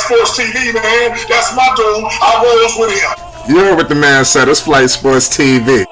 Flight Sports TV, man. That's my dude. I rolls with him. You heard what the man said. It's Flight Sports TV.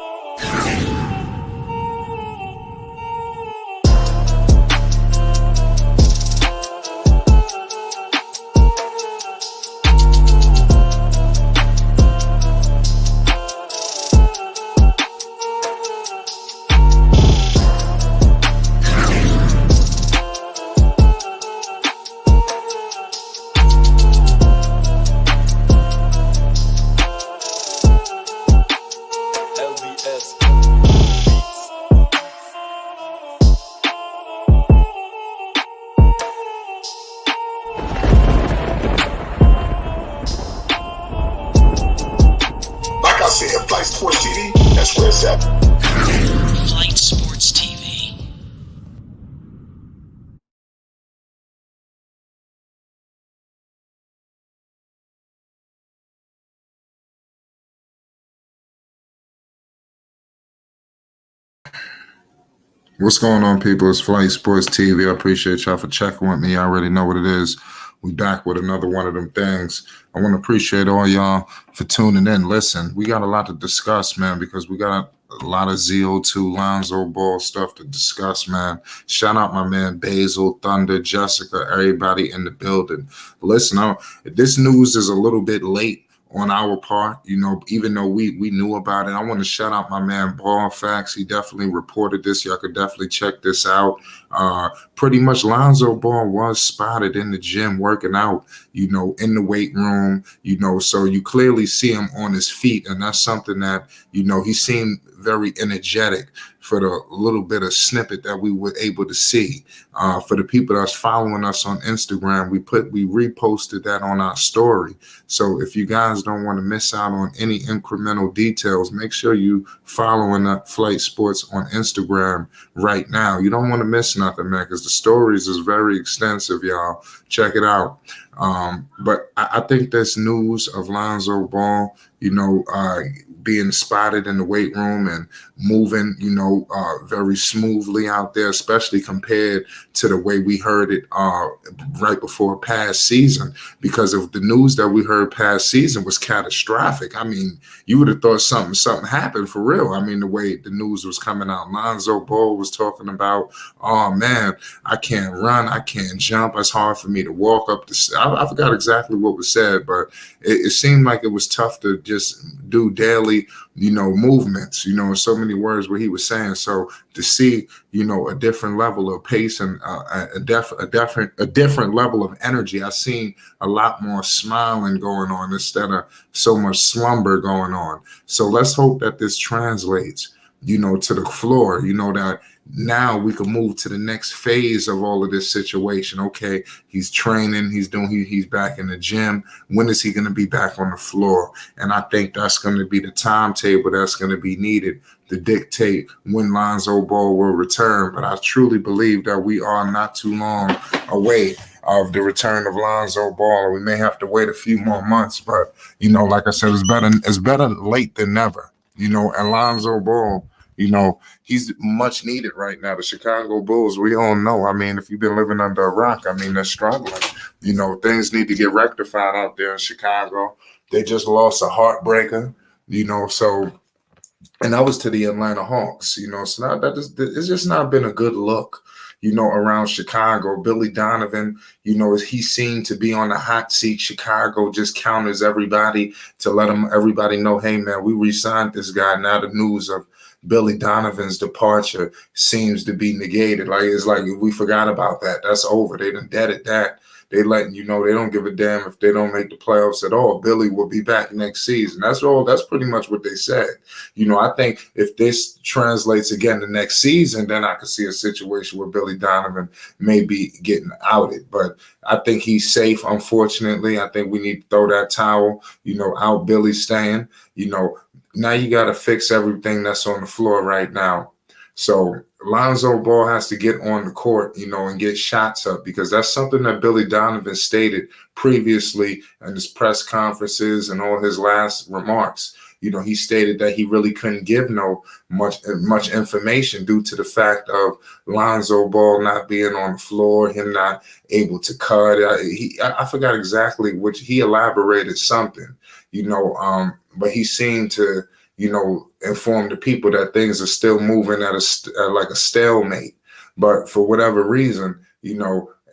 Flight Sports TV, that's where it's at. Flight Sports TV. What's going on, people? It's Flight Sports TV. I appreciate y'all for checking with me. I already know what it is. We back with another one of them things. I want to appreciate all y'all for tuning in. Listen, we got a lot to discuss, man, because we got a lot of ZO2 Lonzo Ball stuff to discuss, man. Shout out my man Basil, Thunder, Jessica, everybody in the building. Listen, this news is a little bit late on our part, you know, even though we knew about it. I want to shout out my man Ball Facts. He definitely reported this. Y'all could definitely check this out. Pretty much Lonzo Ball was spotted in the gym working out, you know, in the weight room, you know, so you clearly see him on his feet. And that's something that, you know, he seemed very energetic for the little bit of snippet that we were able to see. For the people that's following us on Instagram, we reposted that on our story. So if you guys don't want to miss out on any incremental details, make sure you following up Flight Sports on Instagram right now. You don't want to miss nothing, man, because the stories is very extensive, y'all. Check it out. But I think this news of Lonzo Ball, you know, being spotted in the weight room and moving, you know, very smoothly out there, especially compared to the way we heard it right before past season, because of the news that we heard past season was catastrophic. I mean, you would have thought something happened for real. I mean, the way the news was coming out, Lonzo Ball was talking about, oh man, I can't run, I can't jump, it's hard for me to walk up the I forgot exactly what was said, but it seemed like it was tough to just do daily, you know, movements, you know, so many words what he was saying. So to see, you know, a different level of pace and a different level of energy, I seen a lot more smiling going on instead of so much slumber going on. So let's hope that this translates, you know, to the floor, you know, that now we can move to the next phase of all of this situation. Okay, he's training, he's back in the gym. When is he going to be back on the floor? And I think that's going to be the timetable that's going to be needed to dictate when Lonzo Ball will return. But I truly believe that we are not too long away of the return of Lonzo Ball. We may have to wait a few more months, but, you know, like I said, it's better late than never, you know. And Lonzo Ball, you know, he's much needed right now. The Chicago Bulls, we all know. I mean, if you've been living under a rock, I mean, they're struggling. You know, things need to get rectified out there in Chicago. They just lost a heartbreaker, you know, so, and that was to the Atlanta Hawks, you know, so it's just not been a good look, you know, around Chicago. Billy Donovan, you know, he seemed to be on the hot seat. Chicago just counters everybody to let everybody know, hey, man, we re-signed this guy. Now the news of Billy Donovan's departure seems to be negated. Like, it's like we forgot about that. That's over. They done deaded that. They letting you know they don't give a damn if they don't make the playoffs at all. Billy will be back next season. That's all. That's pretty much what they said. You know, I think if this translates again to next season, then I could see a situation where Billy Donovan may be getting outed. But I think he's safe, unfortunately. I think we need to throw that towel, you know, out. Billy's staying. You know, now you got to fix everything that's on the floor right now. So Lonzo Ball has to get on the court, you know, and get shots up, because that's something that Billy Donovan stated previously in his press conferences and all his last remarks. He stated that he really couldn't give much information due to the fact of Lonzo Ball not being on the floor, him not able to cut. I forgot exactly which. He elaborated something, but he seemed to, inform the people that things are still moving at like a stalemate. But for whatever reason,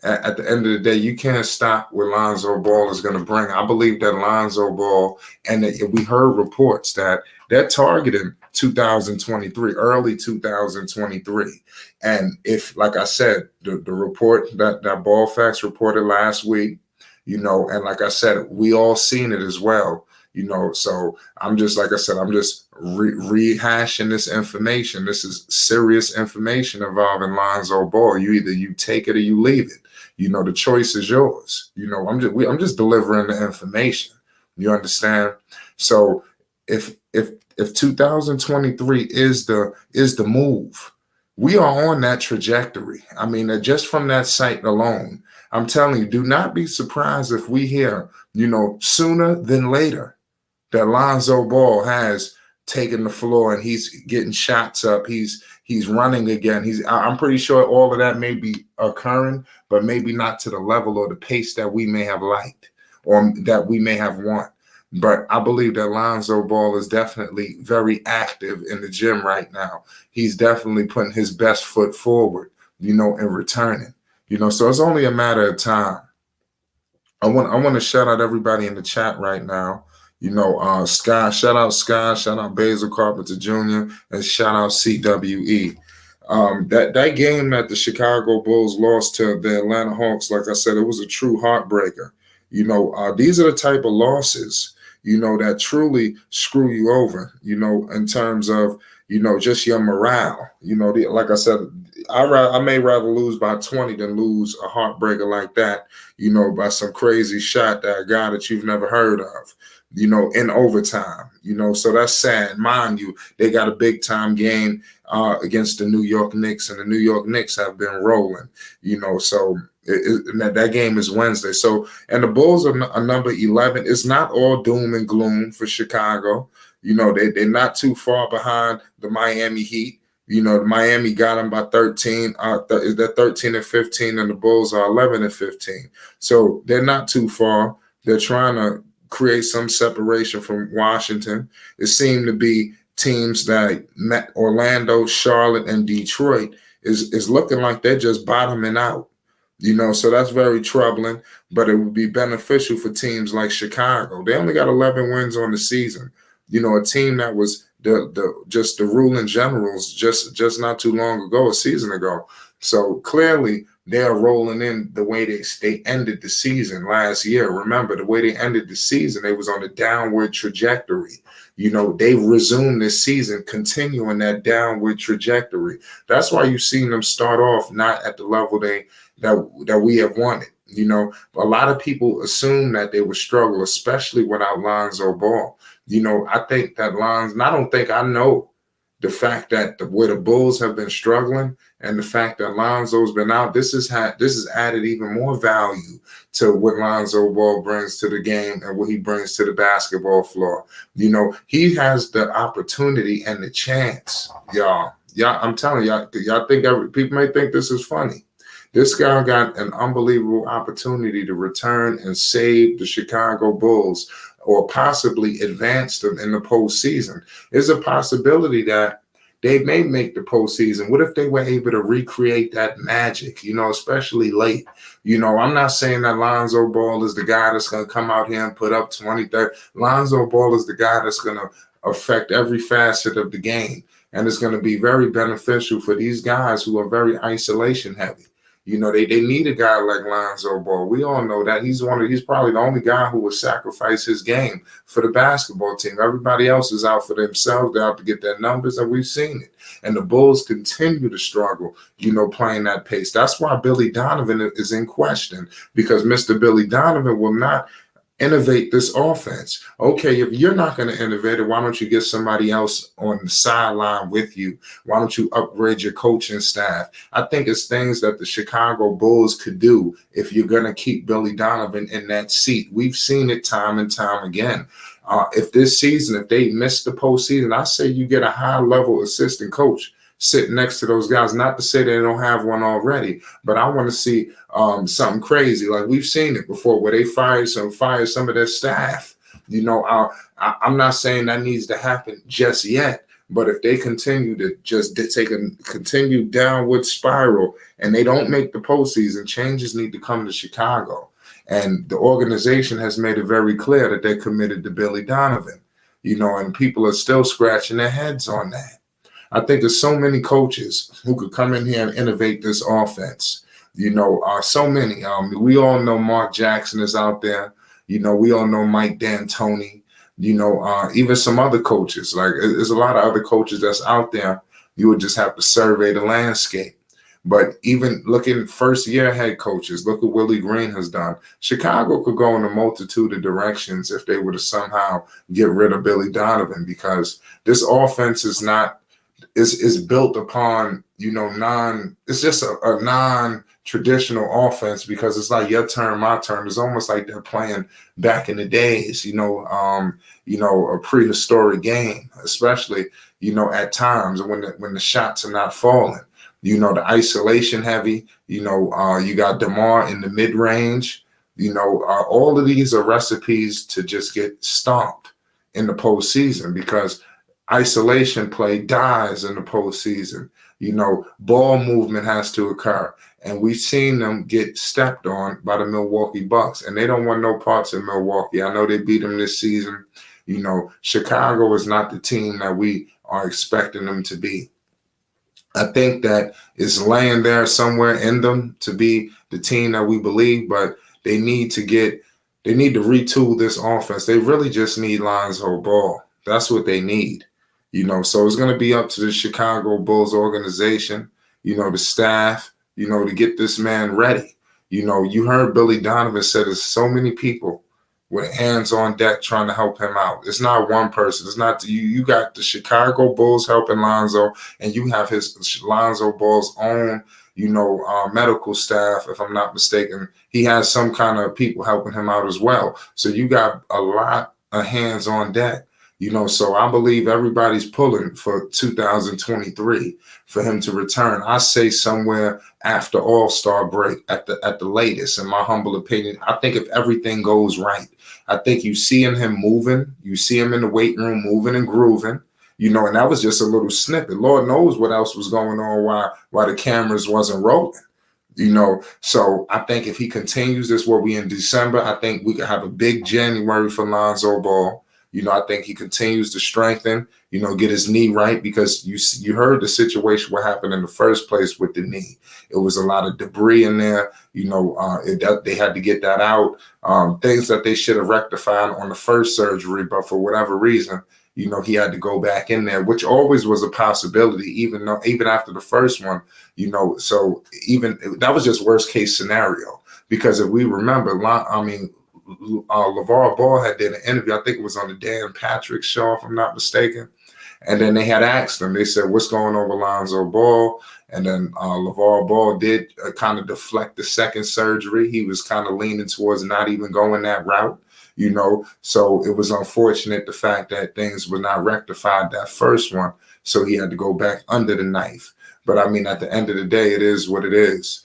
at the end of the day, you can't stop what Lonzo Ball is going to bring. I believe that Lonzo Ball, and we heard reports that they're targeting 2023, early 2023. And if, like I said, the report that Ball Facts reported last week, and like I said, we all seen it as well. So I'm just, like I said, I'm just rehashing this information. This is serious information involving Lonzo Ball. You take it or you leave it. The choice is yours. I'm just delivering the information. You understand? So if 2023 is the move, we are on that trajectory. I mean, just from that site alone, I'm telling you, do not be surprised if we hear, sooner than later, that Lonzo Ball has taken the floor and he's getting shots up. He's running again. I'm pretty sure all of that may be occurring, but maybe not to the level or the pace that we may have liked or that we may have want. But I believe that Lonzo Ball is definitely very active in the gym right now. He's definitely putting his best foot forward, and returning. So it's only a matter of time. I want to shout out everybody in the chat right now. Sky, shout out Basil Carpenter Jr., and shout out CWE. That game that the Chicago Bulls lost to the Atlanta Hawks, like I said, it was a true heartbreaker. These are the type of losses, that truly screw you over, in terms of, just your morale. Like I said, I may rather lose by 20 than lose a heartbreaker like that, by some crazy shot that a guy that you've never heard of, in overtime, so that's sad. Mind you, they got a big time game against the New York Knicks, and the New York Knicks have been rolling, so that game is Wednesday. So, and the Bulls are number 11. It's not all doom and gloom for Chicago. They're not too far behind the Miami Heat. Miami got them by 13. They're 13 and 15, and the Bulls are 11 and 15. So they're not too far. They're trying to create some separation from Washington. It seemed to be teams that met Orlando, Charlotte, and Detroit is looking like they're just bottoming out. So that's very troubling, but it would be beneficial for teams like Chicago. They only got 11 wins on the season. A team that was the ruling generals just not too long ago, a season ago. So clearly they are rolling in the way they ended the season last year. Remember, the way they ended the season, they was on a downward trajectory. They resumed this season, continuing that downward trajectory. That's why you've seen them start off not at the level that we have wanted. A lot of people assume that they would struggle, especially without Lonzo Ball. I think that I know the fact that where the Bulls have been struggling and the fact that Lonzo's been out, this has added even more value to what Lonzo Ball brings to the game and what he brings to the basketball floor. He has the opportunity and the chance, y'all. I'm telling y'all think people may think this is funny. This guy got an unbelievable opportunity to return and save the Chicago Bulls or possibly advance them in the postseason. There's a possibility that they may make the postseason. What if they were able to recreate that magic, especially late? I'm not saying that Lonzo Ball is the guy that's going to come out here and put up 20, 30. Lonzo Ball is the guy that's going to affect every facet of the game. And it's going to be very beneficial for these guys who are very isolation heavy. They need a guy like Lonzo Ball. We all know that he's probably the only guy who would sacrifice his game for the basketball team. Everybody else is out for themselves. They're out to get their numbers, and we've seen it. And the Bulls continue to struggle, playing that pace. That's why Billy Donovan is in question, because Mr. Billy Donovan will not innovate this offense. Okay, if you're not going to innovate it, why don't you get somebody else on the sideline with you? Why don't you upgrade your coaching staff? I think it's things that the Chicago Bulls could do if you're going to keep Billy Donovan in that seat. We've seen it time and time again. If this season, if they miss the postseason, I say you get a high-level assistant coach sitting next to those guys. Not to say they don't have one already, but I want to see something crazy. Like we've seen it before where they fire some of their staff. I'm not saying that needs to happen just yet, but if they continue to just take a continued downward spiral and they don't make the postseason, changes need to come to Chicago. And the organization has made it very clear that they're committed to Billy Donovan, and people are still scratching their heads on that. I think there's so many coaches who could come in here and innovate this offense. So many. We all know Mark Jackson is out there. We all know Mike D'Antoni. Even some other coaches. Like there's a lot of other coaches that's out there. You would just have to survey the landscape. But even looking first-year head coaches, look what Willie Green has done. Chicago could go in a multitude of directions if they were to somehow get rid of Billy Donovan, because this offense is built upon, it's just a non-traditional offense, because it's like your turn, my turn. It's almost like they're playing back in the days, a prehistoric game, especially, at times when the shots are not falling. The isolation heavy, you got DeMar in the mid-range, all of these are recipes to just get stomped in the postseason, because isolation play dies in the postseason. Ball movement has to occur. And we've seen them get stepped on by the Milwaukee Bucks, and they don't want no parts of Milwaukee. I know they beat them this season. Chicago is not the team that we are expecting them to be. I think that it's laying there somewhere in them to be the team that we believe, but they need to retool this offense. They really just need Lonzo Ball. That's what they need. So it's going to be up to the Chicago Bulls organization, the staff, to get this man ready. You heard Billy Donovan said there's so many people with hands on deck trying to help him out. It's not one person. It's not you. You got the Chicago Bulls helping Lonzo, and you have Lonzo Ball's own, medical staff. If I'm not mistaken, he has some kind of people helping him out as well. So you got a lot of hands on deck. So I believe everybody's pulling for 2023 for him to return. I say somewhere after All-Star break at the latest, in my humble opinion. I think if everything goes right, I think you see him moving, you see him in the weight room moving and grooving, and that was just a little snippet. Lord knows what else was going on while the cameras wasn't rolling. So I think if he continues this, where we in December, I think we could have a big January for Lonzo Ball. I think he continues to strengthen, get his knee right, because you heard the situation, what happened in the first place with the knee. It was a lot of debris in there. They had to get that out. Things that they should have rectified on the first surgery, but for whatever reason, he had to go back in there, which always was a possibility, even after the first one, so even that was just worst case scenario, because if we remember, LeVar Ball had did an interview. I think it was on the Dan Patrick show, if I'm not mistaken. And then they had asked him, they said, what's going on with Lonzo Ball? And then LeVar Ball did kind of deflect the second surgery. He was kind of leaning towards not even going that route, So it was unfortunate, the fact that things were not rectified that first one. So he had to go back under the knife. But at the end of the day, it is what it is.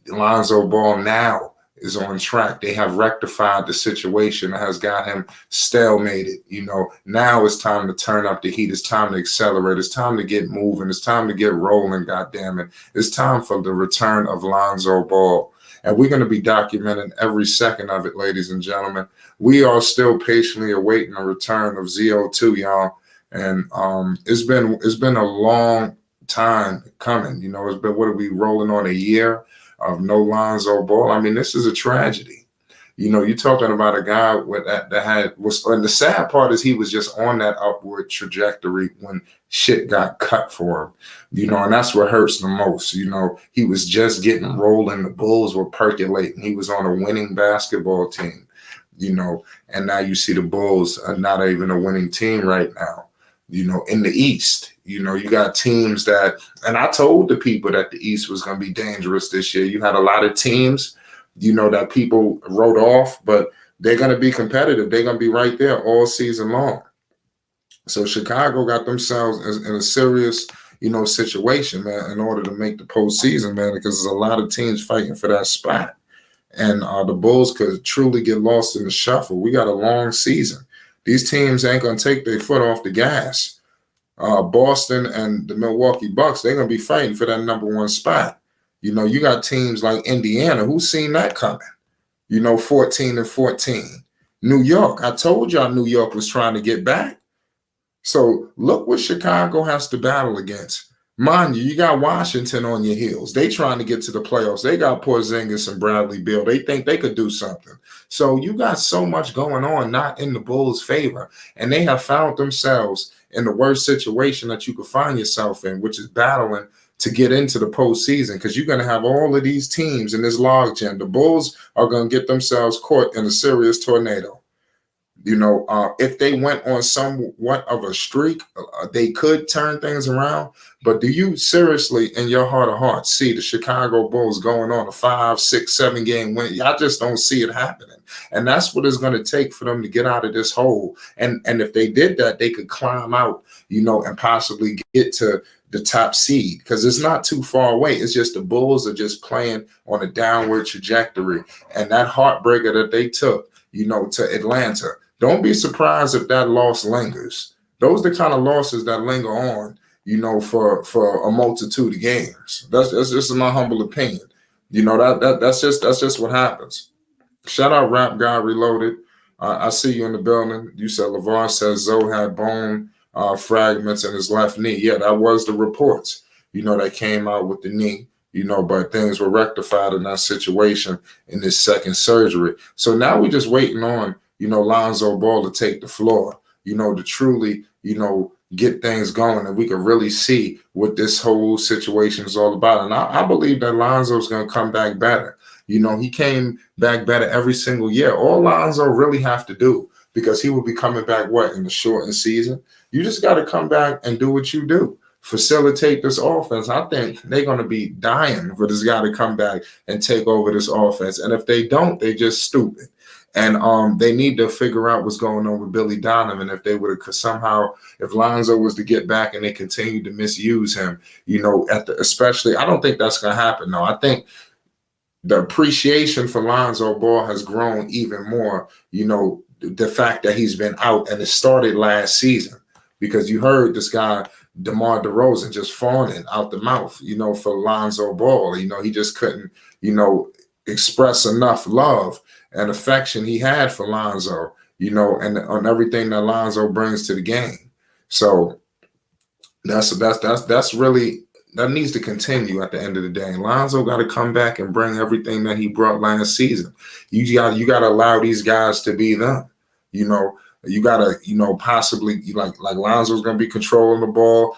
Lonzo Ball now is on track. They have rectified the situation that has got him stalemated. Now it's time to turn up the heat. It's time to accelerate. It's time to get moving. It's time to get rolling, goddammit. It's time for the return of Lonzo Ball. And we're going to be documenting every second of it, ladies and gentlemen. We are still patiently awaiting the return of ZO2, y'all. And it's been a long time coming. It's been, what are we rolling on, a year of no Lonzo Ball? This is a tragedy. You're talking about a guy with and the sad part is he was just on that upward trajectory when shit got cut for him, and that's what hurts the most. He was just getting rolling. The Bulls were percolating. He was on a winning basketball team, and now you see the Bulls are not even a winning team right now, in the East. You got teams that, and I told the people that the East was going to be dangerous this year. You had a lot of teams, that people wrote off, but they're going to be competitive. They're going to be right there all season long. So Chicago got themselves in a serious, situation, man, in order to make the postseason, man, because there's a lot of teams fighting for that spot. And the Bulls could truly get lost in the shuffle. We got a long season. These teams ain't going to take their foot off the gas. Boston and the Milwaukee Bucks, they're going to be fighting for that number one spot. You got teams like Indiana. Who's seen that coming? 14-14. New York, I told y'all New York was trying to get back. So look what Chicago has to battle against. Mind you got Washington on your heels. They trying to get to the playoffs. They got Porzingis and Bradley Beal. They think they could do something. So you got so much going on not in the Bulls' favor. And they have found themselves in the worst situation that you could find yourself in, which is battling to get into the postseason, because you're going to have all of these teams in this logjam. The Bulls are going to get themselves caught in a serious tornado. If they went on somewhat of a streak, they could turn things around. But do you seriously, in your heart of hearts, see the Chicago Bulls going on a 5, 6, 7 game win? I just don't see it happening. And that's what it's going to take for them to get out of this hole. And if they did that, they could climb out, and possibly get to the top seed, because it's not too far away. It's just the Bulls are just playing on a downward trajectory. And that heartbreaker that they took, to Atlanta, don't be surprised if that loss lingers. Those are the kind of losses that linger on, for a multitude of games. That's just my humble opinion. That's just what happens. Shout out Rap Guy Reloaded. I see you in the building. You said LeVar says Zoe had bone fragments in his left knee. Yeah, that was the reports, that came out with the knee. But things were rectified in that situation in this second surgery. So now we're just waiting on, Lonzo Ball to take the floor, to truly, get things going, and we can really see what this whole situation is all about. And I believe that Lonzo's going to come back better. He came back better every single year. All Lonzo really have to do, because he will be coming back, in the shortened season? You just got to come back and do what you do. Facilitate this offense. I think they're going to be dying for this guy to come back and take over this offense. And if they don't, they just stupid. And they need to figure out what's going on with Billy Donovan. If they would have somehow, if Lonzo was to get back and they continue to misuse him, especially, I don't think that's going to happen. No, I think the appreciation for Lonzo Ball has grown even more, the fact that he's been out, and it started last season, because you heard this guy, DeMar DeRozan, just fawning out the mouth, for Lonzo Ball. He just couldn't, express enough love and affection he had for Lonzo, and on everything that Lonzo brings to the game. So that's really, that needs to continue at the end of the day. Lonzo got to come back and bring everything that he brought last season. You got to allow these guys to be them. You got to, possibly, like Lonzo's going to be controlling the ball.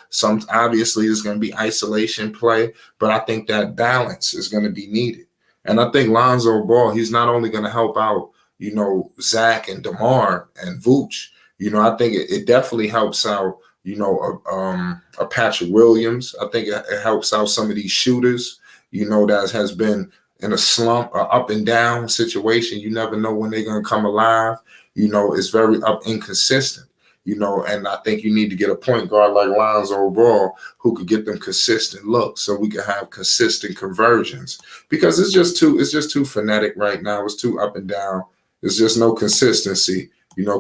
Obviously, there's going to be isolation play, but I think that balance is going to be needed. And I think Lonzo Ball, he's not only going to help out, Zach and DeMar and Vooch. I think it definitely helps out, a Patrick Williams. I think it helps out some of these shooters, that has been in a slump, or up and down situation. You never know when they're going to come alive. It's very inconsistent, and I think you need to get a point guard like Lonzo Ball who could get them consistent looks, so we can have consistent conversions, because it's just too frenetic right now. It's too up and down. There's just no consistency,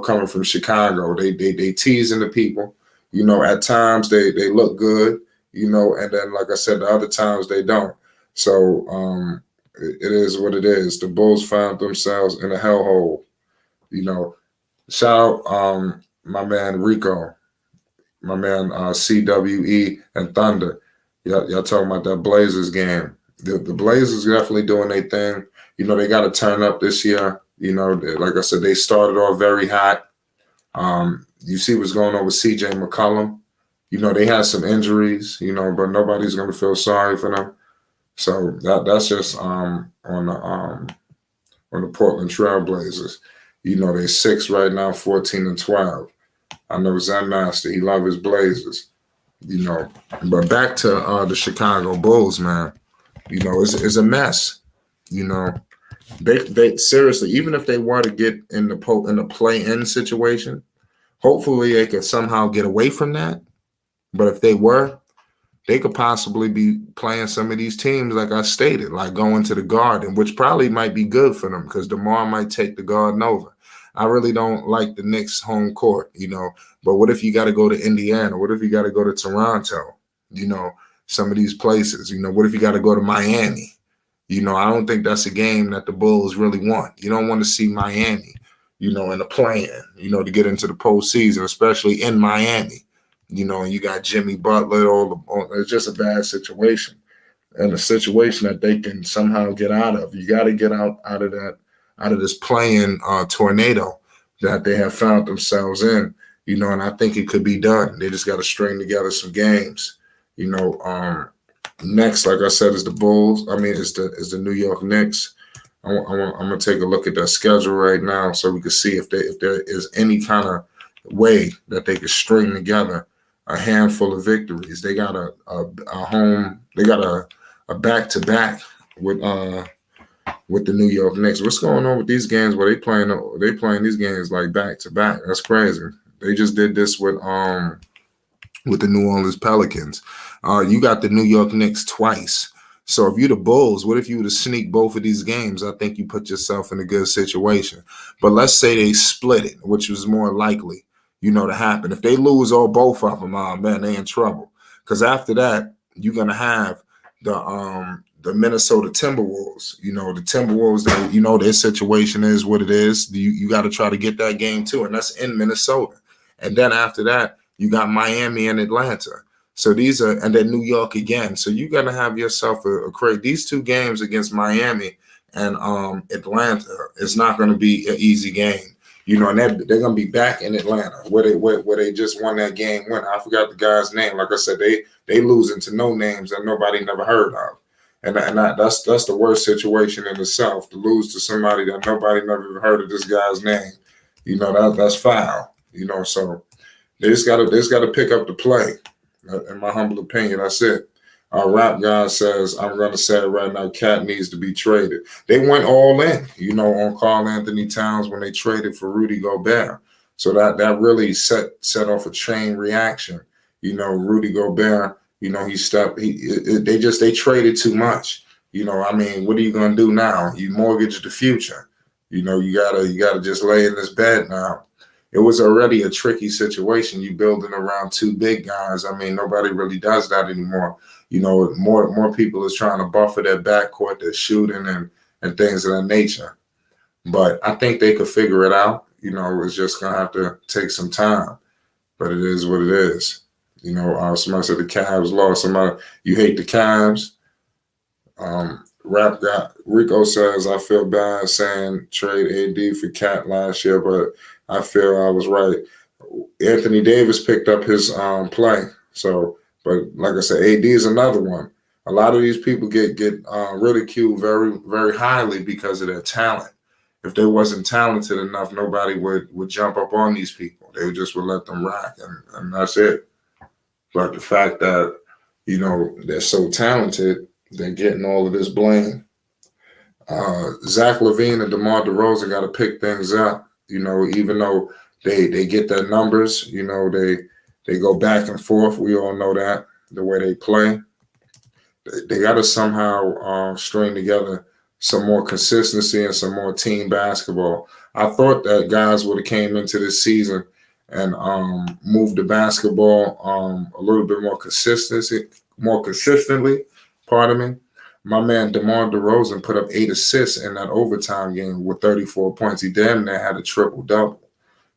coming from Chicago. They teasing the people, at times they look good, and then, like I said, the other times they don't. So it is what it is. The Bulls found themselves in a hellhole. Shout out my man Rico, my man CWE and Thunder. Y'all talking about that Blazers game. The Blazers definitely doing their thing. They got to turn up this year. Like I said, they started off very hot. You see what's going on with CJ McCollum. They had some injuries, but nobody's going to feel sorry for them. So that's just on the Portland Trail Blazers. They're 6 right now, 14-12. I know Zen Master, he loves his Blazers. But back to the Chicago Bulls, man. It's a mess. They seriously, even if they were to get in the play-in situation, hopefully they could somehow get away from that. But if they were, they could possibly be playing some of these teams, like I stated, like going to the Garden, which probably might be good for them because DeMar might take the Garden over. I really don't like the Knicks home court, but what if you got to go to Indiana? What if you got to go to Toronto? Some of these places, what if you got to go to Miami? I don't think that's a game that the Bulls really want. You don't want to see Miami, in the play-in, to get into the postseason, especially in Miami. And you got Jimmy Butler. It's just a bad situation, and a situation that they can somehow get out of. You got to get out of this play-in tornado that they have found themselves in. And I think it could be done. They just got to string together some games. Next, like I said, is the Bulls. I mean, is the New York Knicks. I'm gonna take a look at their schedule right now so we can see if there is any kind of way that they could string together a handful of victories. They got a home. They got a back-to-back with the New York Knicks. What's going on with these games? Where they playing these games like back-to-back? That's crazy. They just did this with the New Orleans Pelicans. You got the New York Knicks twice. So if you're the Bulls, what if you were to sneak both of these games? I think you put yourself in a good situation. But let's say they split it, which was more likely, to happen. If they lose both of them, man, they in trouble. Because after that, you're gonna have the Minnesota Timberwolves. The Timberwolves, their situation is what it is. You got to try to get that game too, and that's in Minnesota. And then after that, you got Miami and Atlanta. So and then New York again. So you're going to have yourself a crazy. These two games against Miami and Atlanta is not going to be an easy game. And they're going to be back in Atlanta where they just won that game. I forgot the guy's name. Like I said, they losing to no names that nobody never heard of. And that's the worst situation in itself, to lose to somebody that nobody never even heard of this guy's name. That's foul. So they just gotta pick up the play. In my humble opinion, that's it. Our rap guy says, I'm going to say it right now, Cat needs to be traded. They went all in, on Karl Anthony Towns when they traded for Rudy Gobert. So that really set off a chain reaction. Rudy Gobert, they traded too much. What are you going to do now? You mortgage the future. You gotta just lay in this bed now. It was already a tricky situation. You building around two big guys. Nobody really does that anymore. More people is trying to buffer their backcourt, their shooting and things of that nature. But I think they could figure it out. It's just gonna have to take some time. But it is what it is. Somebody said the Cavs lost. You hate the Cavs. Rap guy Rico says, I feel bad saying trade AD for Cat last year, but I feel I was right. Anthony Davis picked up his play. So, but like I said, AD is another one. A lot of these people get ridiculed very, very highly because of their talent. If they wasn't talented enough, nobody would jump up on these people. They just would let them rock, and that's it. But the fact that, they're so talented, they're getting all of this blame. Zach LaVine and DeMar DeRozan got to pick things up. Even though they get their numbers, they go back and forth. We all know that, the way they play. They got to somehow string together some more consistency and some more team basketball. I thought that guys would have came into this season and moved the basketball a little bit more consistently. Pardon me. My man DeMar DeRozan put up 8 assists in that overtime game with 34 points. He damn near had a triple-double.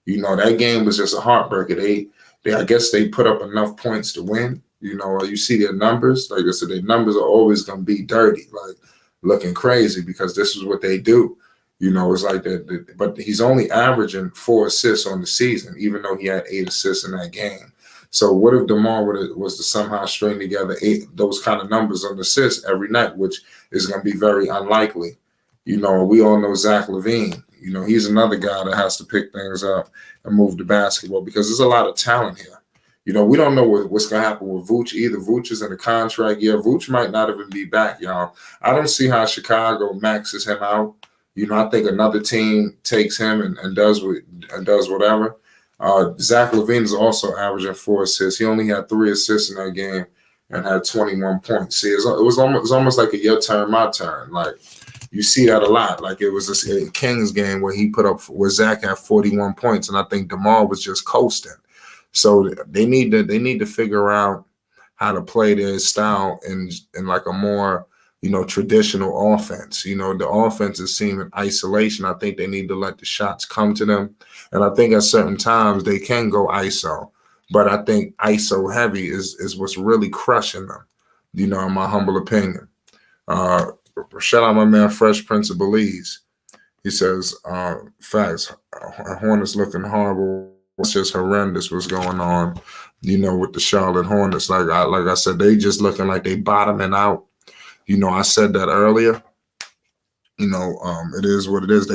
That game was just a heartbreaker. I guess they put up enough points to win. You see their numbers. Like I said, their numbers are always going to be dirty, like looking crazy, because this is what they do. It's like that. But he's only averaging 4 assists on the season, even though he had 8 assists in that game. So what if DeMar was to somehow string together those kind of numbers on assists every night, which is going to be very unlikely. We all know Zach LaVine. He's another guy that has to pick things up and move the basketball, because there's a lot of talent here. We don't know what's going to happen with Vooch either. Vooch is in a contract year. Vooch might not even be back, y'all. I don't see how Chicago maxes him out. I think another team takes him and does whatever. Zach LaVine is also averaging 4 assists. He only had 3 assists in that game and had 21 points. See, it was almost like a your turn, my turn. Like you see that a lot. Like it was a Kings game where Zach had 41 points, and I think DeMar was just coasting. So they need to figure out how to play their style in like a more traditional offense. The offense is seen in isolation. I think they need to let the shots come to them. And I think at certain times they can go ISO. But I think ISO heavy is what's really crushing them, in my humble opinion. Shout out my man Fresh Prince of Belize. He says, facts, Hornets looking horrible. It's just horrendous what's going on, with the Charlotte Hornets. Like I said, they just looking like they bottoming out. I said that earlier. It is what it is.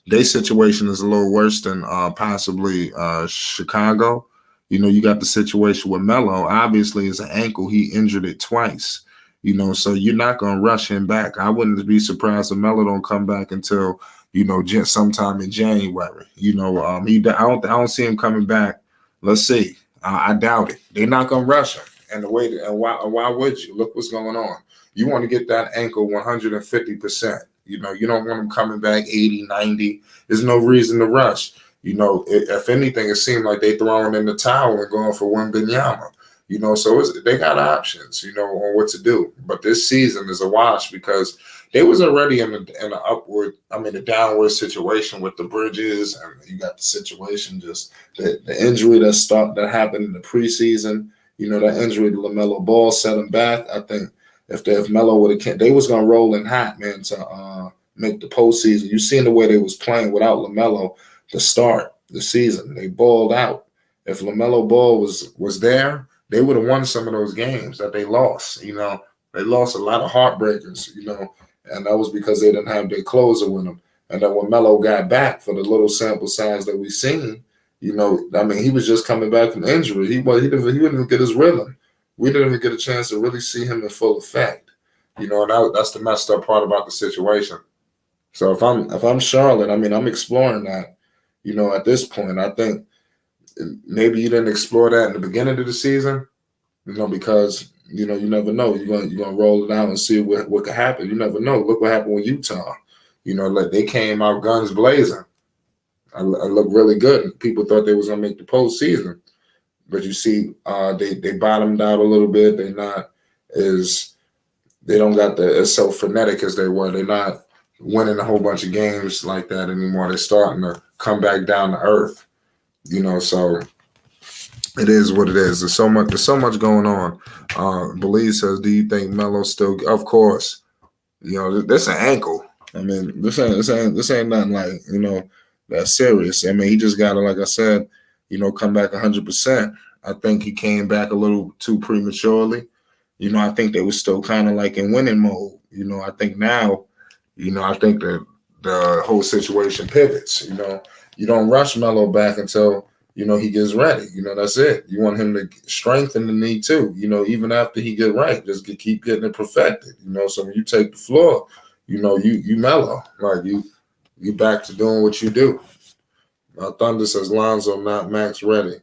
Their situation is a little worse than possibly Chicago. You got the situation with Melo. Obviously, it's an ankle. He injured it twice. So you're not going to rush him back. I wouldn't be surprised if Melo don't come back until, just sometime in January. I don't see him coming back. Let's see. I doubt it. They're not going to rush him. And why would you? Look what's going on. You want to get that ankle 150%. You don't want him coming back 80, 90. There's no reason to rush. If anything, it seemed like they throwing in the towel and going for Wembanyama. So they got options, on what to do. But this season is a wash because they was already in a downward situation with the Bridges, and you got the situation, just the injury that happened in the preseason. That injury to LaMelo Ball set them back. I think if Melo would have, they was gonna roll in hot, man, to make the postseason. You seen the way they was playing without LaMelo to start the season. They balled out. If LaMelo Ball was there, they would have won some of those games that they lost. They lost a lot of heartbreakers, and that was because they didn't have their closer with them. And then when Melo got back, for the little sample size that we seen, he was just coming back from injury. He didn't even get his rhythm. We didn't even get a chance to really see him in full effect. And that's the messed up part about the situation. So if I'm Charlotte, I'm exploring that. At this point, I think maybe you didn't explore that in the beginning of the season, because you never know. You're gonna roll it out and see what could happen. You never know. Look what happened with Utah. Like they came out guns blazing. I looked really good. People thought they was gonna make the postseason, but you see, they bottomed out a little bit. They don't got as so frenetic as they were. They're not winning a whole bunch of games like that anymore. They're starting to come back down to earth. So it is what it is. There's so much going on. Belize says, do you think Melo's still? Of course. This an ankle. This ain't nothing like that's serious. He just got to, like I said, come back 100%. I think he came back a little too prematurely. I think they were still kind of like in winning mode. I think now, I think that the whole situation pivots. You don't rush Melo back until, he gets ready. That's it. You want him to strengthen the knee too, even after he get right, just keep getting it perfected. So when you take the floor, you mellow. Like you back to doing what you do. Thunder says Lonzo not max ready.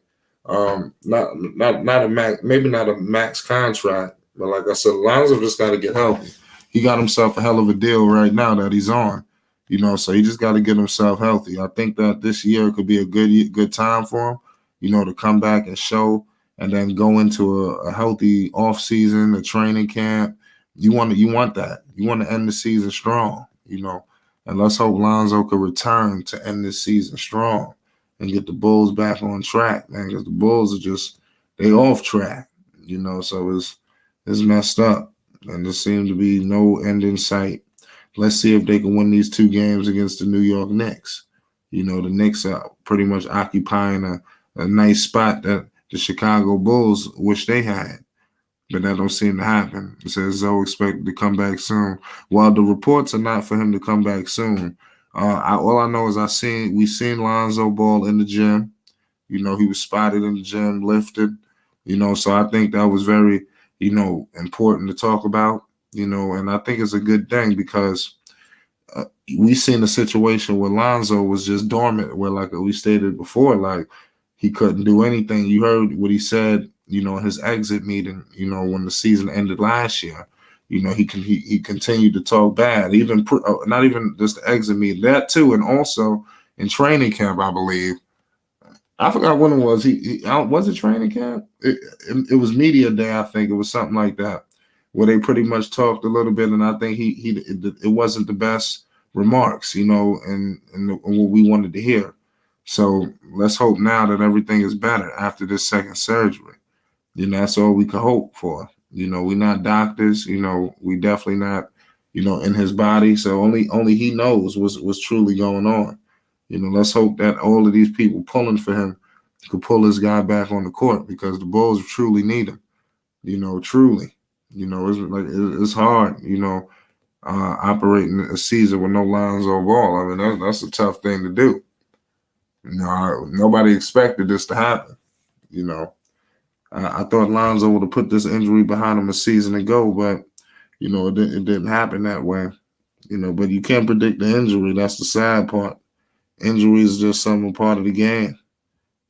Not a max, maybe not a max contract, but like I said, Lonzo just got to get healthy. He got himself a hell of a deal right now that he's on. So he just got to get himself healthy. I think that this year could be a good time for him, to come back and show, and then go into a healthy off season, a training camp. You want that. You want to end the season strong, and let's hope Lonzo could return to end this season strong and get the Bulls back on track, man, because the Bulls are they off track, so it's messed up, and there seems to be no end in sight. Let's see if they can win these 2 games against the New York Knicks. The Knicks are pretty much occupying a nice spot that the Chicago Bulls wish they had, but that don't seem to happen. It says Zoe expected to come back soon. Well, the reports are not for him to come back soon. All I know is we seen Lonzo Ball in the gym. He was spotted in the gym, lifted. So I think that was very, important to talk about. And I think it's a good thing because we seen a situation where Lonzo was just dormant, where like we stated before, like he couldn't do anything. You heard what he said, in his exit meeting, when the season ended last year. He continued to talk bad, even not even just the exit meeting, that too, and also in training camp, I believe. I forgot when it was. Was it training camp? It was media day, I think. It was something like that, where they pretty much talked a little bit, and I think it wasn't the best remarks, and what we wanted to hear. So let's hope now that everything is better after this second surgery. That's all we could hope for. We're not doctors. We definitely not, in his body. So only he knows what's truly going on. Let's hope that all of these people pulling for him could pull this guy back on the court, because the Bulls truly need him. Truly. It's hard. Operating a season with no Lonzo Ball. I mean, that's a tough thing to do. Nobody expected this to happen. I thought Lonzo would have put this injury behind him a season ago, but it didn't happen that way. But you can't predict the injury. That's the sad part. Injury is just some part of the game.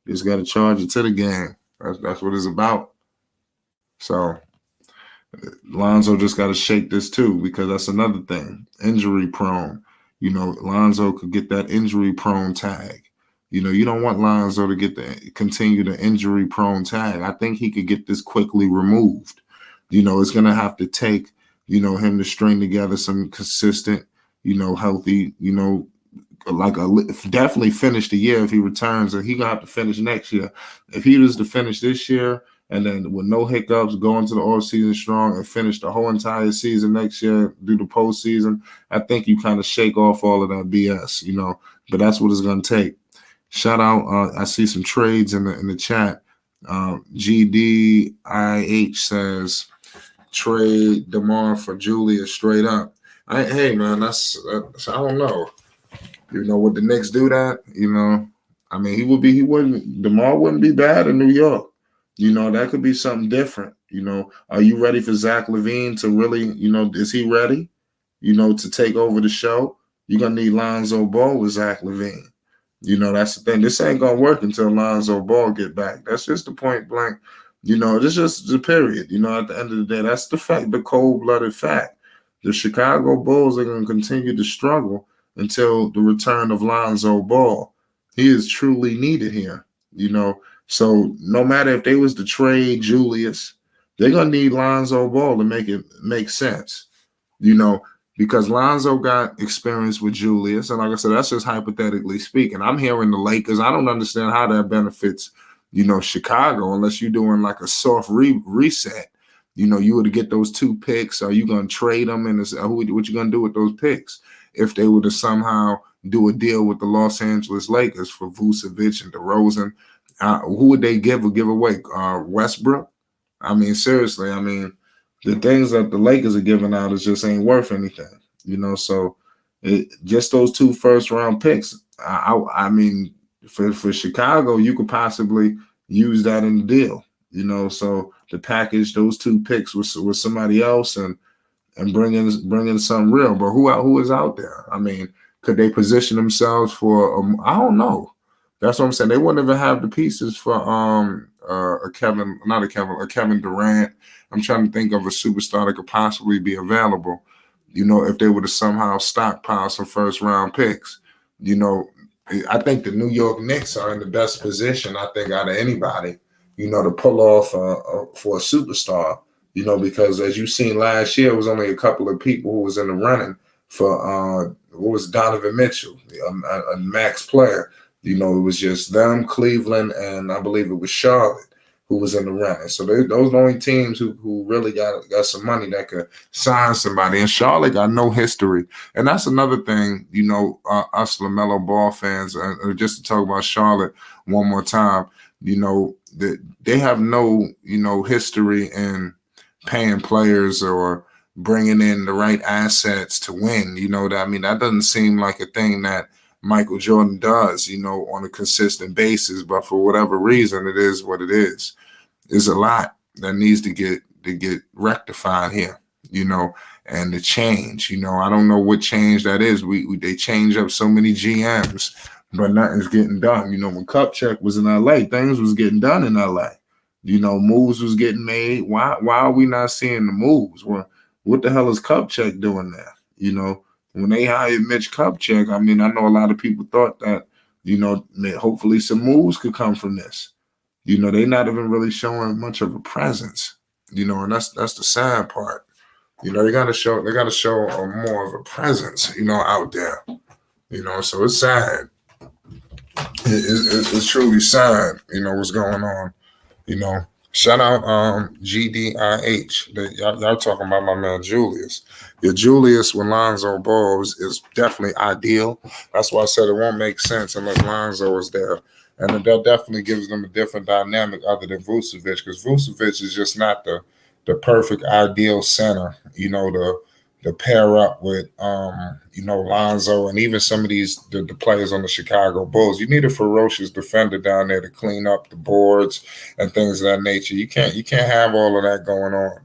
You just got to charge it to the game. That's what it's about. So Lonzo just got to shake this too, because that's another thing. Injury prone. Lonzo could get that injury prone tag. You don't want Lonzo to continue the injury prone tag. I think he could get this quickly removed. It's going to have to take, him to string together some consistent, healthy, definitely finish the year if he returns, and he gonna have to finish next year. If he was to finish this year and then with no hiccups, go into the offseason strong and finish the whole entire season next year, do the postseason, I think you kind of shake off all of that BS, but that's what it's gonna take. Shout out, I see some trades in the chat. GDIH says trade DeMar for Julius straight up. Hey man, that's I don't know. Would the Knicks do that? I mean, DeMar wouldn't be bad in New York. That could be something different. Are you ready for Zach LaVine to really, is he ready, to take over the show? You're going to need Lonzo Ball with Zach LaVine. That's the thing. This ain't going to work until Lonzo Ball get back. That's just the point blank. It's just the period. At the end of the day, that's the fact, the cold-blooded fact. The Chicago Bulls are going to continue to struggle until the return of Lonzo Ball. He is truly needed here, So no matter if they was to trade Julius, they're going to need Lonzo Ball to make it make sense, because Lonzo got experience with Julius. And like I said, that's just hypothetically speaking. I'm hearing the Lakers. I don't understand how that benefits, Chicago, unless you're doing like a soft reset. You were to get those 2 picks. Are you going to trade them? And what you going to do with those picks? If they were to somehow do a deal with the Los Angeles Lakers for Vucevic and DeRozan, who would they give away? Westbrook? I mean, seriously, the things that the Lakers are giving out is just ain't worth anything, so just those 2 first-round picks, I mean, for Chicago, you could possibly use that in the deal, so to package those 2 picks with somebody else and bring in something real. But who is out there? I mean, could they position themselves for? I don't know. That's what I'm saying. They wouldn't even have the pieces for a Kevin Durant. I'm trying to think of a superstar that could possibly be available. If they were to somehow stockpile some first round picks. I think the New York Knicks are in the best position, I think, out of anybody. To pull off for a superstar. Because as you seen last year, it was only a couple of people who was in the running for what was Donovan Mitchell, a max player. It was just them, Cleveland, and I believe it was Charlotte who was in the running. So those are the only teams who really got some money that could sign somebody. And Charlotte got no history. And that's another thing, us LaMelo Ball fans, just to talk about Charlotte one more time, they have no, history in paying players or bringing in the right assets to win. That doesn't seem like a thing that Michael Jordan does, on a consistent basis. But for whatever reason, it is what it is. There's a lot that needs to get rectified here, and the change. I don't know what change that is. They change up so many GMs, but nothing's getting done. When Kupchak was in LA, things was getting done in LA. Moves was getting made. Why are we not seeing the moves? Well, what the hell is Kupchak doing there? When they hired Mitch Kupchak, I know a lot of people thought that, hopefully some moves could come from this. They're not even really showing much of a presence. And that's the sad part. They gotta show more of a presence, out there. So it's sad. It's truly sad, what's going on. Shout out GDIH. Y'all talking about my man Julius. Yeah, Julius with Lonzo Balls is definitely ideal. That's why I said it won't make sense unless Lonzo is there. And that definitely gives them a different dynamic other than Vucevic, because Vucevic is just not the perfect ideal center, to pair up with Lonzo and even some of the players on the Chicago Bulls. You need a ferocious defender down there to clean up the boards and things of that nature. You can't have all of that going on.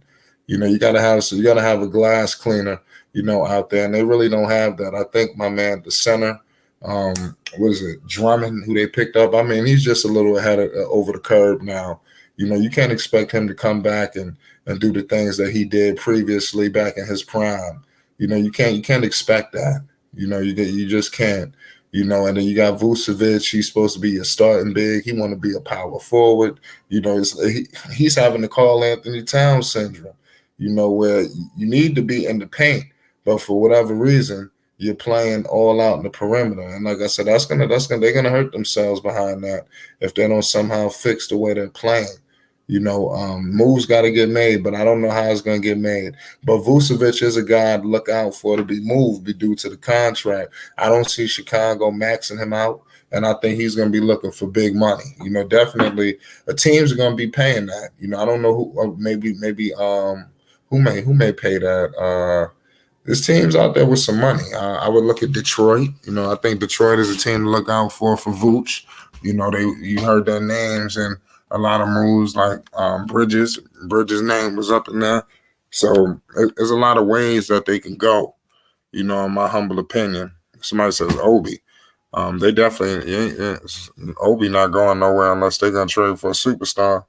You gotta have a glass cleaner, out there, and they really don't have that. I think my man, the center, what is it, Drummond, who they picked up? He's just a little ahead of over the curve now. You can't expect him to come back and do the things that he did previously back in his prime. You can't expect that. You just can't. And then you got Vucevic. He's supposed to be a starting big. He want to be a power forward. He's having the Karl Anthony Towns syndrome. Where you need to be in the paint, but for whatever reason, you're playing all out in the perimeter. And like I said, they're gonna hurt themselves behind that if they don't somehow fix the way they're playing. Moves got to get made, but I don't know how it's going to get made. But Vucevic is a guy to look out for to be moved due to the contract. I don't see Chicago maxing him out, and I think he's going to be looking for big money. Definitely, the teams are going to be paying that. I don't know who, maybe who may pay that. There's teams out there with some money. I would look at Detroit. I think Detroit is a team to look out for Vooch. You heard their names and a lot of moves like Bridges. Bridges' name was up in there. So there's a lot of ways that they can go, in my humble opinion. Somebody says Obi. They definitely, Obi not going nowhere unless they're going to trade for a superstar.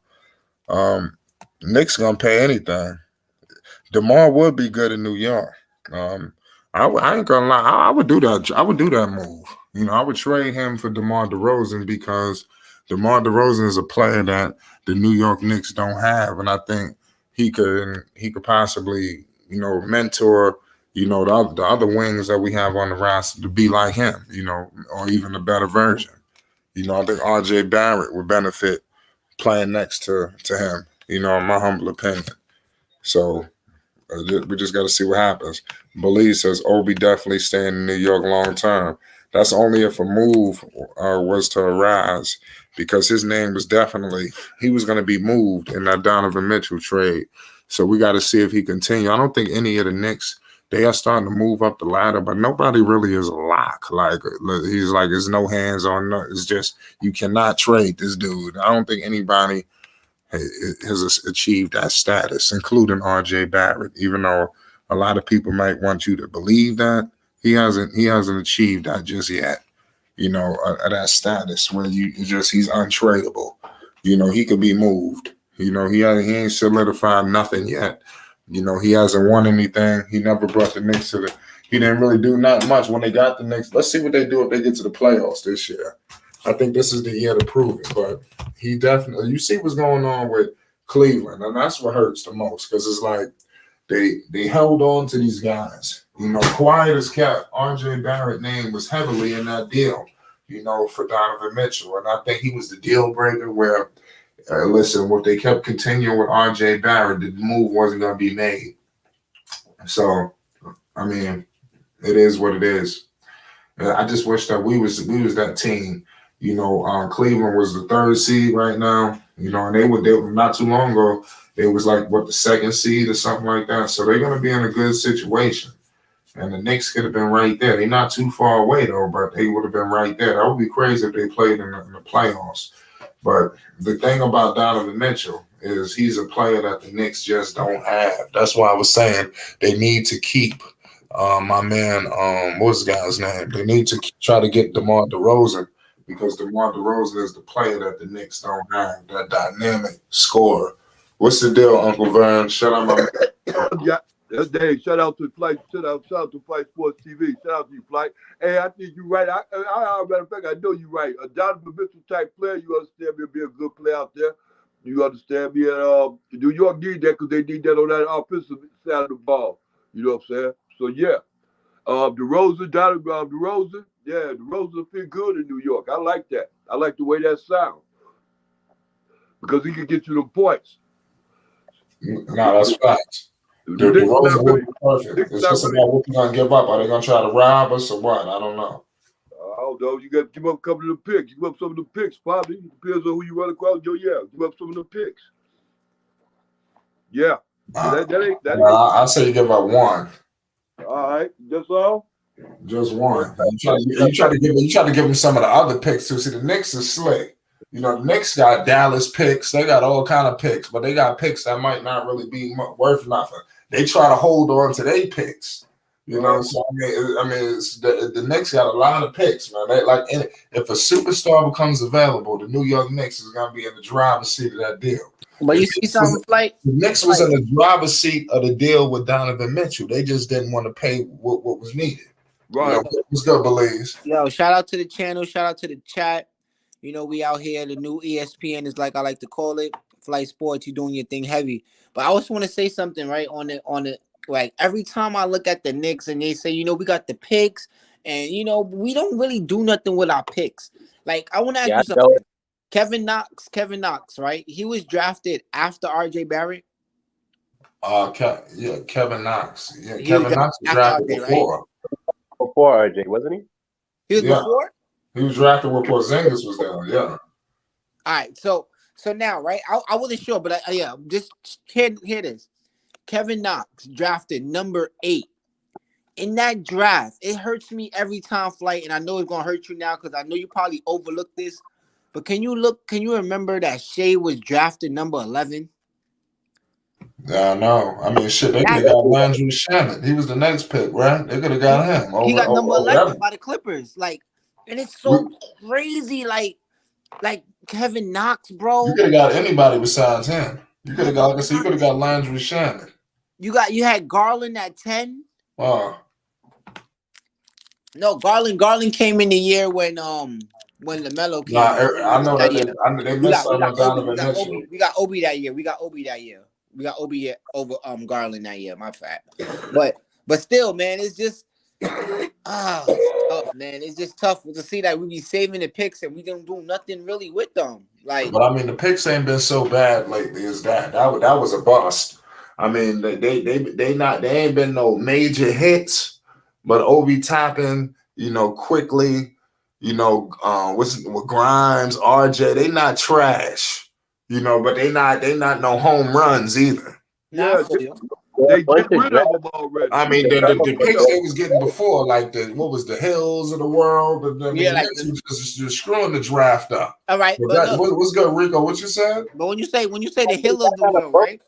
Knicks going to pay anything. DeMar would be good in New York. I ain't going to lie. I would do that. I would do that move. I would trade him for DeMar DeRozan because DeMar DeRozan is a player that the New York Knicks don't have, and I think he could possibly, mentor, the other wings that we have on the roster to be like him, or even a better version. I think R.J. Barrett would benefit playing next to him, in my humble opinion. So we just got to see what happens. Belize says Obi definitely staying in New York long term. That's only if a move was to arise, because his name was he was going to be moved in that Donovan Mitchell trade. So we got to see if he continue. I don't think any of the Knicks, they are starting to move up the ladder, but nobody really is a lock. Like, he's like, there's no hands on. It's just, you cannot trade this dude. I don't think anybody has achieved that status, including R.J. Barrett, even though a lot of people might want you to believe that. He hasn't achieved that just yet, at that status where he's untradeable. He could be moved. He ain't solidified nothing yet. He hasn't won anything. He never brought the Knicks he didn't really do not much when they got the Knicks. Let's see what they do if they get to the playoffs this year. I think this is the year to prove it, but he definitely, you see what's going on with Cleveland, and that's what hurts the most, because it's like they held on to these guys. Quiet as kept. R.J. Barrett's name was heavily in that deal, for Donovan Mitchell. And I think he was the deal breaker where, what they kept continuing with R.J. Barrett, the move wasn't going to be made. So, it is what it is. I just wish that we was that team. Cleveland was the 3rd seed right now, and they were not too long ago. It was like, the 2nd seed or something like that. So they're going to be in a good situation. And the Knicks could have been right there. They're not too far away, though, but they would have been right there. That would be crazy if they played in the playoffs. But the thing about Donovan Mitchell, is he's a player that the Knicks just don't have. That's why I was saying they need to keep my man, what's the guy's name? They need to try to get DeMar DeRozan because DeMar DeRozan is the player that the Knicks don't have, that dynamic scorer. What's the deal, Uncle Vern? Shut up, my man. Yeah, that's Dave. Shout out to Flight. Shout out to Flight Sports TV. Shout out to you, Flight. Hey, I think you're right. Matter of fact, I know you're right. A Donovan Mitchell type player. You understand me? Be a good player out there. You understand me? And New York need that because they need that on that offensive side of the ball. You know what I'm saying? So yeah, DeRozan, DeRozan. Yeah, DeRozan feel good in New York. I like that. I like the way that sounds because he can get you the points. No, that's facts. The DeRozan would be perfect. It's just about what you're gonna give up. Are they gonna try to rob us or what? I don't know. I don't know. You got to give up a couple of the picks. Give up some of the picks, probably. Depends on who you run across. Yeah, give up some of the picks. Yeah. I say you give up one. All right, that's all. Just one. You try to give them some of the other picks too. See, the Knicks is slick. You know, the Knicks got Dallas picks. They got all kind of picks, but they got picks that might not really be worth nothing. They try to hold on to their picks. You know, so I mean, the Knicks got a lot of picks, man. They if a superstar becomes available, the New York Knicks is gonna be in the driver's seat of that deal. But you see something like the Knicks was in the driver's seat of the deal with Donovan Mitchell. They just didn't want to pay what was needed. Right. You know, what's good, Belize? Yo, shout out to the channel, shout out to the chat. You know, we out here. The new ESPN is like I like to call it. Flight Sports, you doing your thing heavy. But I also want to say something, right? On the like every time I look at the Knicks and they say, you know, we got the picks, and you know, we don't really do nothing with our picks. Like, I want to ask you something. Kevin Knox, right? He was drafted after RJ Barrett. Kevin Knox. Yeah, Kevin Knox was drafted before. Right? Before RJ, wasn't he? He was before? He was drafted when Porzingis was there, yeah. All right, so now, right? I wasn't sure, but just hear this. Kevin Knox drafted number 8. In that draft, it hurts me every time, Flight, and I know it's gonna hurt you now because I know you probably overlooked this. But can you remember that Shea was drafted number 11? Yeah, no. I mean, shit, they could have got Landry Shamet. He was the next pick, right? They could have got him. He got number 11 by the Clippers. Like, and it's so crazy. Like Kevin Knox, bro. You could have got anybody besides him. You could have got, like I said, you could have got Landry Shamet. You had Garland at 10. No, Garland came in the year when LaMelo came. I know that they missed on Donovan Mitchell. We got Obi that year. We got Obi over Garland that year. My fact. But still, man, it's just tough, man. It's just tough to see that we be saving the picks and we don't do nothing really with them. Like, but I mean, the picks ain't been so bad lately. Is that was a bust? I mean, they ain't been no major hits, but Obi Toppin, you know, quickly, you know, with Grimes, RJ, they not trash, you know, but they not no home runs either. Yeah, they get rid of them already. I mean, the picks they was getting before, like the Hills of the world, but just screwing the draft up. All right, what's good, Rico? What you said? But when you say the Hill of the world, right?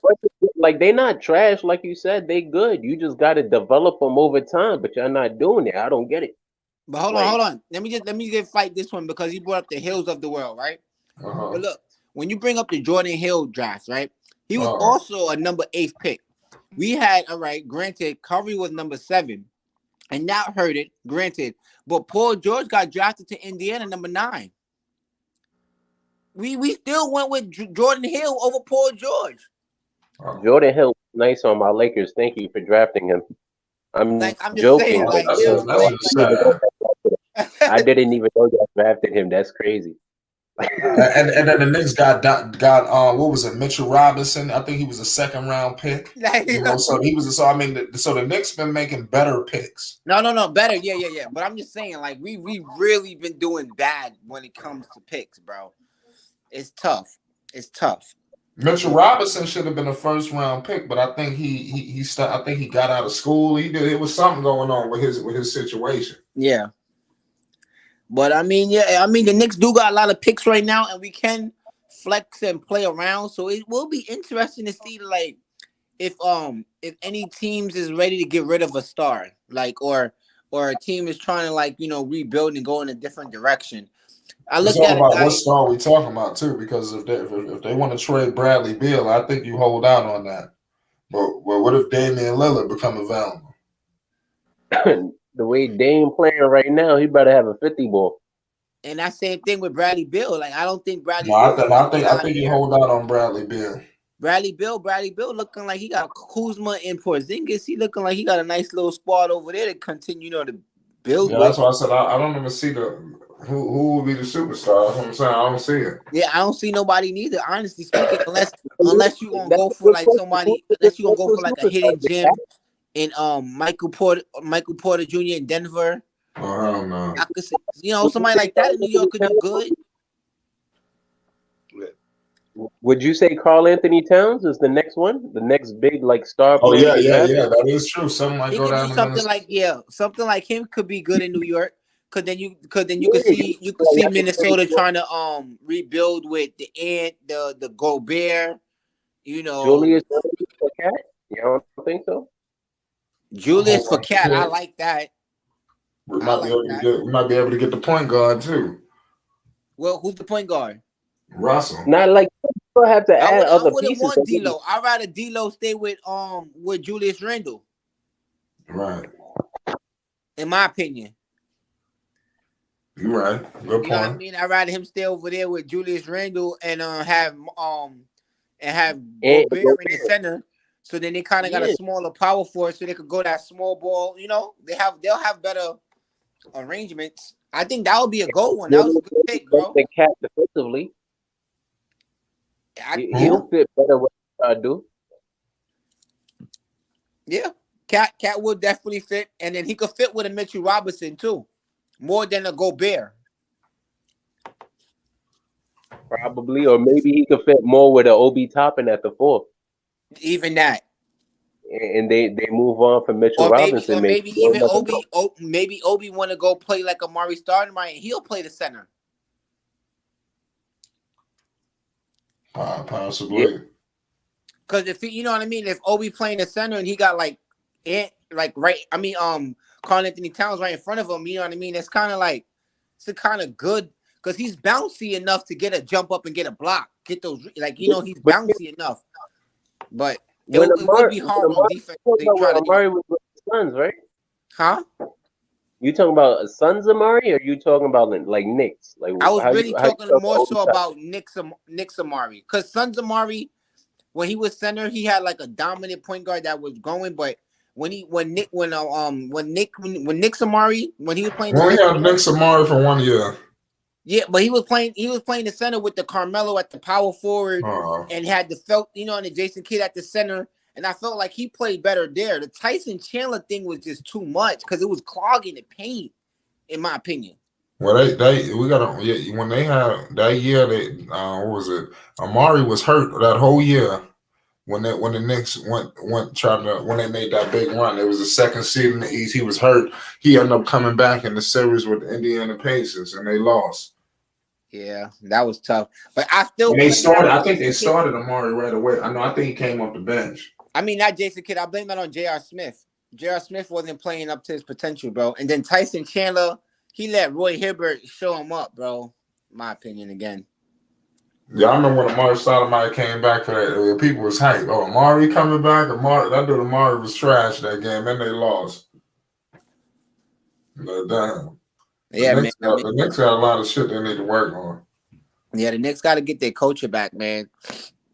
Like, they not trash, like you said, they good. You just got to develop them over time, but you're not doing it. I don't get it. But hold on. Let me just fight this one because you brought up the Hills of the world, right? But look, when you bring up the Jordan Hill draft, right? He was also a number 8 pick. We had, all right, granted, Curry was number 7, and that hurt it, granted. But Paul George got drafted to Indiana, number 9. We still went with Jordan Hill over Paul George. Jordan Hill, nice on my Lakers. Thank you for drafting him. I'm just joking. Saying, I didn't even know you drafted him. That's crazy. and then the Knicks got what was it, Mitchell Robinson? I think he was a 2nd round pick. You know, so the Knicks been making better picks. No, better, yeah. But I'm just saying, like, we really been doing bad when it comes to picks, bro. It's tough. Mitchell Robinson should have been a 1st round pick, but I think I think he got out of school. It was something going on with his situation. Yeah. But I mean, the Knicks do got a lot of picks right now, and we can flex and play around. So it will be interesting to see like if any teams is ready to get rid of a star, like or a team is trying to like rebuild and go in a different direction. I It's look all at a about what guy, star we talking about too, because if they want to trade Bradley Beal, I think you hold out on that. But what if Damian Lillard become available? The way Dame playing right now, he better have a 50 ball. and that same thing with Bradley Beal. Like I don't think Bradley No, I Beal is think gonna I get think I out of think you there. hold out on Bradley Beal. Bradley Bill looking like he got Kuzma and Porzingis. He looking like he got a nice little squad over there to continue, to build Yeah, with. that's why I said I don't even see who will be the superstar. That's what I'm saying. I don't see it. Yeah, I don't see nobody neither. Honestly speaking, unless you gonna That's go a for good like question. Who's somebody, the unless you gonna go for defensive like a superstar? hidden gem in Michael Porter Jr. in Denver. Oh hell no. I could see, Would you somebody say like that in New York could do Towns? good. Would you say Carl Anthony Towns is the next one? The next big like star Oh player to yeah, get yeah, drafted? yeah. That is true. Some might He go could do down to Minnesota. something like him could be good in New York. Cause then you could Yeah, see that's a great Minnesota point. trying to rebuild with the Gobert, Julius Randle for Cat? You don't think so? A Julius whole for bunch of Cat. I picks. like that. We I might be like able to that. get the point guard too. Well, who's the point guard? Russell. Not like you still have to add I other wouldn't pieces. want D'Lo. I'd rather D'Lo stay with Julius Randle, Right. in my opinion. You're right. Good You know what I point. mean? I'd rather him stay over there with Julius Randle and have And Gobert in the Gobert. center. So then they kind of got a Yeah. smaller power forward, so they could go that small ball. They'll have better arrangements. I think that would be a goal one. That was a good pick, bro. The Cat defensively. Yeah, He'll fit better what I do. yeah. Cat would definitely fit, and then he could fit with a Mitchell Robinson too, more than a Gobert. Probably. Or maybe he could fit more with an Obi Toppin at the 4. Even that, And they move on from Mitchell or Robinson. Maybe maybe you even never know. Maybe Obi want to go play like Amari Stoudemire, and he'll play the center. Possibly. Yeah. Because if you know what I mean, if Obi playing the center and he got Karl Anthony Towns right in front of him, you know what I mean? It's kind of good because he's bouncy enough to get a jump up and get a block, get those he's But bouncy enough. But it when would be hard on defense. They try to Amari was with the Suns, right? huh? You talking about Suns Amari, or you talking about like Knicks? Like I was really how you talking talk more about so Obi about Nick's Amari because Sons Amari, when he was center, he had like a dominant point guard that was going, but when Nick's Amari, when he was playing the Well, center, yeah, Nick Samari for 1 year. yeah, but he was playing the center with the Carmelo at the power forward and had the and the Jason Kidd at the center. And I felt like he played better there. The Tyson Chandler thing was just too much because it was clogging the paint, in my opinion. Well, we got when they had that year. What was it? Amari was hurt that whole year when the Knicks when they made that big run. It was the second seed in the East. He was hurt. He ended up coming back in the series with the Indiana Pacers, and they lost. Yeah, that was tough. But I still And they blame that started. on I think Jason they Kidd. started Amari right away. I think he came off the bench. I mean, not Jason Kidd. I blame that on J.R. Smith. J.R. Smith wasn't playing up to his potential, bro. And then Tyson Chandler, he let Roy Hibbert show him up, bro. My opinion again. Yeah, I remember when Amari Stoudemire came back for that. People was hyped. Oh, Amari coming back. That dude Amari was trash that game, and they lost. But damn. Yeah, man. The Knicks got a lot of shit they need to work on. Yeah, the Knicks got to get their culture back, man.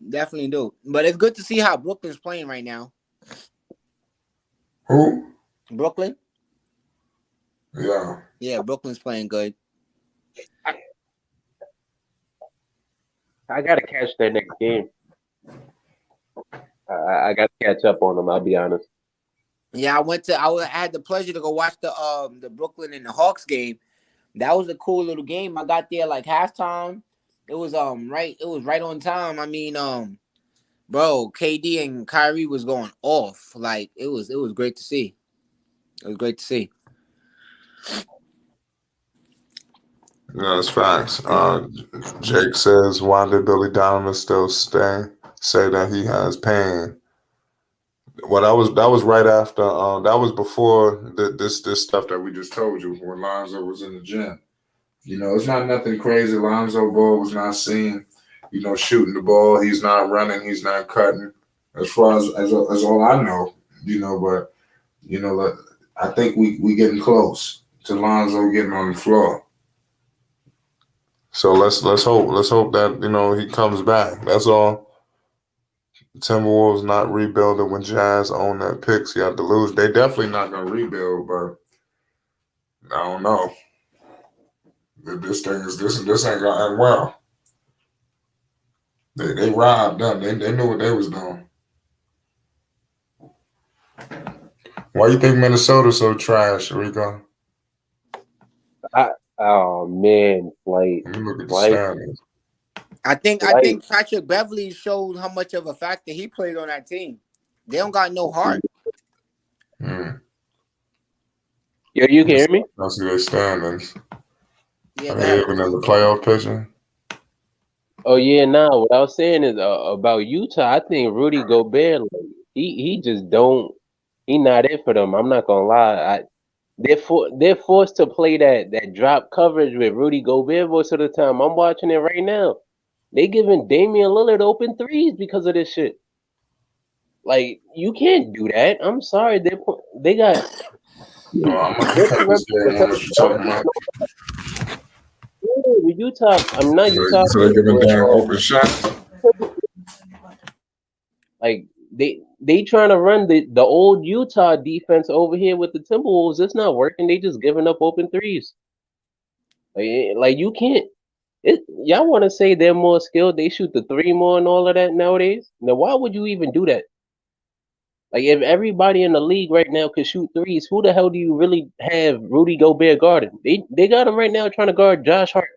Definitely do. But it's good to see how Brooklyn's playing right now. Who? Brooklyn? Yeah. Yeah, Brooklyn's playing good. I gotta catch that next game. I got to catch up on them. I'll be honest. Yeah, I had the pleasure to go watch the Brooklyn and the Hawks game. That was a cool little game. I got there like halftime. It was right on time. I mean, bro, KD and Kyrie was going off. Like it was great to see. It was great to see. Yeah, that's facts. Jake says, why did Billy Donovan still stay? Say that he has pain. Well, that was right after. That was before this stuff that we just told you when Lonzo was in the gym. It's not nothing crazy. Lonzo Ball was not seen, shooting the ball. He's not running. He's not cutting. As far as all I know, but like, I think we getting close to Lonzo getting on the floor. So let's hope that he comes back. That's all. Timberwolves not rebuilding when Jazz own that picks. You have to lose. They definitely not gonna rebuild, but I don't know. This ain't gonna end well. They robbed them. They knew what they was doing. Why you think Minnesota's so trash, Rico? Oh man, Let me look at the like, standings. I think like, Patrick Beverly showed how much of a factor he played on that team. They don't got no heart. yo, you can hear me? I see their standings. Yeah, Are go they ahead. even in the playoff picture? Oh yeah, nah. What I was saying is about Utah. I think Rudy Gobert, like, he just don't. He not it for them. I'm not gonna lie. They're forced to play that drop coverage with Rudy Gobert most of the time. I'm watching it right now. They giving Damian Lillard open threes because of this shit. Like you can't do that. I'm sorry. They got. I'm looking at this game on what you're talking about. Utah. I'm not Utah. So they're giving down open shots. Like they trying to run the old Utah defense over here with the Timberwolves. It's not working. They just giving up open threes. Like you can't. Y'all want to say they're more skilled? They shoot the three more and all of that nowadays. Now why would you even do that? Like if everybody in the league right now could shoot threes, who the hell do you really have Rudy Gobert guarding? They got him right now trying to guard Josh Hart.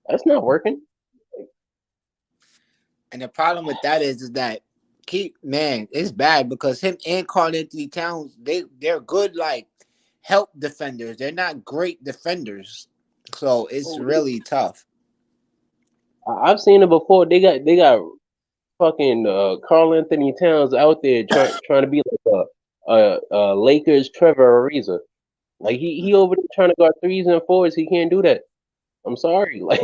That's not working. And the problem with that is that it's bad because him and Karl Anthony Towns, they're good like help defenders. They're not great defenders. So it's really tough. I've seen it before. They got fucking Karl Anthony Towns out there trying to be like a Lakers Trevor Ariza. Like he over there trying to guard threes and fours. He can't do that. I'm sorry. Like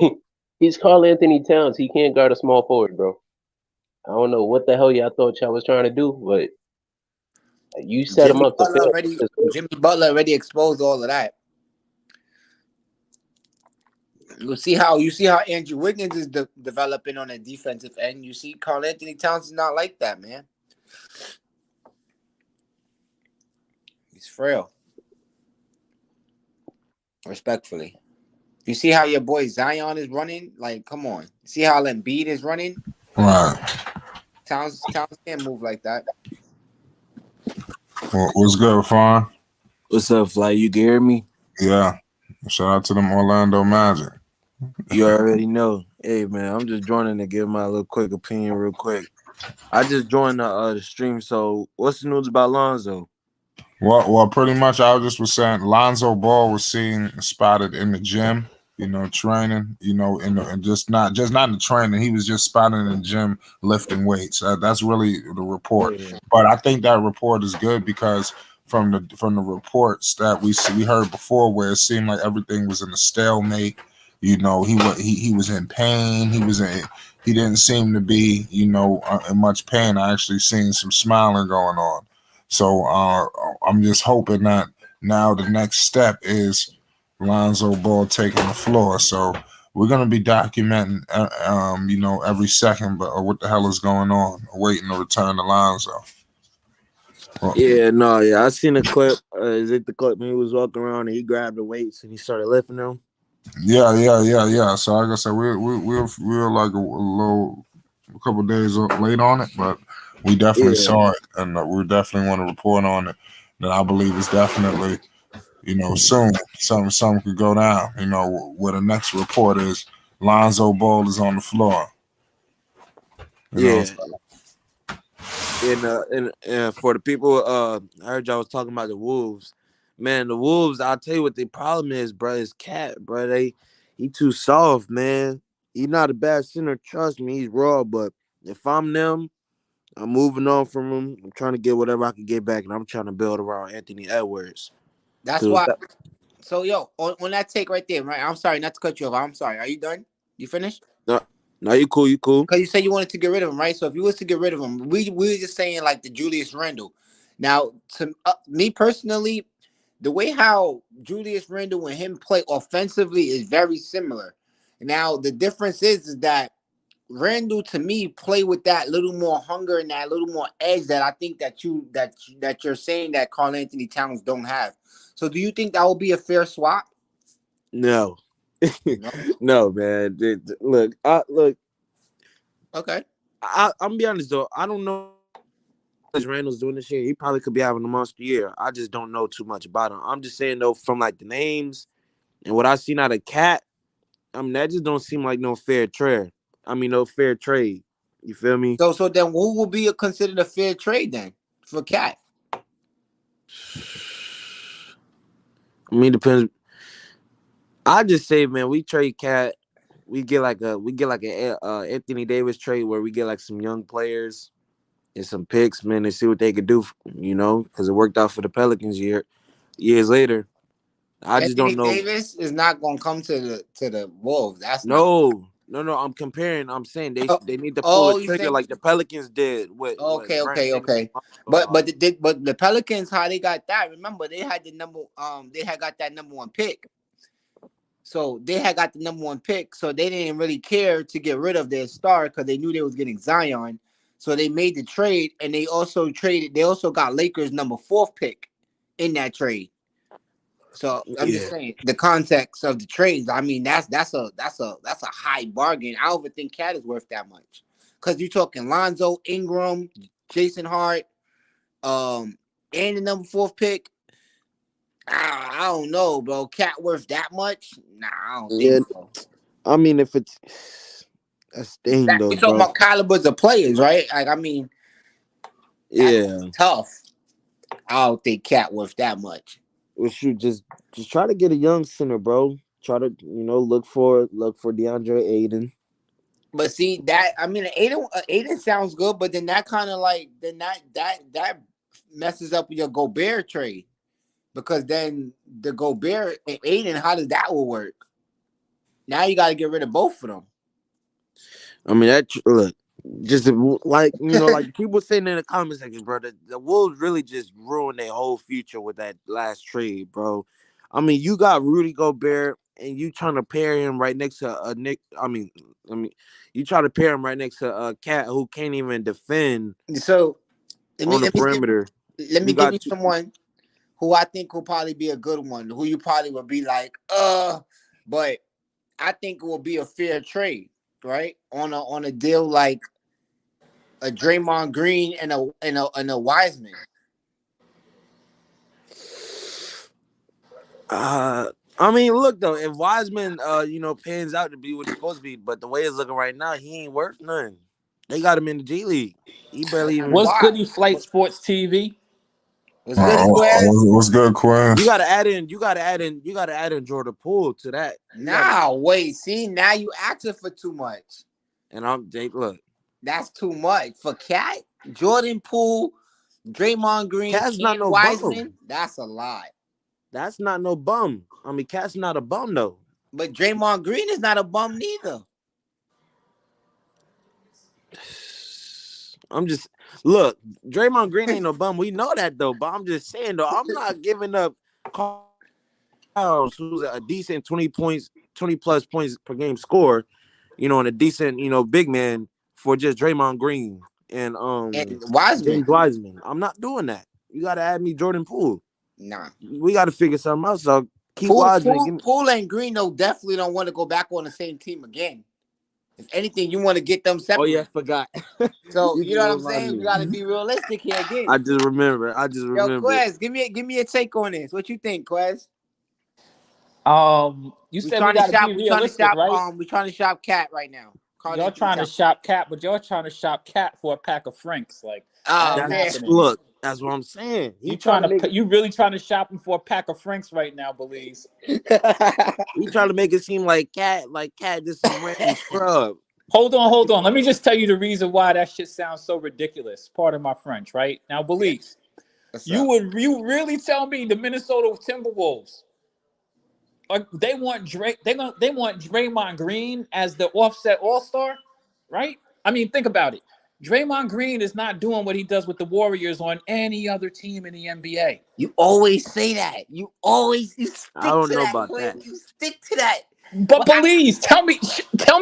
he's Karl Anthony Towns. He can't guard a small forward, bro. I don't know what the hell y'all thought y'all was trying to do, but you set him up to fail. Jimmy Butler already exposed all of that. You see how Andrew Wiggins is developing on the defensive end. You see Karl Anthony Towns is not like that, man. He's frail. Respectfully. You see how your boy Zion is running? Like, come on. See how Embiid is running? Right. Towns can't move like that. Well, what's good, Fawn? What's up, Fly? You can hear me? Yeah. Shout out to them Orlando Magic. You already know. Hey, man, I'm just joining to give my little quick opinion real quick. I just joined the stream, so what's the news about Lonzo? Well, pretty much I was saying Lonzo Ball was seen spotted in the gym, training, and just not in the training. He was just spotted in the gym lifting weights. That's really the report. Yeah. But I think that report is good because from the reports that we heard before, where it seemed like everything was in a stalemate. He was in pain. He didn't seem to be in much pain. I actually seen some smiling going on. So I'm just hoping that now the next step is Lonzo Ball taking the floor. So we're gonna be documenting, every second, but what the hell is going on, waiting to return to Lonzo. I seen a clip. Is it the clip when he was walking around and he grabbed the weights and he started lifting them? Yeah. So like I said, we're like a couple of days late on it, but we definitely saw it, and we definitely want to report on it. And I believe it's definitely, soon something could go down. Where the next report is Lonzo Ball is on the floor. And for the people, I heard y'all was talking about the Wolves. Man, the Wolves, I'll tell you what the problem is, bro, is Cat, bro. He too soft, man. He not a bad center. Trust me, he's raw. But if I'm them, I'm moving on from him. I'm trying to get whatever I can get back, and I'm trying to build around Anthony Edwards. That's Cause why. So yo, on that take right there, right? I'm sorry not to cut you off. I'm sorry. Are you done? You finished? no, no, you cool, you cool. Because you said you wanted to get rid of him, right? So if you was to get rid of him, we were just saying like the Julius Randle. Now, to me personally, the way how Julius Randle and him play offensively is very similar. Now the difference is that Randle to me play with that little more hunger and that little more edge that I think that you're saying that Karl Anthony Towns don't have. So do you think that will be a fair swap? No, No. no, man. Look. Okay. I'm gonna be honest though. I don't know what Randall's doing this year. He probably could be having a monster year. I just don't know too much about him. I'm just saying though, from like the names and what I seen out of Cat, I mean that just don't seem like no fair trade. I mean no fair trade. You feel me? So then who will be considered a fair trade then for Cat? I mean depends. I just say, man, we trade Cat. We get like a Anthony Davis trade where we get like some young players and some picks, man, and see what they could do. Because it worked out for the Pelicans years later. I just Anthony don't know. Davis is not going to come to the Wolves. That's not. No. I'm comparing. I'm saying Oh, they need to pull a oh, you trigger saying like the Pelicans did. What okay, okay, Brandon okay. But the Pelicans, how they got that? Remember, they had they had got that number one pick. So they had got the number one pick. So they didn't really care to get rid of their star because they knew they was getting Zion. So they made the trade, and they also traded. They also got Lakers number 4th pick in that trade. So I'm just Yeah. saying the context of the trades. I mean, that's a high bargain. I don't even think Cat is worth that much because you're talking Lonzo, Ingram, Jason Hart, and the number 4th pick. I don't know, bro. Cat worth that much? Nah, I don't think Yeah. so. I mean, if it's that's the thing though, We talking bro. about calibers of players, right? Like, I mean, that's Yeah. tough. I don't think Cat worth that much. We should just try to get a young center, bro. Try to look for DeAndre Ayton. But see that I mean, Aiden sounds good, but then that kind of like then that messes up your Gobert trade because then the Gobert and Aiden, how does that will work? Now you got to get rid of both of them. I mean, look, just like like people saying in the comment section, bro. The Wolves really just ruined their whole future with that last trade, bro. I mean, you got Rudy Gobert, and you trying to pair him right next to Nick. You try to pair him right next to a Cat who can't even defend So on the perimeter. let me You give got you someone who I think will probably be a good one. Who you probably would be like, but I think it will be a fair trade, right? On a deal like a Draymond Green and a Wiseman. I mean, look though, if Wiseman, pans out to be what he's supposed to be, but the way it's looking right now, he ain't worth nothing. They got him in the G League. He barely even. What's Why? goody Flight Sports TV? What's good, Squares? What's good, Quinn? You gotta add in. You gotta add in Jordan Poole to that. Nah, wait. See, now you asking for too much. And look. That's too much for Cat, Jordan Poole, Draymond Green, Cat's not and no Wiseman. bum. That's a lot. That's not no bum. I mean, Cat's not a bum though. But Draymond Green is not a bum neither. I'm just look. Draymond Green ain't no bum. We know that though. But I'm just saying though, I'm not giving up Carl, who's a decent 20 plus points per game score, and a decent, big man for just Draymond Green and Wiseman. James Wiseman. I'm not doing that. You gotta add me Jordan Poole. Nah. We gotta figure something else. So keep Wiseman. Poole and Green though definitely don't want to go back on the same team again. If anything, you want to get them separate. Oh yeah, I forgot. So You you know what I'm remind saying? me. We gotta be realistic here again. I just remember. Yo, Quez, give me a take on this. What you think, Quez? You We said we trying to got to shop. be We trying to realistic, shop. right? We trying to shop Cat right now. Y'all trying to shop Cat, but y'all trying to shop Cat for a pack of Franks. Like, that Oh ain't man, happening. Look, That's what I'm saying. You You really trying to shop him for a pack of Franks right now, Belize? he trying to make it seem like Cat just some random scrub. Hold on. Let me just tell you the reason why that shit sounds so ridiculous. Pardon my French, right? Now, Belize, What's you up? really tell me the Minnesota Timberwolves they want Draymond Green as the offset all-star, right? I mean, think about it. Draymond Green is not doing what he does with the Warriors on any other team in the NBA. You always say that. You stick I don't to know that, about Quinn. that. You stick to that. But But please tell me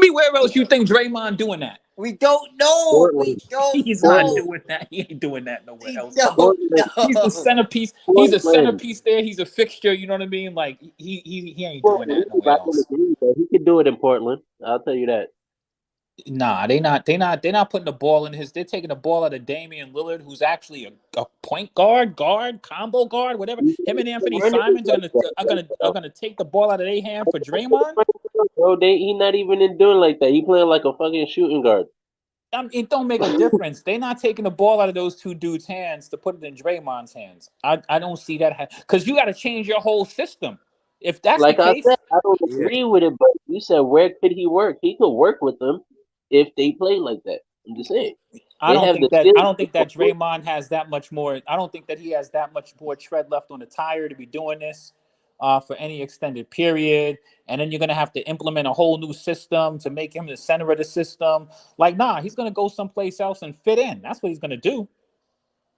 where else you think Draymond doing that? we don't know. We Portland, don't He's not Portland, know. doing that. He ain't doing that nowhere We else. don't Portland, He's the know. centerpiece. He's a Portland. centerpiece there. He's a fixture. You know what I mean? Like he ain't doing Portland. that He's nowhere back in the else. league, but he could do it in Portland. I'll tell you that. Nah, they're not putting the ball in his. They're taking the ball out of Damian Lillard, who's actually a point guard, combo guard, whatever. He's Him and Anthony running Simons like that are right gonna take the ball out of their hand for Draymond. now. Bro, he not even in doing like that. He playing like a fucking shooting guard. It don't make a difference. They're not taking the ball out of those two dudes' hands to put it in Draymond's hands. I don't see that because you got to change your whole system. If that's the Like I said, case, I don't Yeah. agree with it, but you said where could he work? He could work with them if they play like that. I'm just saying. I They don't have the think that skills. I don't think that Draymond has that much more. I don't think that he has that much more tread left on the tire to be doing this for any extended period. And then you're gonna have to implement a whole new system to make him the center of the system. Like, nah, he's gonna go someplace else and fit in. That's what he's gonna do.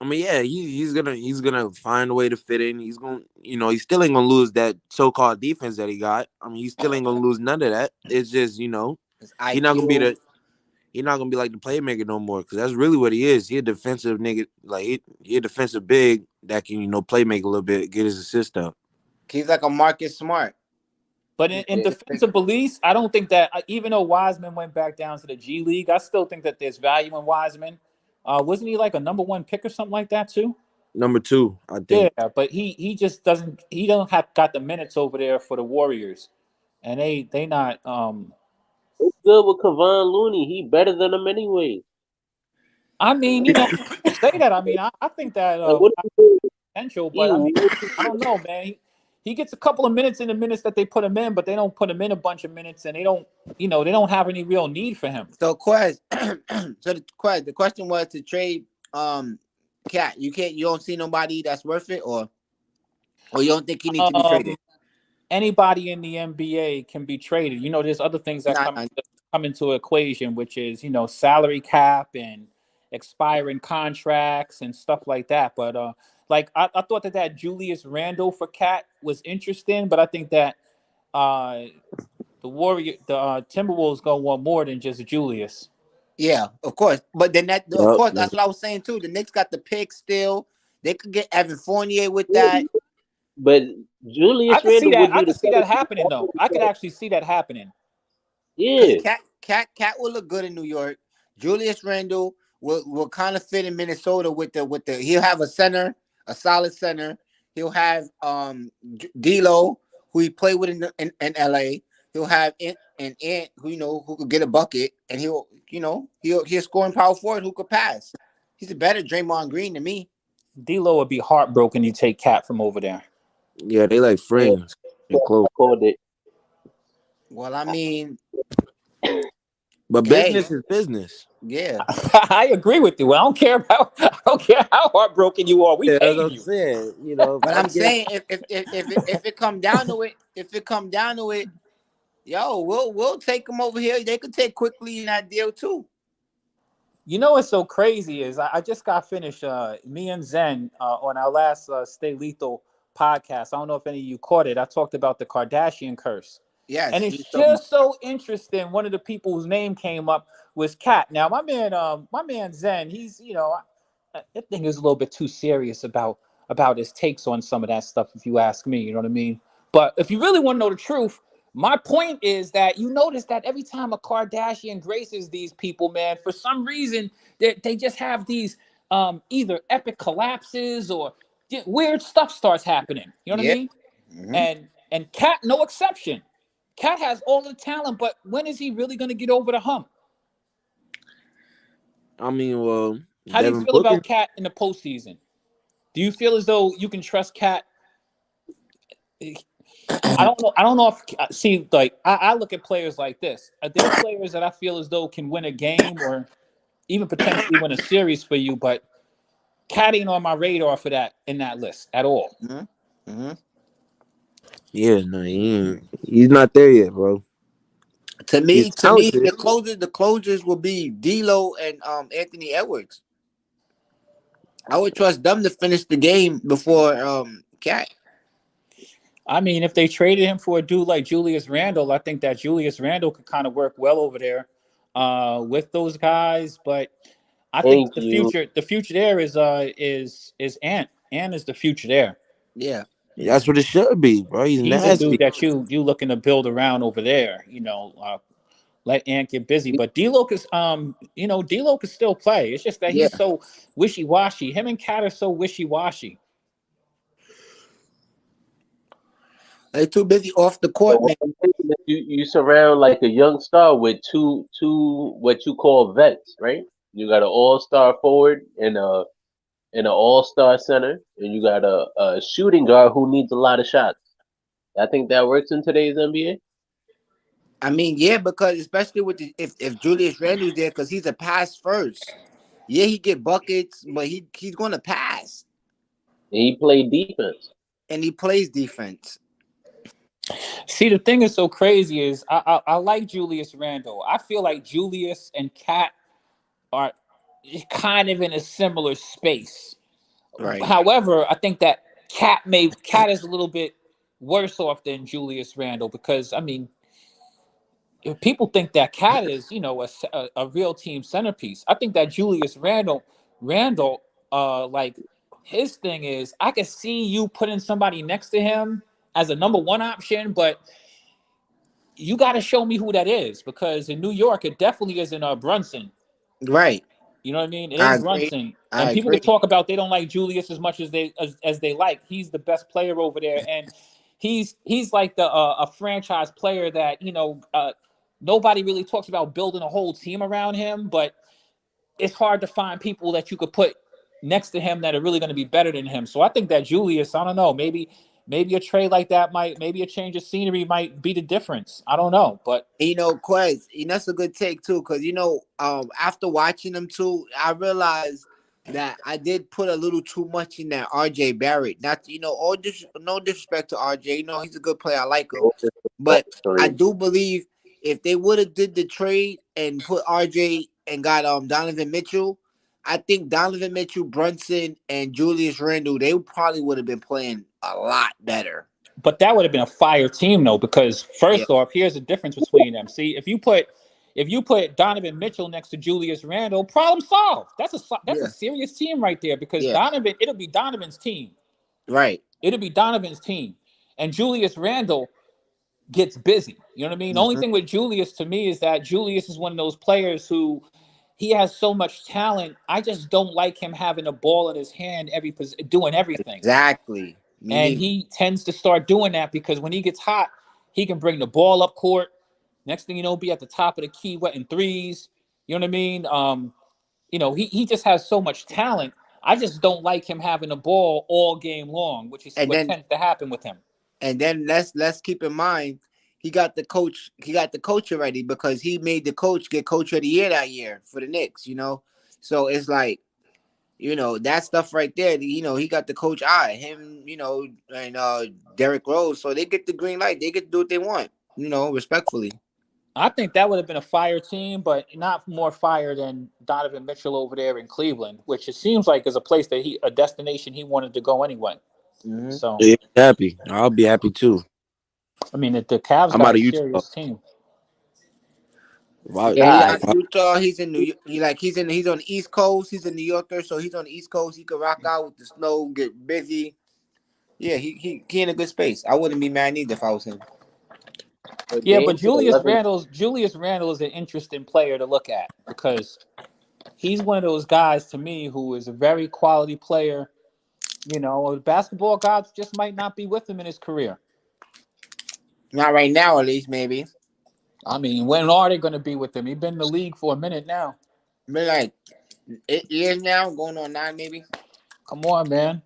I mean, yeah, he's gonna find a way to fit in. He's gonna, he still ain't gonna lose that so-called defense that he got. I mean, he still ain't gonna lose none of that. It's just, His he's not gonna be IQ. he's not gonna be like the playmaker no more because that's really what he is. He a defensive nigga, like he a defensive big that can play make a little bit, get his assist up. He's like a Marcus Smart. But in defensive beliefs, I don't think that even though Wiseman went back down to the G League, I still think that there's value in Wiseman. Wasn't he like a number one pick or something like that too? Number 2, I Yeah, think. but he just doesn't he don't have got the minutes over there for the Warriors, and they not It's good with Kevon Looney. He better than them anyway. I mean people say that. I mean I think that Like what is he doing? potential, He but I mean way I don't know, man. He gets a couple of minutes in the minutes that they put him in, but they don't put him in a bunch of minutes, and they don't have any real need for him. So Quez, the question was to trade Cat. You don't see nobody that's worth it, or you don't think he need to be Um, traded? Anybody in the NBA can be traded. There's other things that Nah, come into equation, which is salary cap and expiring contracts and stuff like that. But like I thought that Julius Randle for Cat was interesting, but I think that uh the Timberwolves gonna want more than just Julius. yeah, of course. But then of Yep. course, that's what I was saying too. The Knicks got the pick still. They could get Evan Fournier with good. that. But I Julius could see Randle that. would I be the could see that center. happening though. I could actually see that happening. Because Yeah. Cat will look good in New York. Julius Randle will kind of fit in Minnesota with the he'll have a center, a solid center. He'll have D'Lo, who he played with in LA. He'll have Ant who could get a bucket, and he'll score in power forward who could pass. He's a better Draymond Green than me. D'Lo would be heartbroken. You take Cat from over there. Yeah, they like Yeah. friends and close. I called it. Well, I mean, But hey, business is business. yeah. I agree with you. I don't care how heartbroken you are. We Yeah, that's paid what I'm you. saying. But I'm I'm getting saying if it come down to it, yo, we'll take them over here. They could take quickly in that deal too. What's so crazy is I just got finished. Me and Zen on our last Stay Lethal podcast. I don't know if any of you caught it. I talked about the Kardashian curse, and Yes, it's we talking about. just so interesting. One of the people whose name came up was Kat. Now, my man Zen, he's that thing is a little bit too serious about his takes on some of that stuff. If you ask me, you know what I mean. But if you really want to know the truth, my point is that you notice that every time a Kardashian graces these people, man, for some reason they just have these either epic collapses or weird stuff starts happening. You know what I Yeah. mean? Mm-hmm. And Cat, no exception. Cat has all the talent, but when is he really going to get over the hump? I mean, well, How do you Devin feel Booker. about Cat in the postseason? Do you feel as though you can trust Cat? I don't know. I don't know if see like I look at players like this. There are players that I feel as though can win a game or even potentially win a series for you, but Cat ain't on my radar for that in that list at all. Mm-hmm. Mm-hmm. Yeah, no, he's not there yet, bro. To He's me, talented. the closers will be D'Lo and Anthony Edwards. I would trust them to finish the game before Cat. I mean, if they traded him for a dude like Julius Randle, I think that Julius Randle could kind of work well over there with those guys. But I think Thank you. the future there is Ant. Ant is the future there. Yeah, That's what it should be, bro. He's He's a nasty. dude that you looking to build around over there. Let Ant get busy. But D-Lo is D-Lo can still play. It's just that yeah. he's so wishy washy. Him and Cat are so wishy washy. They're too busy off the So court, what man. I'm thinking is you surround like a young star with two what you call vets, right? You got an all-star forward and an all-star center, and you got a shooting guard who needs a lot of shots. I think that works in today's NBA. I mean, yeah, because especially with if Julius Randle's there, because he's a pass first. Yeah, he get buckets, but he's gonna pass And he played defense. and he plays defense. See, the thing is so crazy is I like Julius Randle. I feel like Julius and Cat are kind of in a similar space. Right. However, I think that Cat is a little bit worse off than Julius Randle because I mean, if people think that Cat is a real team centerpiece. I think that Julius Randle like his thing is I can see you putting somebody next to him as a number one option, but you got to show me who that is because in New York it definitely isn't Brunson. Right. You know what I mean? It I ain't agree. Brunson. I And people could agree. talk about they don't like Julius as much as they like. He's the best player over there, and he's like the a franchise player that nobody really talks about building a whole team around him, but it's hard to find people that you could put next to him that are really going to be better than him. So I think that Julius, I don't know, maybe a trade like that maybe a change of scenery might be the difference. I don't know, but Quez, that's a good take too, because after watching them too, I realized that I did put a little too much in that RJ Barrett. Not no disrespect to RJ, he's a good player, I like him, but I do believe if they would have did the trade and put RJ and got Donovan Mitchell, I think Donovan Mitchell, Brunson, and Julius Randle, they probably would have been playing a lot better. that would have been a fire team though, because Yeah, first off, here's the difference between them. See, if you put Donovan Mitchell next to Julius Randle, problem solved. That's a yeah, serious team right there because yeah, it'll be Donovan's team. right. It'll be Donovan's team. And Julius Randle gets busy. You know what I mean? The only Mm-hmm. thing with Julius to me is that Julius is one of those players who he has so much talent. I just don't like him having a ball in his hand doing everything. Exactly. Me And neither. he tends to start doing that because when he gets hot, he can bring the ball up court. Next thing you know, be at the top of the key, wetting threes. You know what I mean? He just has so much talent. I just don't like him having the ball all game long, which is And what then tends to happen with him. let's keep in mind he got the coach already because he made the coach get coach of the year that year for the Knicks. So it's like, that stuff right there, he got the coach eye, him, and Derrick Rose. So they get the green light. They get to do what they want, respectfully. I think that would have been a fire team, but not more fire than Donovan Mitchell over there in Cleveland, which it seems like is a destination he wanted to go anyway. Mm-hmm. So, Yeah, happy. I'll be happy too. I mean, the Cavs I'm got out a of Utah. serious team. Yeah, he out God, of Utah. He's in New York. He's on the East Coast. He's a New Yorker, so he's on the East Coast. He could rock out with the snow, get busy. Yeah, he in a good space. I wouldn't be mad either if I was him. but Yeah, but Dame to 11. Julius Randle is an interesting player to look at because he's one of those guys to me who is a very quality player. Basketball gods just might not be with him in his career. Not right now, at least maybe. I mean, when are they going to be with him? He's been in the league for a minute now. Been like 8 years now, going on 9 maybe. Come on, man.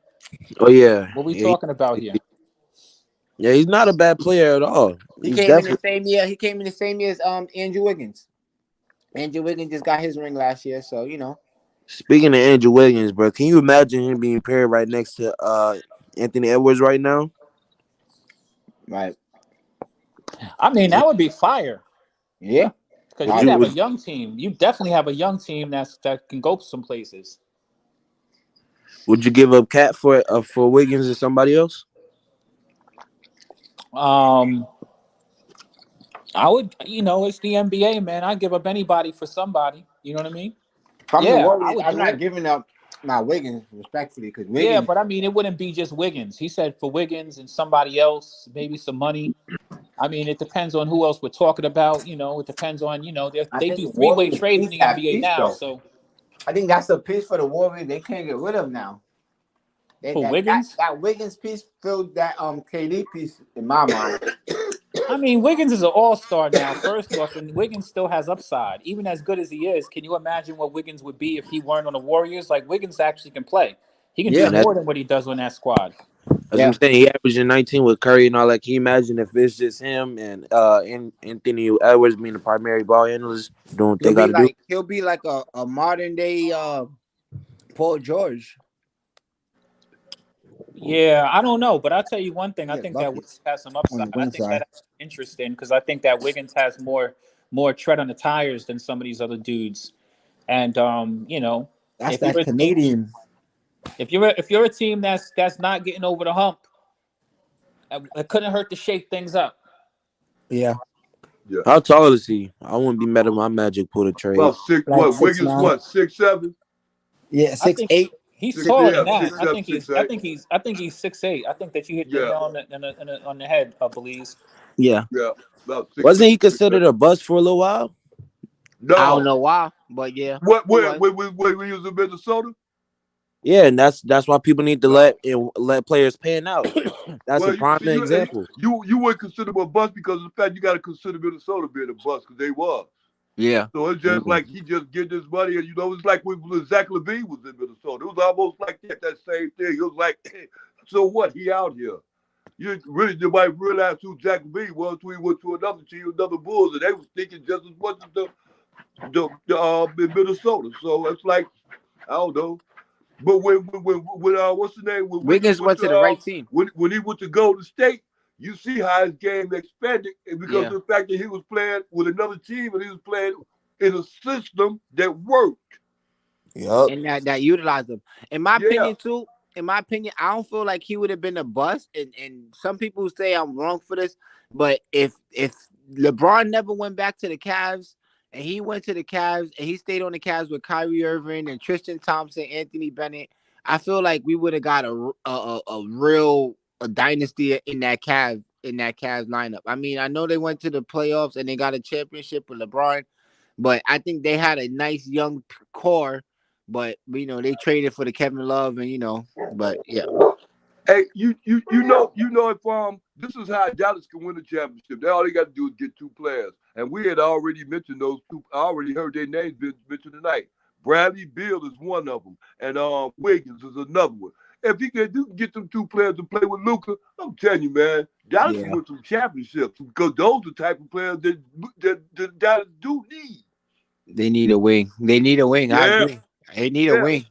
Oh yeah, What we yeah, talking about here? yeah. He's not a bad player at all. He He's came in the definitely. same year. He came in the same year as Andrew Wiggins. Andrew Wiggins just got his ring last year, so you know. Speaking of Andrew Wiggins, bro, can you imagine him being paired right next to Anthony Edwards right now? Right. I mean, that would be fire Yeah. because Would you'd you have a would young team. You definitely have a young team that can go some places. would you give up Cat for Wiggins or somebody else? Um, I would, it's the NBA, man. I'd give up anybody for somebody. You know what I mean? From the Yeah, I Warriors, would I'm do not it. giving up my Wiggins respectfully because Yeah, Wiggins. but I mean, it wouldn't be just Wiggins. He said for Wiggins and somebody else, maybe some money. I mean, it depends on who else we're talking about. It depends on, I they think do the three-way Warriors trades in need the that NBA piece now. though. So I think that's a piece for the Warriors they can't get rid of now. for That Wiggins, that Wiggins piece filled that KD piece in my mind. I mean, Wiggins is an all-star now, first off, and Wiggins still has upside. Even as good as he is, can you imagine what Wiggins would be if he weren't on the Warriors? Like, Wiggins actually can play. He can do Yeah, And that's more than what he does on that squad. as I'm yeah. saying, he averaging 19 with Curry and all that. Can you imagine if it's just him and Anthony Edwards being the primary ball handlers doing what they got to do? He'll be like a modern day Paul George. Yeah, I don't know, but I'll tell you one thing. I Yeah, think that Wiggins buckets has some on upside. the I wing think side. that that's interesting because I think that Wiggins has more tread on the tires than some of these other dudes. And That's if you're that a team, Canadian. if you're a team that's not getting over the hump, it couldn't hurt to shake things up. Yeah, Yeah. How tall is he? I wouldn't be mad at my Magic pull a trade. About six. like What? six Wiggins? nine. What? 6'7"? Yeah, I six think eight. he's Six. taller than Yeah. that. Six I seven. think Six he's I eight. think he's I think he's 6'8". I think that you hit the Yeah. nail on the head, Belize. Yeah, Yeah. About 6'6". Wasn't he 6'8". considered a bust for a little while? I don't No. know why, but yeah, What? he Where? was. When he was in Minnesota? Yeah, and that's why people need to No. let players pan out. That's a Well, you prime see, example. you wouldn't consider him a bust because of the fact you got to consider Minnesota being a bust because they was. Yeah, So it's just Mhm. like he just get this money, and it's like when Zach LaVine was in Minnesota. It was almost like that same thing. It was like, so what? He out here. You might realize who Zach LaVine was when he went to another team, another Bulls, and they was thinking just as much as the in Minnesota. So it's like I don't know. But when what's the name? When Wiggins Wiggins went went to the to right team. when he went to Golden State, you see how his game expanded because Yeah, of the fact that he was playing with another team and he was playing in a system that worked. Yup. and that utilized him. In my Yeah. opinion, too. In my opinion, I don't feel like he would have been a bust. And some people say I'm wrong for this, but if LeBron never went back to the Cavs and he went to the Cavs and he stayed on the Cavs with Kyrie Irving and Tristan Thompson, Anthony Bennett, I feel like we would have got a real dynasty in that Cavs lineup. I mean, I know they went to the playoffs and they got a championship with LeBron, but I think they had a nice young core. But they traded for the Kevin Love and but yeah, Hey, if this is how Dallas can win the championship. All they got to do is get two players, and we had already mentioned those two. I already heard their names been mentioned tonight. Bradley Beal is one of them, and Wiggins is another one. If he can get them two players to play with Luka, I'm telling you, man, Dallas can yeah, win some championships because those are the type of players that Dallas do need. they need a wing. They need a wing. I Yeah, agree. They need a yeah. wing.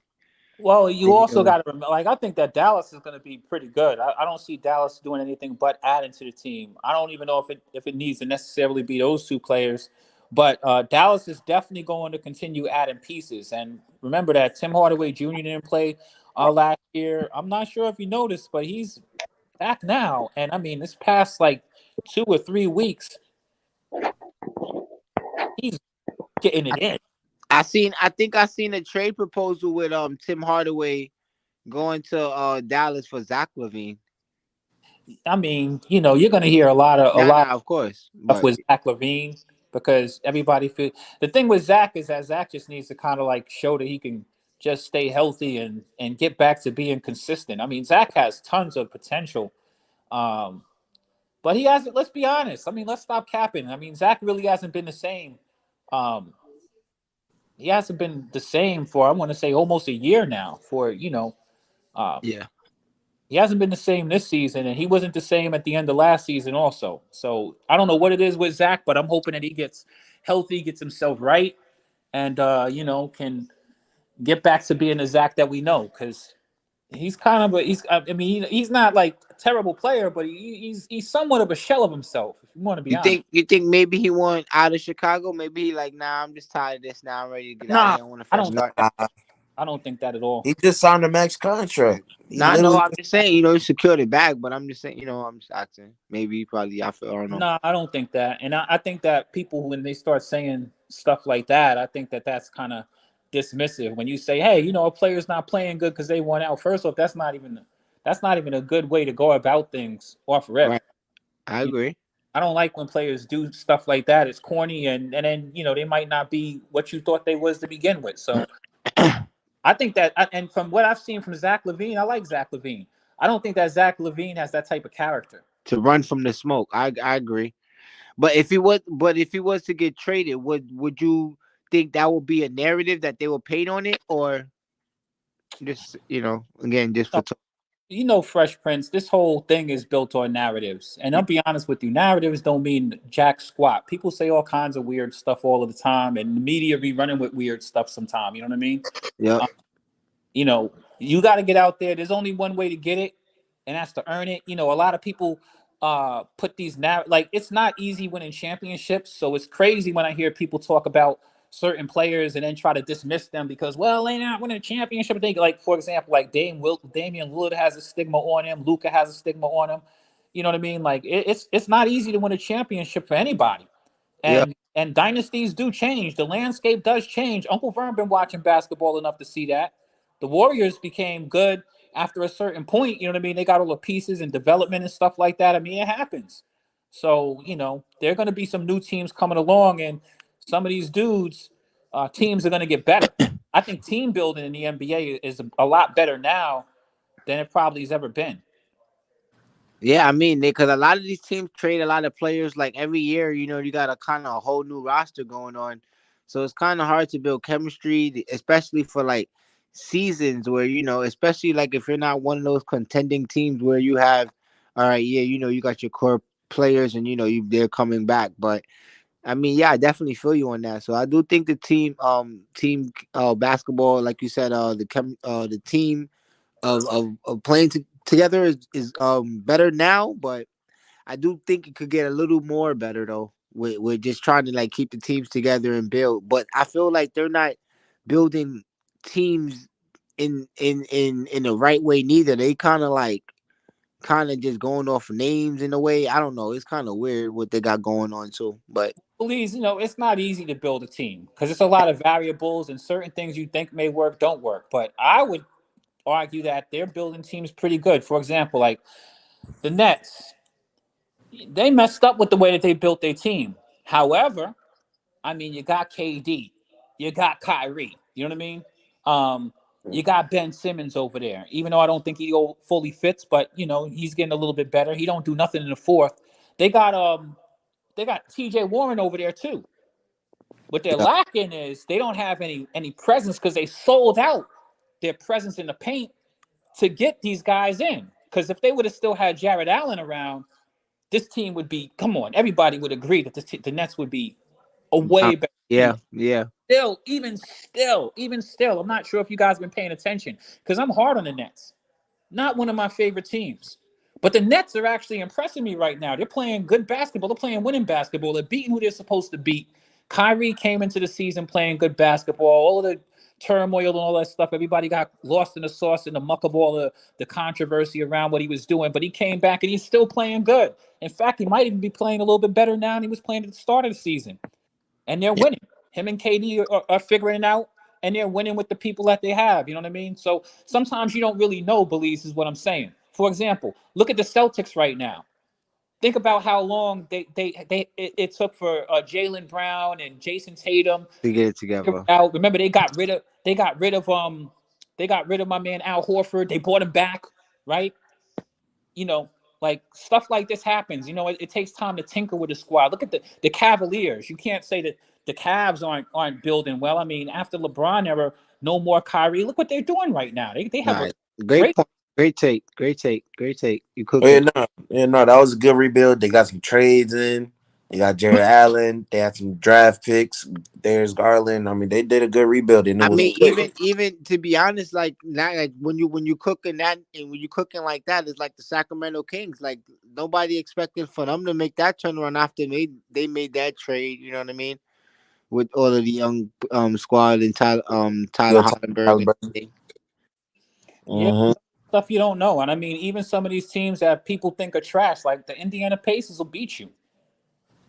Well, They you need a also wing. got to remember, like, I think that Dallas is going to be pretty good. I don't see Dallas doing anything but adding to the team. I don't even know if it needs to necessarily be those two players, but Dallas is definitely going to continue adding pieces. And remember that Tim Hardaway Jr. didn't play last year. I'm not sure if you noticed, but he's back now. And I mean, this past like 2 or 3 weeks, he's getting it in. I think I seen a trade proposal with Tim Hardaway going to Dallas for Zach LaVine. I mean, you're going to hear a lot of Nah, of course, stuff but with Zach LaVine because everybody feel the thing with Zach is that Zach just needs to kind of like show that he can just stay healthy and get back to being consistent. I mean, Zach has tons of potential, um, but he hasn't. Let's be honest. I mean, let's stop capping. I mean, Zach really hasn't been the same. Um, he hasn't been the same for I want to say almost a year now. For um, yeah, He hasn't been the same this season, and he wasn't the same at the end of last season also. So I don't know what it is with Zach, but I'm hoping that he gets healthy, gets himself right, and can get back to being the Zach that we know. Because he's kind of he's not like a terrible player, but he's somewhat of a shell of himself. If you want to be honest. You think maybe he want out of Chicago? Maybe he like, nah, I'm just tired of this now. I'm ready to get out of Nah, here. I want a I fresh don't. start. Nah, I don't think that at all. he just signed a max contract. He Nah, no, literally. I'm just saying, he secured it back, but I'm just saying, I'm just asking. Maybe probably I feel I don't know. No, I don't think that. And I think that people, when they start saying stuff like that, I think that that's kind of dismissive. When you say, "Hey, a player's not playing good because they won out," first off, that's not even a good way to go about things off rip. Right. I You- agree. I don't like when players do stuff like that. It's corny, and then they might not be what you thought they was to begin with. So I think that, and from what I've seen from Zach LaVine, I like Zach LaVine. I don't think that Zach LaVine has that type of character. To run from the smoke. I agree. But if he was to get traded, would you think that would be a narrative that they were paid on it, or just again just for talk? Fresh Prince, this whole thing is built on narratives. And I'll be honest with you, narratives don't mean jack squat. People say all kinds of weird stuff all of the time, and the media be running with weird stuff sometimes. You know what I mean? Yep. You know, you got to get out there. There's only one way to get it, and that's to earn it. A lot of people put these like it's not easy winning championships. So it's crazy when I hear people talk about certain players and then try to dismiss them because, well, they're not winning a championship. They, like, for example, like Damian Lillard has a stigma on him. Luka has a stigma on him. You know what I mean? Like it's not easy to win a championship for anybody. Yep. And dynasties do change. The landscape does change. Uncle Vern been watching basketball enough to see that. The Warriors became good after a certain point. You know what I mean? They got all the pieces and development and stuff like that. I mean, it happens. So, there are going to be some new teams coming along, and some of these teams are going to get better. I think team building in the NBA is a lot better now than it probably has ever been. Yeah, I mean, because a lot of these teams trade a lot of players. Like every year, you got a kind of a whole new roster going on, so it's kind of hard to build chemistry, especially for like seasons where especially like if you're not one of those contending teams where you have, all right, yeah, you got your core players and they're coming back. But I mean, yeah, I definitely feel you on that. So I do think the team basketball, like you said, the team of playing together is better now, but I do think it could get a little more better though. We're just trying to like keep the teams together and build, but I feel like they're not building teams in the right way neither. They kind of just going off names in a way. I don't know. It's kind of weird what they got going on too. But Please, it's not easy to build a team because it's a lot of variables and certain things you think may work don't work. But I would argue that they're building teams pretty good. For example, like the Nets, they messed up with the way that they built their team. However, I mean, you got KD, you got Kyrie. You know what I mean? You got Ben Simmons over there. Even though I don't think he fully fits, but he's getting a little bit better. He don't do nothing in the fourth. They got T.J. Warren over there too. What they're yeah, lacking is they don't have any presence because they sold out their presence in the paint to get these guys in. Because if they would have still had Jared Allen around, this team would be, come on, everybody would agree that the Nets would be a way better team. yeah. Even still, I'm not sure if you guys have been paying attention because I'm hard on the Nets. Not one of my favorite teams. But the Nets are actually impressing me right now. They're playing good basketball. They're playing winning basketball. They're beating who they're supposed to beat. Kyrie came into the season playing good basketball. All of the turmoil and all that stuff, everybody got lost in the sauce in the muck of all the controversy around what he was doing. But he came back and he's still playing good. In fact, he might even be playing a little bit better now than he was playing at the start of the season. And they're winning. Him and KD are figuring it out, and they're winning with the people that they have. You know what I mean? So sometimes you don't really know, Belize, is what I'm saying. For example, look at the Celtics right now. Think about how long it took for Jaylen Brown and Jason Tatum To get it to figure together. it out. Remember, they got rid of my man Al Horford. They brought him back, right? Like stuff like this happens. It takes time to tinker with the squad. Look at the Cavaliers. You can't say that the Cavs aren't building well. I mean, after LeBron era, no more Kyrie. Look what they're doing right now. They have Nah, a great great point. Great take. Great take. Great take. You Oh, cooking. no, that was a good rebuild. They got some trades in. They got Jared Allen. They had some draft picks. There's Garland. I mean, they did a good rebuild, and it I was mean, quick. even to be honest, like not like when you cooking that and when you cooking like that, it's like the Sacramento Kings. Like nobody expected for them to make that turnaround after they made that trade. You know what I mean? With all of the young squad and Tyler Still Tyler Hollenberg and Halliburton. everything. Yeah, Mm-hmm. stuff you don't know. And I mean, even some of these teams that people think are trash, like the Indiana Pacers, will beat you.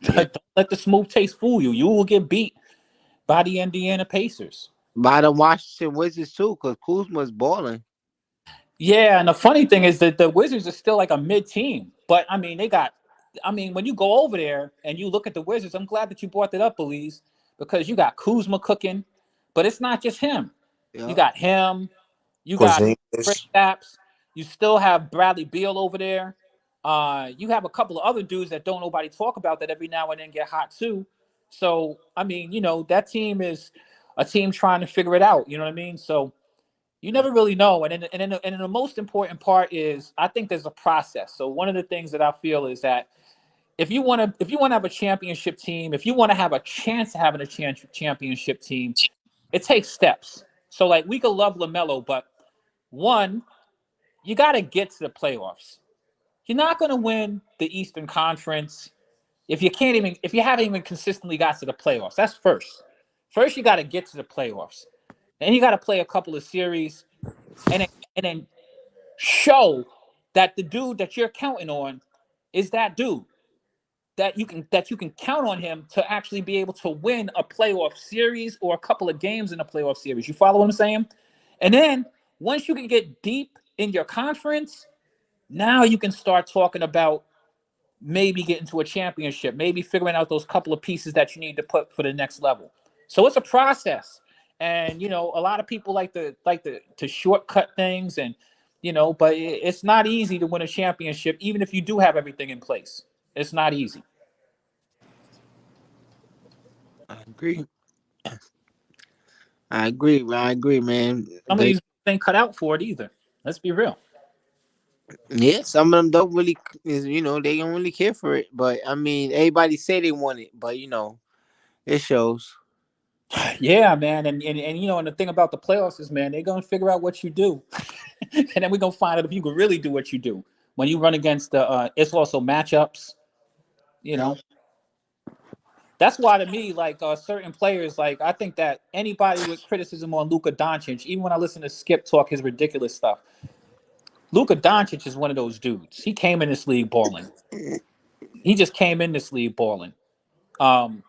Yeah. Don't let the smooth taste fool you. You will get beat by the Indiana Pacers. By the Washington Wizards too, because Kuzma's balling. Yeah, and the funny thing is that the Wizards are still like a mid team. But I mean, when you go over there and you look at the Wizards, I'm glad that you brought that up, Elise, because you got Kuzma cooking, but it's not just him. You Yeah. got him. You got Chris Porzingis. Stapps. You still have Bradley Beal over there. You have a couple of other dudes that don't nobody talk about that every now and then get hot too. So I mean, that team is a team trying to figure it out. You know what I mean? So you never really know. And then the most important part is I think there's a process. So one of the things that I feel is that if you want to have a championship team, if you want to have a chance of having a championship team, it takes steps. So like we could love LaMelo, but one, you got to get to the playoffs. You're not going to win the Eastern Conference if you haven't even consistently got to the playoffs. That's first. First, you got to get to the playoffs. Then you got to play a couple of series, and then show that the dude that you're counting on is that dude that you can count on him to actually be able to win a playoff series or a couple of games in a playoff series. You follow what I'm saying? And then once you can get deep in your conference, now you can start talking about maybe getting to a championship, maybe figuring out those couple of pieces that you need to put for the next level. So it's a process. And a lot of people like to shortcut things but it's not easy to win a championship even if you do have everything in place. It's not easy. I agree. I agree. I agree, man. Some of these ain't cut out for it either. Let's be real. Yeah, some of them don't really, they don't really care for it. But I mean, everybody say they want it, but it shows. Yeah, man. And the thing about the playoffs is, man, they're gonna figure out what you do. And then we're gonna find out if you can really do what you do. When you run against it's also matchups, you Yeah. know. That's why to me, like certain players, like I think that anybody with criticism on Luka Doncic, even when I listen to Skip talk his ridiculous stuff, Luka Doncic is one of those dudes. He came in this league balling. He just came in this league balling. Um,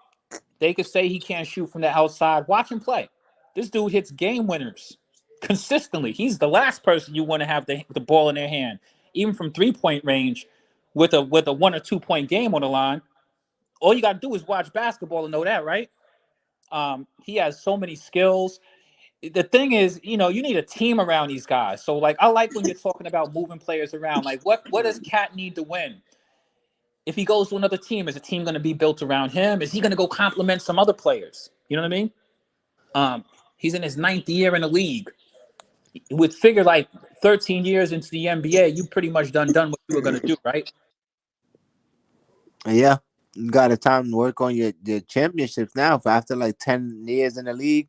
they could say he can't shoot from the outside. Watch him play. This dude hits game winners consistently. He's the last person you want to have the ball in their hand, even from 3-point range, with a 1 or 2 point game on the line. All you got to do is watch basketball and know that, right? He has so many skills. The thing is, you need a team around these guys. So, like, I like when you're talking about moving players around. Like, what does Cat need to win? If he goes to another team, is the team going to be built around him? Is he going to go complement some other players? You know what I mean? He's in his 9th year in the league. With figure like 13 years into the NBA, you pretty much done what you were going to do, right? Yeah, you got a time to work on your championships now. For after like 10 years in the league,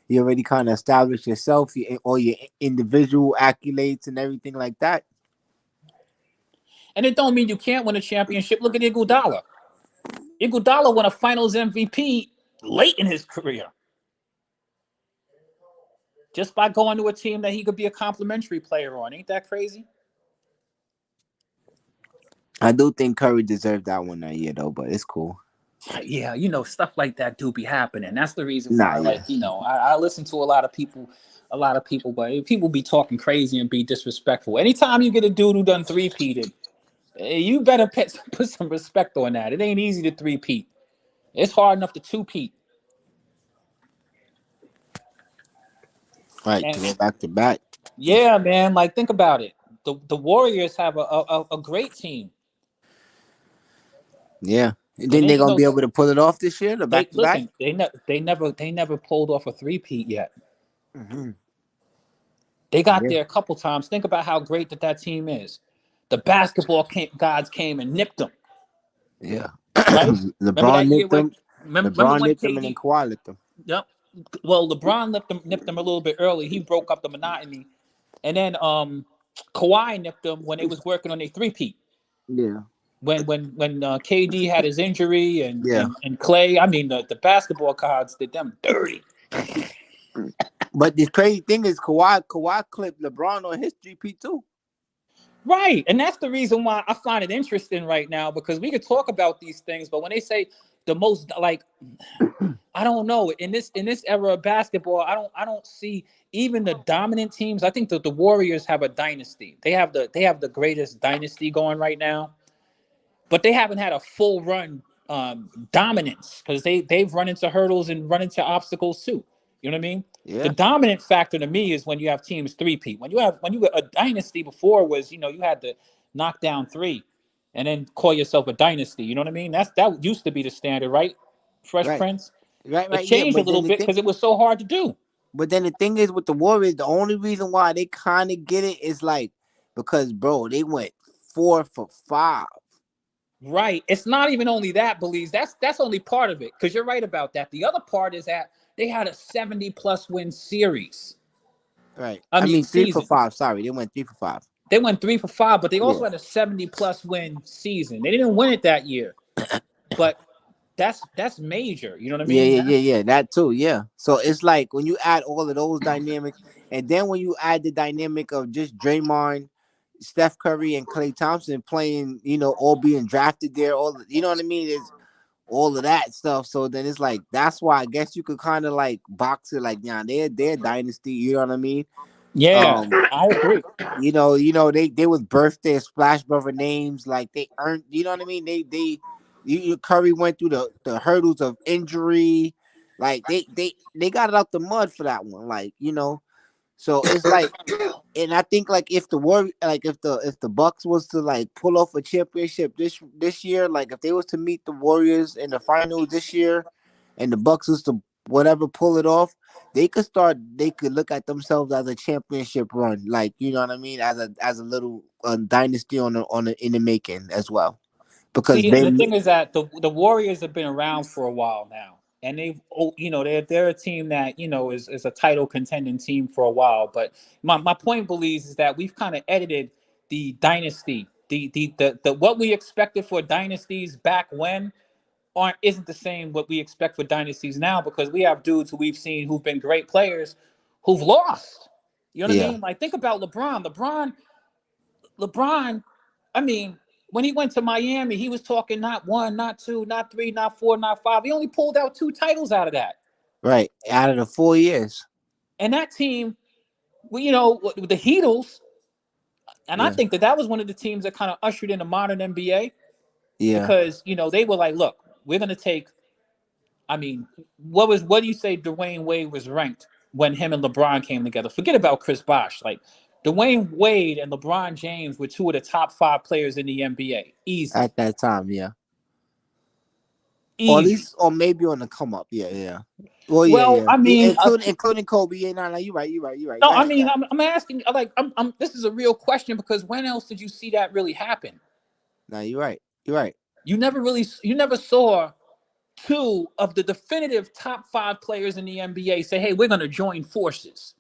you already kind of established yourself, all your individual accolades and everything like that. And it don't mean you can't win a championship. Look at Iguodala. Iguodala won a Finals MVP late in his career, just by going to a team that he could be a complimentary player on. Ain't that crazy? I do think Curry deserved that one that year though, but it's cool. Yeah, stuff like that do be happening. That's the reason Nah, why, yeah. I listen to a lot of people, but people be talking crazy and be disrespectful. Anytime you get a dude who done three-peated, you better put some respect on that. It ain't easy to three-peat. It's hard enough to two-peat. Right, to And go back to back. yeah, man, like think about it. The Warriors have a great team. Yeah. You And think then they're gonna be able to pull it off this year, the they back to back? listen. They never pulled off a three-peat yet. Mm-hmm. They got Yeah. there a couple times. Think about how great that team is. The basketball gods came and nipped them, Yeah. right? Remember LeBron that year nipped when them. remember LeBron when nipped them, and then KD. Kawhi nipped them. Yep. Well, LeBron nipped them a little bit early. He broke up the monotony, and then Kawhi nipped them when they was working on a three-peat. Yeah. When KD had his injury and Yeah. and Clay. I mean the basketball gods did them dirty. But the crazy thing is, Kawhi clipped LeBron on his 3P too. Right. And that's the reason why I find it interesting right now, because we could talk about these things, but when they say the most, like, I don't know, in this era of basketball, I don't see even the dominant teams. I think that the Warriors have a dynasty. They have the greatest dynasty going right now, but they haven't had a full run dominance, because they've run into hurdles and run into obstacles too. You know what I mean? The Yeah. dominant factor to me is when you have teams three-peat. When you a dynasty before was, you had to knock down three and then call yourself a dynasty. You know what I mean? That used to be the standard, right? Fresh Right. Prince. It Yeah. changed a little bit because it was so hard to do. But then the thing is with the Warriors, the only reason why they kind of get it is like because, bro, they went 4 for 5. Right. It's not even only that, Belize. That's only part of it, because you're right about that. The other part is that they had a 70+ win series. Right. I mean 3 for season. 5. Sorry, they went 3 for 5. They went 3 for 5, but they also Yeah. had a 70+ win season. They didn't win it that year, but that's major. You know what I mean? Yeah. That too. Yeah. So it's like when you add all of those dynamics, and then when you add the dynamic of just Draymond, Steph Curry, and Klay Thompson playing, all being drafted there, you know what I mean? It's all of that stuff. So then it's like that's why I guess you could kind of like box it like, yeah, they're dynasty. You know what I mean? Yeah, I agree. They was birthed their splash brother names, like they earned, you know what I mean? Curry went through the hurdles of injury, like they got it out the mud for that one, like, so it's like, and I think like if the Bucks was to like pull off a championship this year, like if they was to meet the Warriors in the finals this year, and the Bucks was to whatever pull it off, they could look at themselves as a championship run, like, you know what I mean, as a little dynasty in the making as well, because See, and the thing is that the Warriors have been around for a while now, and they're a team that is a title contending team for a while. But my point, Believes, is that we've kind of edited the dynasty, the what we expected for dynasties back when isn't the same what we expect for dynasties now, because we have dudes who we've seen who've been great players who've lost. You know what I yeah, mean? Like, think about LeBron. LeBron, I mean, when he went to Miami, he was talking not 1, not 2, not 3, not 4, not 5. He only pulled out 2 titles out of that. right, out of the 4 years, And that team, well, with the Heatles, and I yeah, think that was one of the teams that kind of ushered in the modern NBA, yeah, because they were like, look, we're gonna take. I mean, what do you say Dwayne Wade was ranked when him and LeBron came together? Forget about Chris Bosh. Like, Dwayne Wade and LeBron James were 2 of the top 5 players in the NBA. Easy. at that time, yeah. Or at Easy. least, or maybe on the come up. Yeah. Well, Well, yeah. I mean, Including Kobe. Yeah, no, you're right. no, Go I ahead, mean, I'm asking, like, this is a real question, because when else did you see that really happen? No, you're right. You're right. You never saw 2 of the definitive top 5 players in the NBA say, "Hey, we're gonna join forces."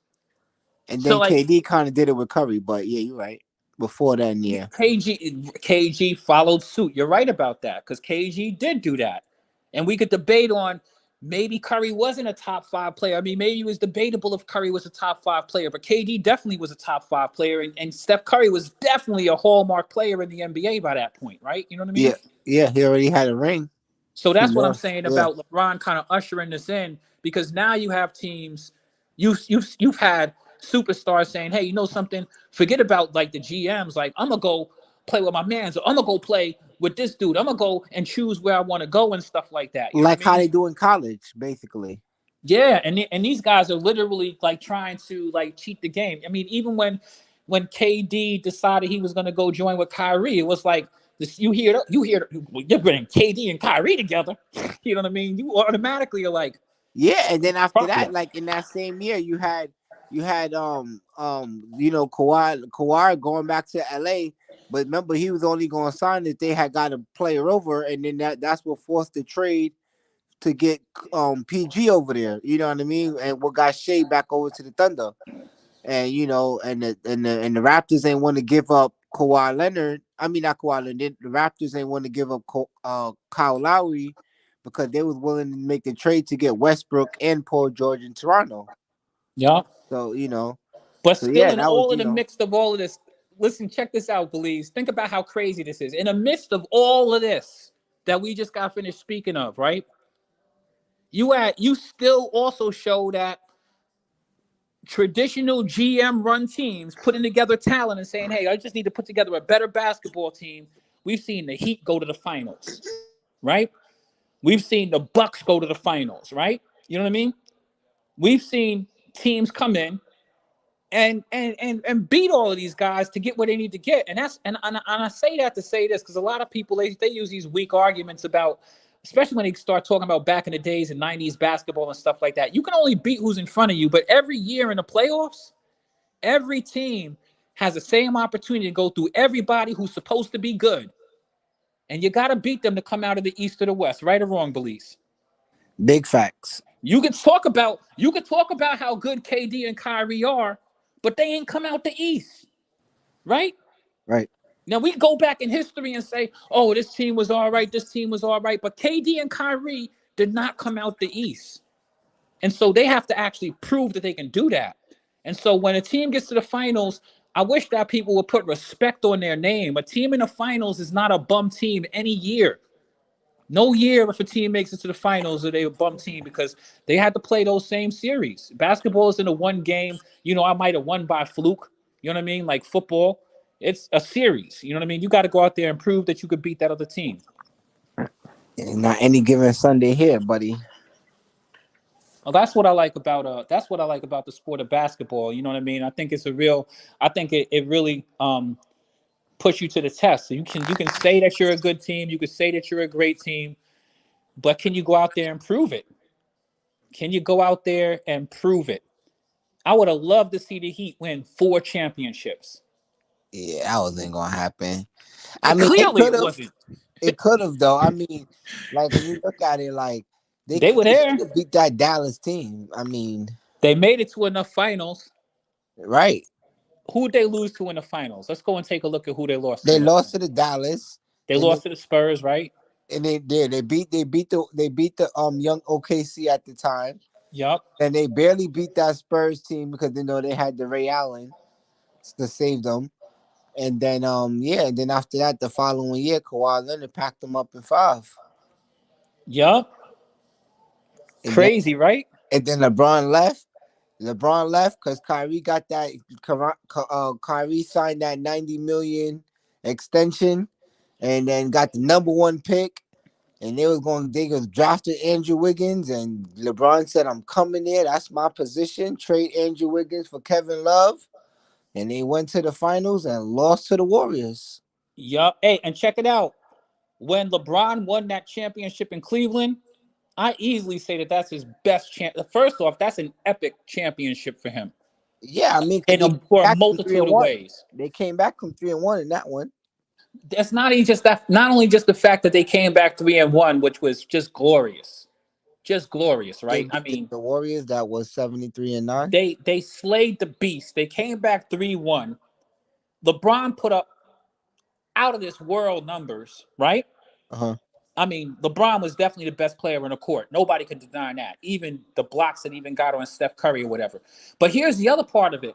And So, then like, KD kind of did it with Curry, but yeah, you're right. Before then, yeah. KG followed suit. You're right about that, because KG did do that, and we could debate on maybe Curry wasn't a top 5 player. I mean, maybe it was debatable if Curry was a top 5 player, but KD definitely was a top 5 player, and Steph Curry was definitely a hallmark player in the NBA by that point, right? You know what I mean? Yeah, he already had a ring. So He that's what I'm lost. saying Yeah. about LeBron kind of ushering this in, because now you have teams, you've had superstars saying, "Hey, you know something? Forget about like the GMs. Like, I'm gonna go play with my mans, or I'm gonna go play with this dude. I'm gonna go and choose where I want to go and stuff like that." You know Like what I how mean? they do in college, basically. Yeah, and these guys are literally like trying to like cheat the game. I mean, even when KD decided he was going to go join with Kyrie, it was like this. You're bringing KD and Kyrie together. You know what I mean? You automatically are like, Yeah, and then after fuck that, yeah. like in that same year, you had you had Kawhi going back to LA, but remember he was only going to sign if they had got a player over, and then that's what forced the trade to get PG over there. You know what I mean? And what got Shea back over to the Thunder. And and the Raptors ain't want to give up Kawhi Leonard. I mean not Kawhi Leonard. The Raptors ain't want to give up Kyle Lowry because they was willing to make the trade to get Westbrook and Paul George in Toronto. Yeah. So But so still, yeah, in that was all of the midst of all of this, listen, check this out, Belize. Think about how crazy this is. In the midst of all of this that we just got finished speaking of, right? You still also show that traditional GM run teams putting together talent and saying, hey, I just need to put together a better basketball team. We've seen the Heat go to the finals, right? We've seen the Bucks go to the finals, right? You know what I mean? We've seen teams come in and beat all of these guys to get what they need to get. And I say that to say this because a lot of people they use these weak arguments about, especially when they start talking about back in the days in 90s basketball and stuff like that. You can only beat who's in front of you, but every year in the playoffs, every team has the same opportunity to go through everybody who's supposed to be good. And you got to beat them to come out of the East or the West, right or wrong, Belize. big facts. You can talk about how good KD and Kyrie are, but they ain't come out the East, right? Right. Now we go back in history and say, "Oh, this team was all right. This team was all right," but KD and Kyrie did not come out the East, and so they have to actually prove that they can do that. And so when a team gets to the finals, I wish that people would put respect on their name. A team in the finals is not a bum team any year. No year if a team makes it to the finals are they a bum team because they had to play those same series. Basketball is in a one game. I might have won by fluke. You know what I mean? Like football, it's a series. You know what I mean? You got to go out there and prove that you could beat that other team. And not any given Sunday here, buddy. Well, that's what I like about the sport of basketball. You know what I mean? I think it really puts you to the test. So you can say that you're a good team, you can say that you're a great team, but can you go out there and prove it? Can you go out there and prove it? I would have loved to see the Heat win 4 championships. Yeah, that wasn't gonna happen. I And mean, it clearly could it have. wasn't. It could have though. I mean, like when you look at it, like They were they should there. have beat that Dallas team. I mean, They made it to enough finals. right? Who would they lose to in the finals? Let's go and take a look at who they lost to They in the lost finals. to the Dallas, They and lost to the Spurs, right? they beat the young OKC at the time, Yup. and they barely beat that Spurs team because they had the Ray Allen to save them. And then and then after that, the following year, Kawhi Leonard packed them up in 5, Yup. and then Crazy, right? LeBron left. LeBron left because Kyrie got that. Kyrie signed that 90 million extension, and then got the number 1 pick. And they was drafted Andrew Wiggins, and LeBron said, "I'm coming there. That's my position. Trade Andrew Wiggins for Kevin Love." And they went to the finals and lost to the Warriors. Yup. Hey, and check it out. When LeBron won that championship in Cleveland, I easily say that that's his best champ. First off, that's an epic championship for him, Yeah, I mean, because in they came for a back from three multitude and of one. ways. They came back from 3-1 in that one. That's not even just that. Not only just the fact that they came back 3-1, which was just glorious, They right? I beat mean, the Warriors. That was 73-9. they slayed the beast. They came back 3-1. LeBron put up out of this world numbers, right? Uh-huh. I mean, LeBron was definitely the best player on the court. Nobody could deny that. Even the blocks that even got on Steph Curry or whatever. But here's the other part of it.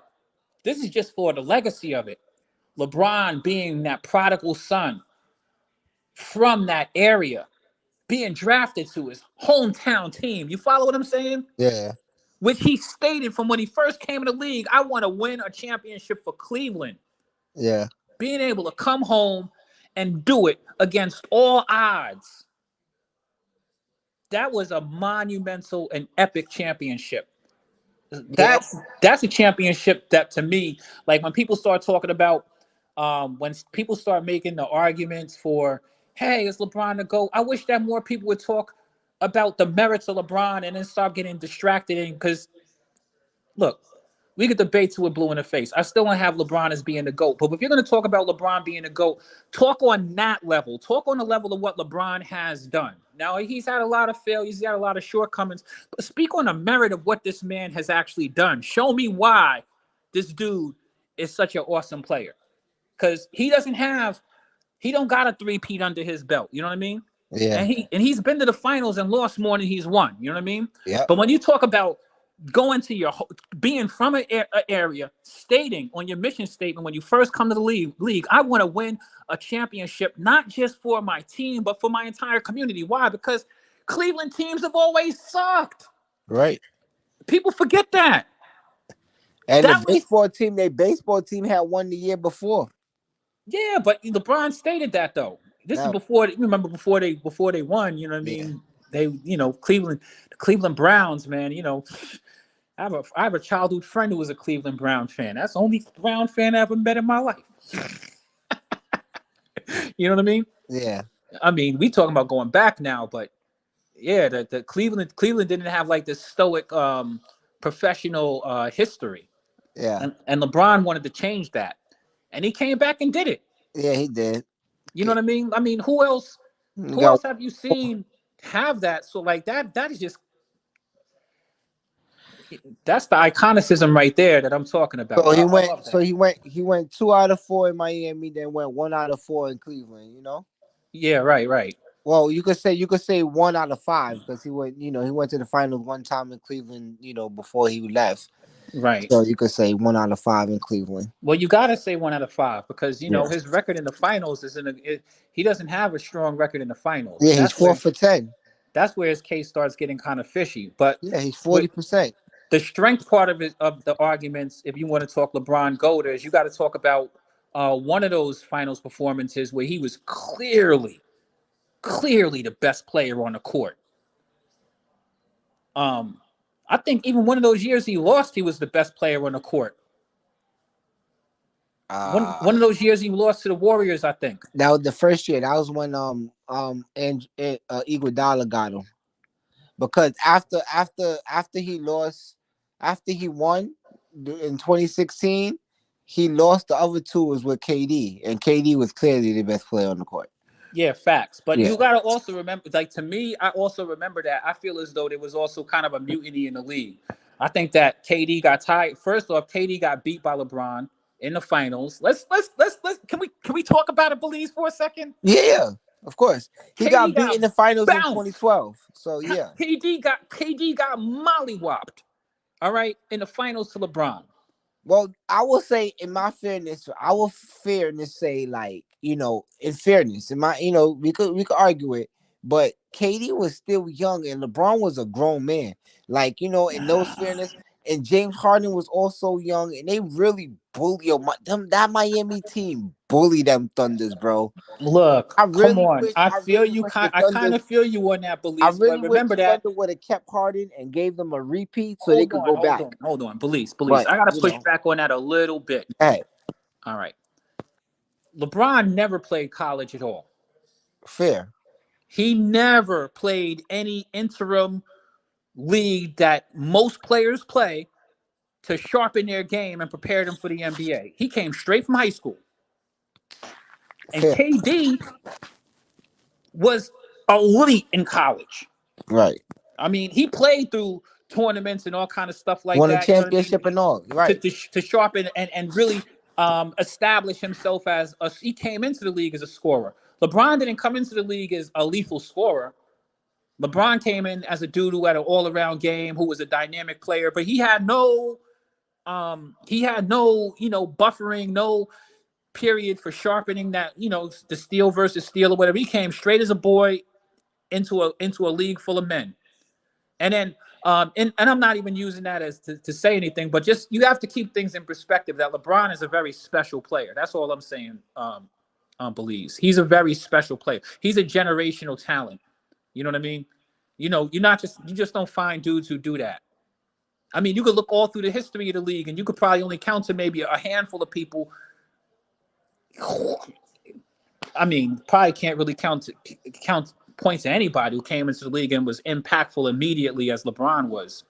This is just for the legacy of it. LeBron being that prodigal son from that area, being drafted to his hometown team. You follow what I'm saying? Yeah, Which he stated from when he first came in the league, I want to win a championship for Cleveland. yeah. Being able to come home and do it against all odds. That was a monumental and epic championship. Yeah, That's a championship that to me, like when people start talking about when people start making the arguments for, hey, is LeBron the GOAT? I wish that more people would talk about the merits of LeBron and then start getting distracted in because look, We could debate till we're blue in the face. I still don't have LeBron as being the GOAT. But if you're going to talk about LeBron being the GOAT, talk on that level. Talk on the level of what LeBron has done. Now, he's had a lot of failures. He's had a lot of shortcomings. But speak on the merit of what this man has actually done. Show me why this dude is such an awesome player. Because he don't got a three-peat under his belt. You know what I mean? Yeah. And he's been to the finals and lost more than he's won. You know what I mean? Yeah. But when you talk about going to being from an area, stating on your mission statement when you first come to the league, I want to win a championship, not just for my team, but for my entire community. Why? Because Cleveland teams have always sucked. Right. People forget that. And That the was, baseball team had won the year before. yeah, but LeBron stated that though. This is Now, before they won. You know what I mean? They, the Cleveland Browns, man. I have a childhood friend who was a Cleveland Brown fan. That's the only Brown fan I ever met in my life. You know what I mean? yeah. I mean, we talking about going back now, but yeah, the Cleveland didn't have like this stoic professional history. Yeah. And LeBron wanted to change that. And he came back and did it. Yeah, he did. You know what I mean? I mean, who else You got have you seen have that? So like that is just, that's the iconicism right there that I'm talking about. so he I went love that. so he went 2 out of 4 in Miami, then went 1 out of 4 in Cleveland, you know? Yeah, right. Well, you could say 1 out of 5 because he went to the finals one time in Cleveland, before he left. Right. So you could say 1 out of 5 in Cleveland. Well, you got to say 1 out of 5 because Yeah. his record in the finals he doesn't have a strong record in the finals. Yeah, he's 4 for 10. That's where his case starts getting kind of fishy. But Yeah, he's 40%. the strength part of the arguments, if you want to talk LeBron GOAT, is you got to talk about one of those finals performances where he was clearly the best player on the court. I think even one of those years he lost, he was the best player on the court. One of those years he lost to the Warriors, I think. That was the first year. That was when Iguodala got him. Because after he won in 2016, he lost the other 2 was with KD, and KD was clearly the best player on the court. Yeah, facts. But Yeah. you got to also remember, like, to me, I also remember that. I feel as though there was also kind of a mutiny in the league. I think that KD got tired. First off, KD got beat by LeBron in the finals. Let's can we talk about it, Belize, for a second? Yeah, of course. He KD got beat in the finals bounced. in 2012. So yeah. KD got mollywopped. All right, in the finals to LeBron. Well, I will say, in my fairness, say, like, in fairness, we could argue it, but KD was still young and LeBron was a grown man. Like, in those fairness, and James Harden was also young, and they really that Miami team bullied them Thunders, bro. Look, come on. I kind of feel you on that, Belize. I really but remember wish that Thunder would have kept Harden and gave them a repeat so they could go back. Hold on, Belize. But, I gotta push back on that a little bit. Hey, all right. LeBron never played college at all. Fair. He never played any interim league that most players play to sharpen their game and prepare them for the NBA. He came straight from high school. And Fair. KD was elite in college. Right. I mean, he played through tournaments and all kind of stuff like Won that. a championship and all. Right. To sharpen and really establish himself as he came into the league as a scorer. LeBron didn't come into the league as a lethal scorer. LeBron came in as a dude who had an all-around game, who was a dynamic player, but he had no buffering, no period for sharpening that, the steal versus steal or whatever. He came straight as a boy into a league full of men. And then and I'm not even using that as to say anything, but just you have to keep things in perspective that LeBron is a very special player. That's all I'm saying, Belize. He's a very special player. He's a generational talent. You know what I mean? You just don't find dudes who do that. I mean, you could look all through the history of the league and you could probably only count to maybe a handful of people. I mean, probably can't really count points to anybody who came into the league and was impactful immediately as LeBron was.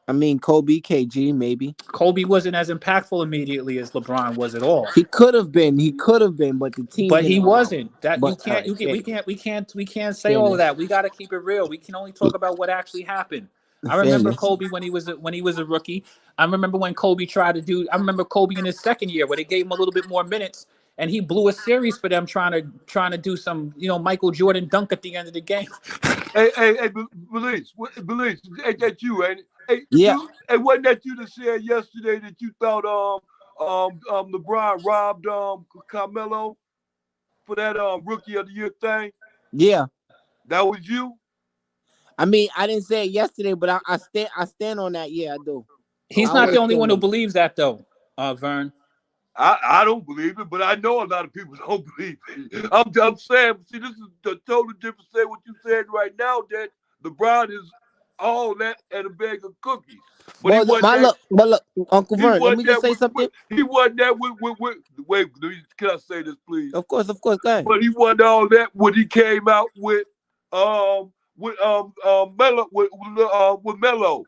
I mean, Kobe, KG, maybe. Kobe wasn't as impactful immediately as LeBron was at all. He could have been. He could have been, but the team But didn't he allow it. wasn't. That you But all can't. right, You can. We can't say all of fairness, that. We got to keep it real. We can only talk about what actually happened. I remember fairness. Kobe when he was a rookie. I remember when Kobe tried to do. I remember Kobe in his second year where they gave him a little bit more minutes, and he blew a series for them trying to do some Michael Jordan dunk at the end of the game. Hey, Belize, ain't that you, ain't it? Hey, Yeah, wasn't that you that said yesterday that you thought LeBron robbed Carmelo for that rookie of the year thing? yeah. That was you? I mean, I didn't say it yesterday, but I stand on that. Yeah, I do. I He's not the always only one stand who on it. believes that though, Vern. I don't believe it, but I know a lot of people don't believe it. I'm saying, see, this is the total difference than what you said right now, that LeBron is all that and a bag of cookies. But he Well, wasn't that. but look, Uncle He Vern. Let wasn't me just that say with, something. he wasn't that with wait, can I say this, please? Of course, go ahead. But he wasn't all that when he came out with Melo with Melo,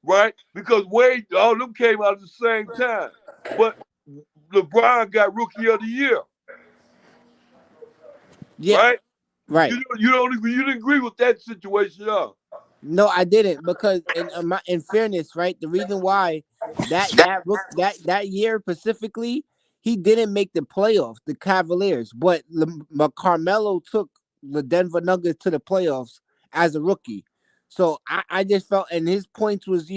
right? Because Wade, all them came out at the same time. But LeBron got Rookie of the Year, Yeah, right? right. You didn't agree with that situation, huh? No, I didn't because in fairness, right? The reason why that year specifically, he didn't make the playoffs, the Cavaliers, but Carmelo took the Denver Nuggets to the playoffs as a rookie. So I just felt, and his points was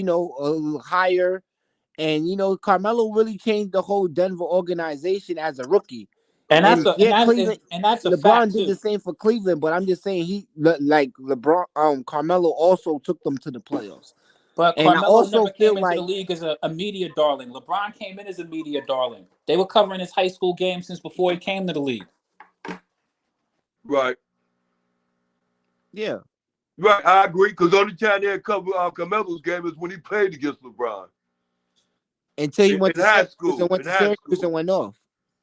higher, and Carmelo really changed the whole Denver organization as a rookie. And that's And a and yeah, that is Cleveland. and that's a LeBron fact did the too. same for Cleveland, but I'm just saying like LeBron, Carmelo also took them to the playoffs, But and I Carmelo also never came feel into the like league as a media darling. LeBron came in as a media darling. They were covering his high school games since before he came to the league. Right. yeah, Right, I agree. Because the only time they had covered Carmelo's game is when he played against LeBron until he in went to high Syracuse school. and went In to high Syracuse school, and went off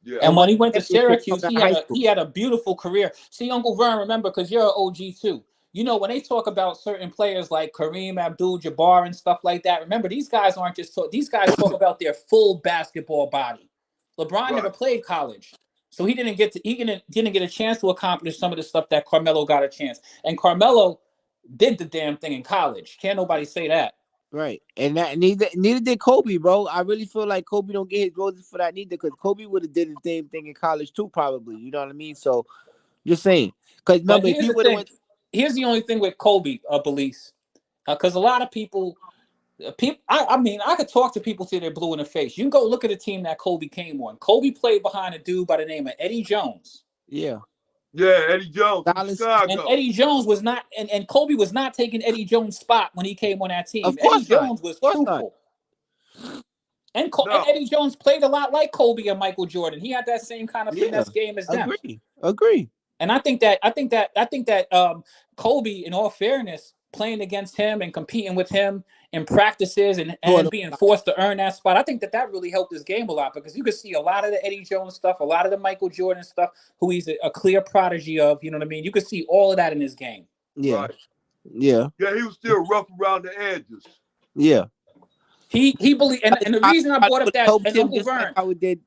yeah. and And won when he went the to championship Syracuse, coming out he of had high a school. he had a beautiful career. See, Uncle Vern, remember, because you're an OG too. When they talk about certain players like Kareem Abdul-Jabbar and stuff like that, remember these guys aren't just talk. These guys talk about their full basketball body. LeBron never Right, played college, so he didn't get a chance to accomplish some of the stuff that Carmelo got a chance. And Carmelo did the damn thing in college. Can't nobody say that. Right, and that neither did Kobe, bro. I really feel like Kobe don't get his roses for that neither, because Kobe would have did the same thing in college too, probably. You know what I mean? So just saying, because But remember, if here's he the would have thing. went, Here's the only thing with Kobe, Belize, because a lot of people. I mean, I could talk to people till they're blue in the face. You can go look at the team that Kobe came on. Kobe played behind a dude by the name of Eddie Jones. yeah, yeah. Eddie Jones from Dallas, And Chicago. Eddie Jones was not, and Kobe was not taking Eddie Jones' spot when he came on that team. of Eddie course not, Jones was of course not. truthful. And No, Eddie Jones played a lot like Kobe and Michael Jordan. He had that same kind of Yeah, finesse game as them. agree. And I think that Kobe, in all fairness, playing against him and competing with him in practices Taught and him being a lot. forced to earn that spot, I think that really helped his game a lot, because you could see a lot of the Eddie Jones stuff, a lot of the Michael Jordan stuff, who he's a clear prodigy of. You know what I mean? You could see all of that in his game. Yeah, right. yeah, Yeah, he was still rough around the edges. yeah. He believed, and the reason I It brought up would have that, helped and him Uncle just like Vern, how it did,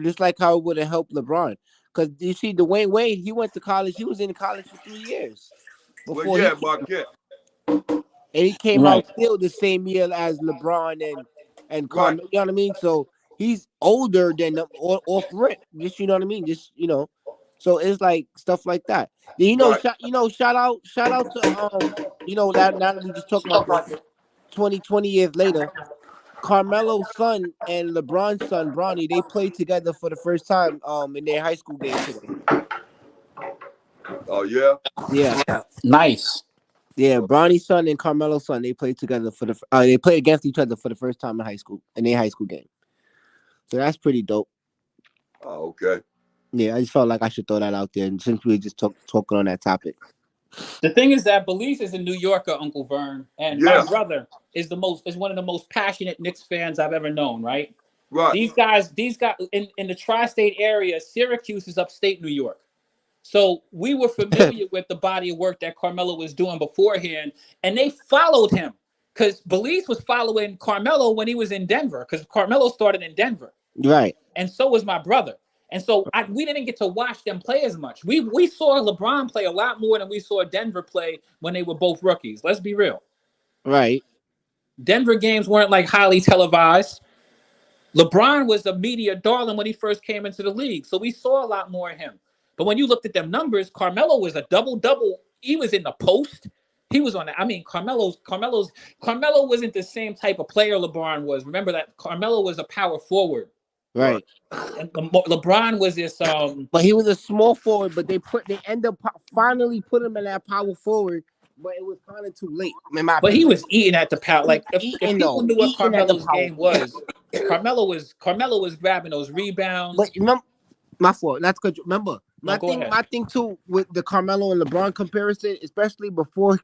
just like how it would have helped LeBron. Because you see, Dwayne Wade, he went to college. He was in college for 3 years Well, before yeah, Marquette. and he came out right? still the same year as LeBron and Right, Carmelo. You know what I mean? So he's older than them off rip. Just you know what I mean? Just So it's like stuff like that. Then, right. shout out to that now that we just talking about this, 20 years later, Carmelo's son and LeBron's son, Bronny, they played together for the first time in their high school game today. Oh, yeah. Yeah. Nice. Yeah, Bronny's son and Carmelo's son, they played together they played against each other for the first time in their high school game. So that's pretty dope. Oh, okay. Yeah, I just felt like I should throw that out there, and since we were just talking on that topic. The thing is that Belief is a New Yorker, Uncle Vern, and my Yeah, brother is one of the most passionate Knicks fans I've ever known. Right? right, These guys in the tri-state area, Syracuse is upstate New York. So we were familiar with the body of work that Carmelo was doing beforehand, and they followed him. because Belize was following Carmelo when he was in Denver, because Carmelo started in Denver, Right. and so was my brother. And so we didn't get to watch them play as much. We saw LeBron play a lot more than we saw Denver play when they were both rookies. Let's be real. Right. Denver games weren't like highly televised. LeBron was a media darling when he first came into the league, so we saw a lot more of him. But when you looked at them numbers, Carmelo was a double-double. He was in the post. He was on that. I mean, Carmelo wasn't the same type of player LeBron was. Remember that Carmelo was a power forward. Right. And LeBron was this But he was a small forward, but they end up finally put him in that power forward, but it was kind of too late. But he was eating at the power. Like if people knew what eating at the Carmelo's power. game was, Carmelo was grabbing those rebounds. But remember, my fault. That's good. Remember, No, go ahead. my thing too with the Carmelo and LeBron comparison, especially before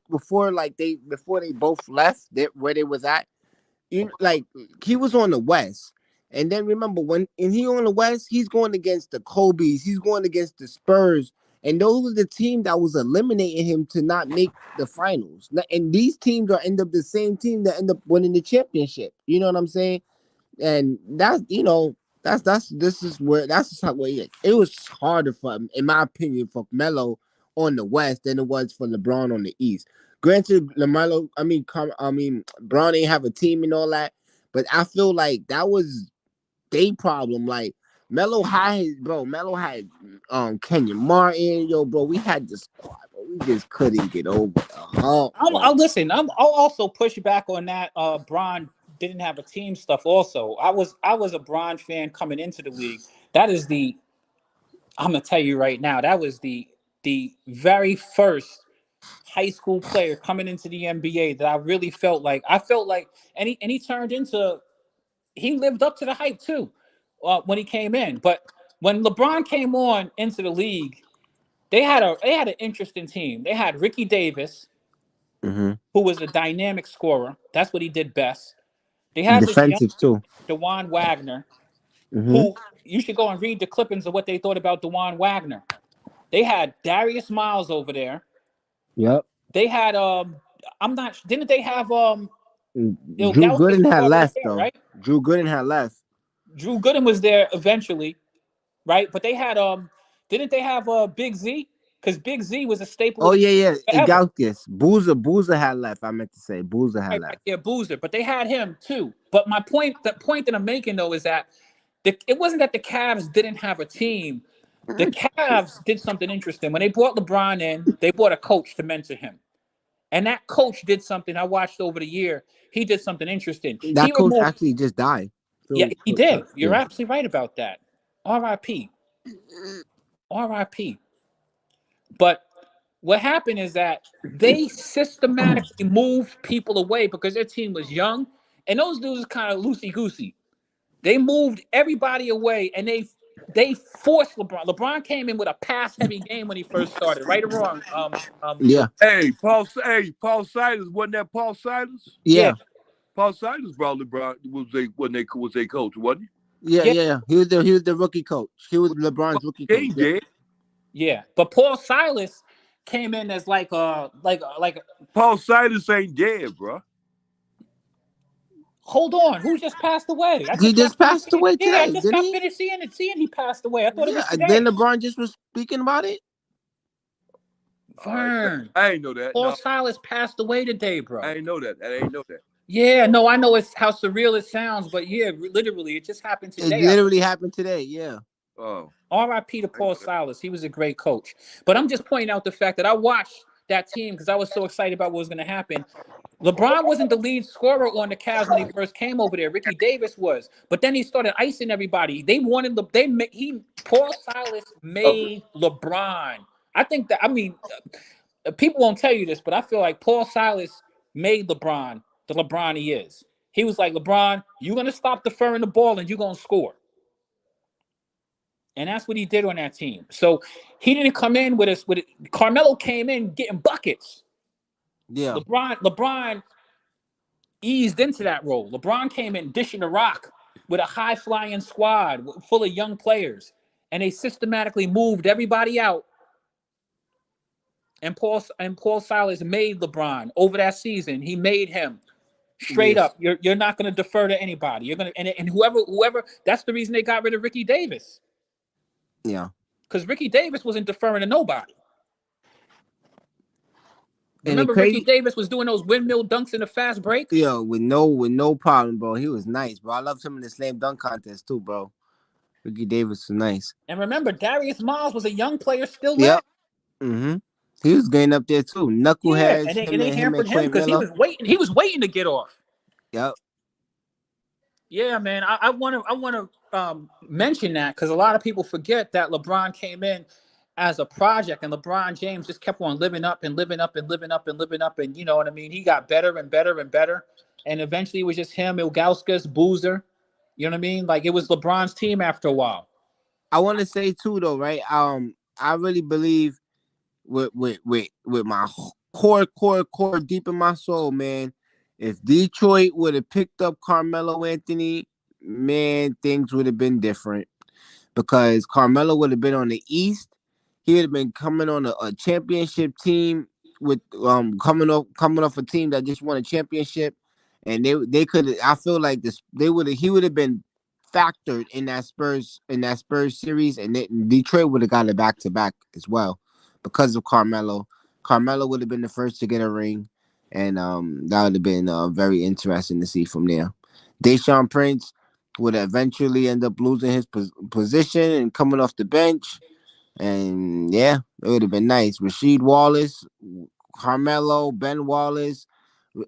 they both left where they was at. Like he was on the West. And then remember, when he on the West, he's going against the Kobe's, he's going against the Spurs, and those are the team that was eliminating him to not make the finals. And these teams are end up the same team that end up winning the championship. You know what I'm saying? And that's how it was harder for him, in my opinion, for Melo on the West than it was for LeBron on the East. Granted, Bron ain't have a team and all that, but I feel like that was their problem. Like Melo had Kenyon Martin, bro. We had the squad, but we just couldn't get over the hump. I'll also push back on that. Bron didn't have a team stuff. Also, I was a Bron fan coming into the league. I'm gonna tell you right now, that was the very first high school player coming into the NBA that I really felt like. And he turned into. He lived up to the hype too when he came in. But when LeBron came on into the league, they had an interesting team. They had Ricky Davis, Mm-hmm. who was a dynamic scorer. That's what he did best. They had Defensive this too. DeJuan Wagner, Mm-hmm. who you should go and read the clippings of what they thought about DeJuan Wagner. They had Darius Miles over there. Yep. They had didn't they have Drew Gooden had left though. Right? Drew Gooden had left. Drew Gooden was there eventually, right? But they had didn't they have Big Z? Because Big Z was a staple. Oh yeah. Gaukis. Boozer had left. I meant to say Boozer had left. Yeah, Boozer. But they had him too. But the point that I'm making though is that it wasn't that the Cavs didn't have a team. The Cavs did something interesting. When they brought LeBron in, they brought a coach to mentor him. And that coach did something I watched over the year. He did something interesting. That coach actually just died. Yeah, he did. You're absolutely right about that. R.I.P. R.I.P. But what happened is that they systematically moved people away because their team was young, and those dudes are kind of loosey-goosey. They moved everybody away, and they forced LeBron. LeBron came in with a pass-heavy game when he first started, right or wrong. Yeah. Hey, Paul Silas, wasn't that Paul Silas? Yeah. Paul Silas brought LeBron was a coach, wasn't he? Yeah. He was the rookie coach. He was LeBron's rookie coach. He did. Yeah, but Paul Silas came in as like Paul Silas ain't dead, bro. Hold on, who just passed away? He just passed away today. Yeah, I just got finished seeing he passed away. I thought it was today. Then LeBron just was speaking about it. Vern, I ain't know that. Paul Silas passed away today, bro. I ain't know that. Yeah, no, I know it's how surreal it sounds, but yeah, literally, it just happened today. It literally happened today. Yeah. Oh. R.I.P. to Paul Silas. He was a great coach. But I'm just pointing out the fact that I watched that team because I was so excited about what was going to happen. LeBron wasn't the lead scorer on the Cavs when he first came over there. Ricky Davis was. But then he started icing everybody. Paul Silas made LeBron. I think that, people won't tell you this, but I feel like Paul Silas made LeBron the LeBron he is. He was like, LeBron, you're going to stop deferring the ball and you're going to score. And that's what he did on that team. So he didn't come in with us. Carmelo came in getting buckets. Yeah. LeBron eased into that role. LeBron came in dishing the rock with a high-flying squad full of young players. And they systematically moved everybody out. And Paul Silas made LeBron over that season. He made him Straight Yes. up, you're not going to defer to anybody. You're going to and whoever. That's the reason they got rid of Ricky Davis, Yeah. because Ricky Davis wasn't deferring to nobody. And the Remember, Ricky crazy, Davis was doing those windmill dunks in the fast break. yo, with no problem, bro. He was nice, bro. I loved him in the slam dunk contest too, bro. Ricky Davis was nice. And remember, Darius Miles was a young player still then. Yep. He was getting up there too. Yeah, Knuckleheads, and they him and hampered him Quinn because he Miller. was waiting. He was waiting to get off. Yep. Yeah, man. I want to mention that because a lot of people forget that LeBron came in as a project, and LeBron James just kept on living up and living up and living up and living up, and you know what I mean. He got better and better and better, and eventually it was just him, Ilgauskas, Boozer. You know what I mean? Like it was LeBron's team after a while. I want to say too, though, right? I really believe with my core deep in my soul, man. If Detroit would have picked up Carmelo Anthony, man, things would have been different because Carmelo would have been on the East. He would have been coming on a championship team with coming off a team that just won a championship, and they could. I feel like he would have been factored in that Spurs series, and Detroit would have got it back to back as well because of Carmelo. Carmelo would have been the first to get a ring, and that would have been very interesting to see from there. Deshaun Prince would eventually end up losing his position and coming off the bench, and yeah, it would have been nice. Rasheed Wallace, Carmelo, Ben Wallace,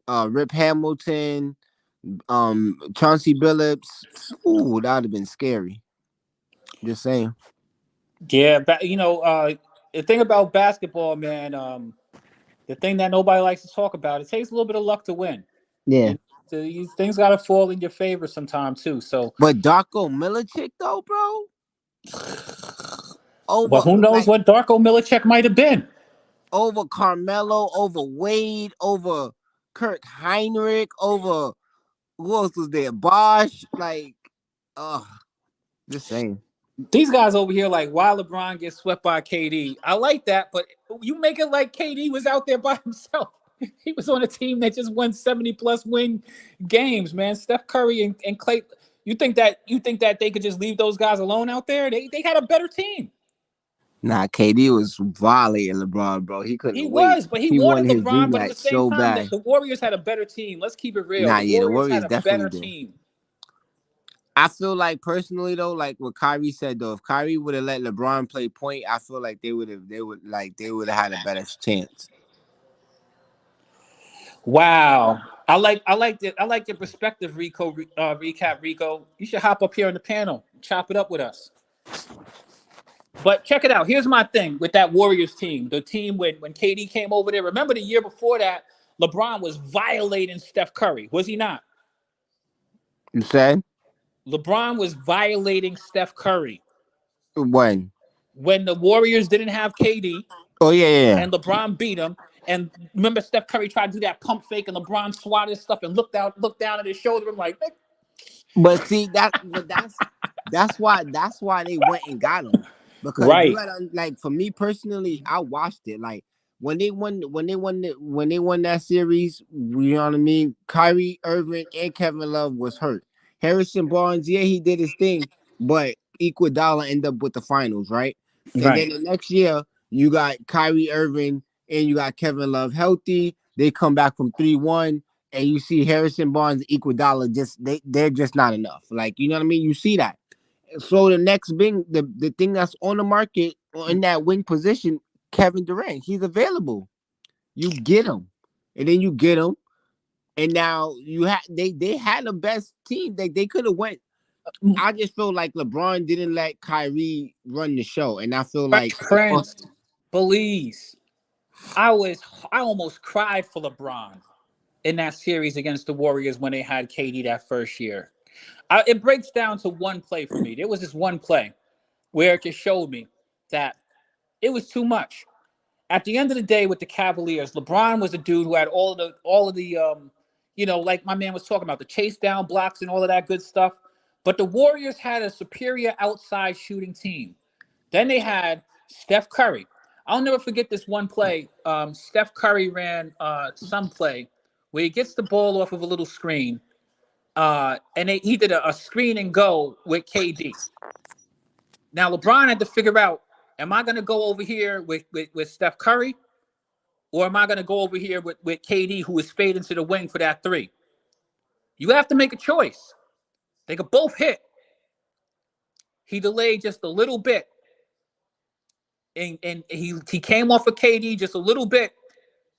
Rip Hamilton, Chauncey Billups. Ooh, that would have been scary. Just saying. Yeah, but the thing about basketball, man, the thing that nobody likes to talk about, it takes a little bit of luck to win. Yeah. You know, these things got to fall in your favor sometimes too. So, But Darko Milicic though, bro. well, who knows what Darko Milicic might have been? Over Carmelo, over Wade, over Kirk Heinrich, over who else was there? Bosch, just saying. These guys over here, like, why LeBron gets swept by KD? I like that, but you make it like KD was out there by himself. He was on a team that just won 70+ win games, man. Steph Curry and Clay. You think that they could just leave those guys alone out there? They had a better team. Nah, KD was violating LeBron, bro. He couldn't He wait. was, but he He wanted wanted his LeBron. But at the rematch same so time, bad. the Warriors had a better team. Let's keep it real. Nah, The the Warriors had Warriors a better definitely did. team. I feel like personally though, like what Kyrie said though, if Kyrie would have let LeBron play point, I feel like they would have had a better chance. Wow. I like your perspective, Rico. Recap, Rico. You should hop up here on the panel, chop it up with us. But check it out. Here's my thing with that Warriors team. The team when KD came over there. Remember the year before that, LeBron was violating Steph Curry. Was he not? You said? LeBron was violating Steph Curry. When the Warriors didn't have KD. Oh yeah. And LeBron beat him. And remember, Steph Curry tried to do that pump fake, and LeBron swatted his stuff and looked down at his shoulder. I'm like, But see that's why they went and got him. Because right. you gotta, like, for me personally, I watched it. Like when they won that series, you know what I mean? Kyrie Irving and Kevin Love was hurt. Harrison Barnes, yeah, he did his thing, but Iguodala ended up with the finals, right? And then the next year, you got Kyrie Irving and you got Kevin Love healthy. They come back from 3-1, and you see Harrison Barnes, Iguodala, they're just not enough. Like, you know what I mean? You see that. So the next the thing that's on the market in that wing position, Kevin Durant, he's available. You get him, and then you get him, and now they had the best team. They could have went. I just feel like LeBron didn't let Kyrie run the show, and I feel like Prince, Belize. I almost cried for LeBron in that series against the Warriors when they had KD that first year. It breaks down to one play for me. There was this one play where it just showed me that it was too much. At the end of the day, with the Cavaliers, LeBron was a dude who had all of the like my man was talking about, the chase down blocks and all of that good stuff. But the Warriors had a superior outside shooting team. Then they had Steph Curry. I'll never forget this one play. Steph Curry ran some play where he gets the ball off of a little screen, and he did a screen and go with KD. Now LeBron had to figure out: am I going to go over here with Steph Curry, or am I going to go over here with KD, who is fading to the wing for that three? You have to make a choice. They could both hit. He delayed just a little bit, and he came off of KD just a little bit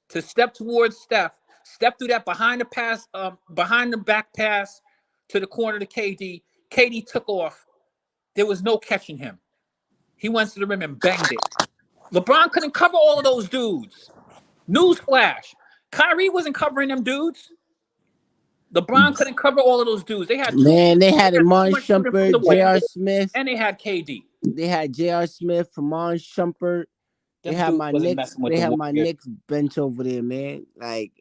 to step towards Steph, step through that behind the back pass to the corner to KD. KD took off. There was no catching him. He went to the rim and banged it. LeBron couldn't cover all of those dudes. Newsflash. Kyrie wasn't covering them dudes. LeBron couldn't cover all of those dudes. They had They had too Iman much shooting from the Shumpert, J.R. wing, Smith. and they had KD. They had J.R. Smith, Iman Shumpert. They Them had dudes my wasn't Knicks. messing with They the had my Warriors. Knicks bench over there, man. Like,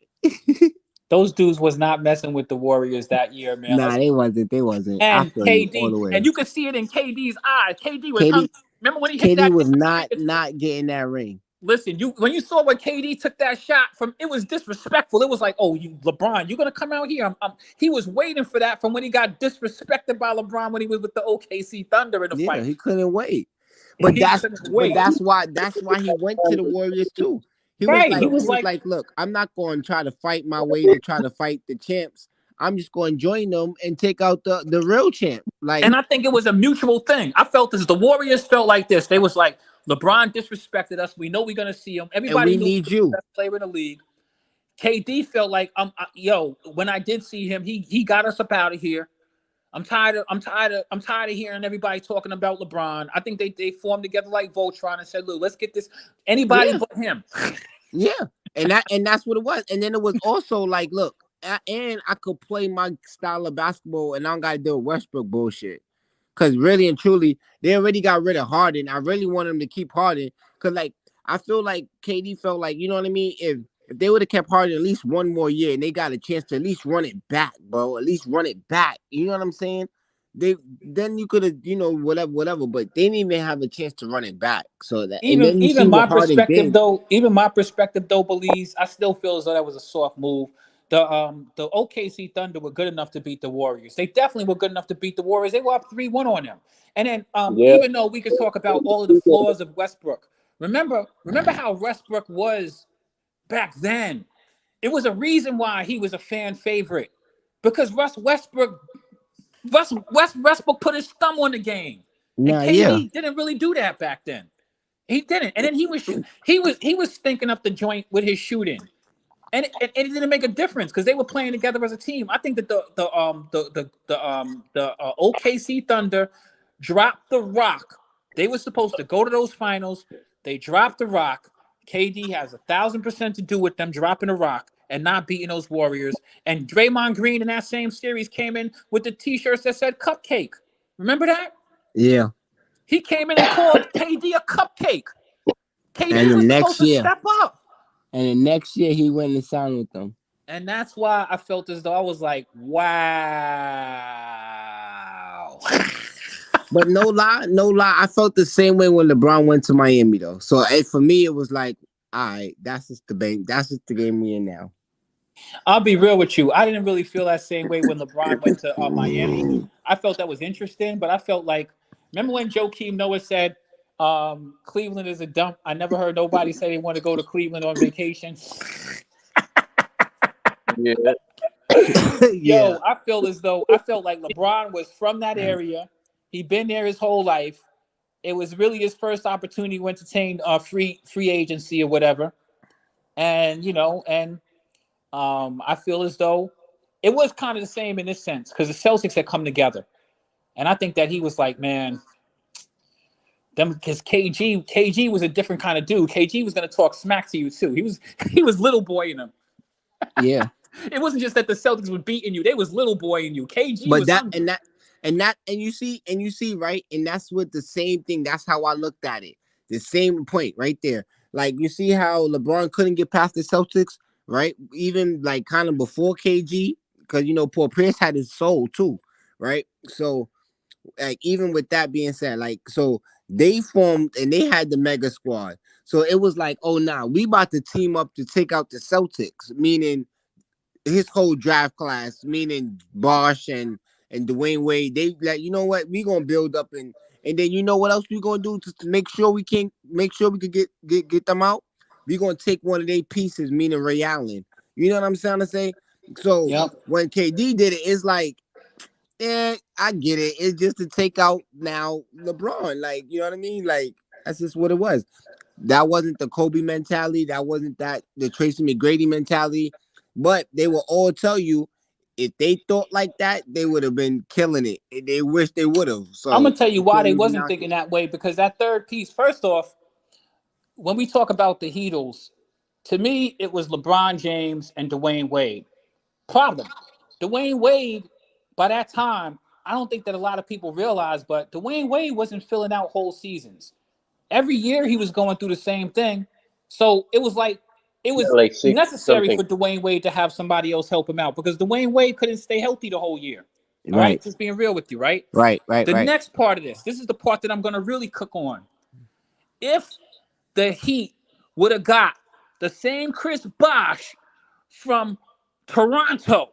Those dudes was not messing with the Warriors that year, man. nah, they wasn't. They wasn't. I And feel you all KD, the way. and you could see it in KD's eyes. KD was hungry. KD, Remember when he hit KD that? was not getting that ring. Listen, when you saw when KD took that shot from, it was disrespectful. It was like, oh, you LeBron, you're gonna come out here. He was waiting for that from when he got disrespected by LeBron when he was with the OKC Thunder in the Yeah, fight. he couldn't wait. But He that's couldn't wait. that's why he went to the Warriors too. He was Right, like, he was like, look, I'm not going to try to fight my way to try to fight the champs. I'm just going to join them and take out the real champ. Like, and I think it was a mutual thing. I felt this. The Warriors felt like this. They was like, LeBron disrespected us. We know we're gonna see him. and Everybody we knew he need was you. the best player in the league. KD felt like, when I did see him, he got us up out of here. I'm tired of hearing everybody talking about LeBron. I think they formed together like Voltron and said, look, let's get this anybody but him. Yeah. And that's what it was. And then it was also like, look, and I could play my style of basketball and I don't gotta deal with Westbrook bullshit. Cause really and truly, they already got rid of Harden. I really want them to keep Harden. Cause like I feel like KD felt like, you know what I mean? If they would have kept Harden at least one more year and they got a chance to at least run it back, bro. At least run it back. You know what I'm saying? Then you could have, whatever, but they didn't even have a chance to run it back. So that and then you see Even what my Harden perspective did. though, Belize, I still feel as though that was a soft move. The OKC Thunder were good enough to beat the Warriors. They definitely were good enough to beat the Warriors. They were up 3-1 on them. And then Yeah. even though we could talk about all of the flaws of Westbrook, remember how Westbrook was back then. It was a reason why he was a fan favorite. Because Westbrook put his thumb on the game. And Nah, yeah. KD didn't really do that back then. He didn't. And then he was stinking up the joint with his shooting. And it didn't make a difference because they were playing together as a team. I think that the OKC Thunder dropped the rock. They were supposed to go to those finals. They dropped the rock. KD has 1,000% to do with them dropping the rock and not beating those Warriors. And Draymond Green in that same series came in with the T-shirts that said "Cupcake." Remember that? Yeah. He came in and called KD a cupcake. KD And the was next supposed to year. step up. And the next year he went and signed with them. And that's why I felt as though I was like, wow. But no lie, I felt the same way when LeBron went to Miami though. So for me, it was like, all right, that's just the game we're in now. I'll be real with you. I didn't really feel that same way when LeBron went to Miami. I felt that was interesting, but I felt like, remember when Joakim Noah said, Cleveland is a dump? I never heard nobody say they want to go to Cleveland on vacation. Yeah. Yo, I felt like LeBron was from that area. He'd been there his whole life. It was really his first opportunity to entertain free agency or whatever. And I feel as though it was kind of the same in this sense because the Celtics had come together. And I think that he was like, man, because KG was a different kind of dude. KG was going to talk smack to you too. He was little boy in him. Yeah. It wasn't just that the Celtics were beating you; they was little boy in you. KG but was that hungry. and you see right, and that's what the same thing. That's how I looked at it. The same point right there. Like you see how LeBron couldn't get past the Celtics, right? Even like kind of before KG, because Paul Pierce had his soul too, right? So like even with that being said, like so they formed and they had the mega squad. So it was like, oh nah, we about to team up to take out the Celtics, meaning his whole draft class, meaning Bosh and Dwayne Wade, they like, you know what, we gonna build up and then you know what else we gonna do to make sure we can could get them out. We gonna take one of their pieces, meaning Ray Allen. You know what I'm trying to say? So Yep. when KD did it, it's like, yeah, I get it. It's just to take out now LeBron. Like, you know what I mean? Like, that's just what it was. That wasn't the Kobe mentality. That wasn't the Tracy McGrady mentality. But they will all tell you if they thought like that, they would have been killing it. They wish they would have. I'm So gonna tell you you why can't they even wasn't knock thinking it. that way, because that third piece, first off, when we talk about the Heatles, to me, it was LeBron James and Dwayne Wade. Problem. Dwayne Wade, by that time, I don't think that a lot of people realize, but Dwayne Wade wasn't filling out whole seasons. Every year he was going through the same thing. So it was like it was like 60 necessary something. for Dwayne Wade to have somebody else help him out because Dwayne Wade couldn't stay healthy the whole year. All right, Right, just being real with you, right? right. The next part of this is the part that I'm going to really cook on. If the Heat would have got the same Chris Bosh from Toronto,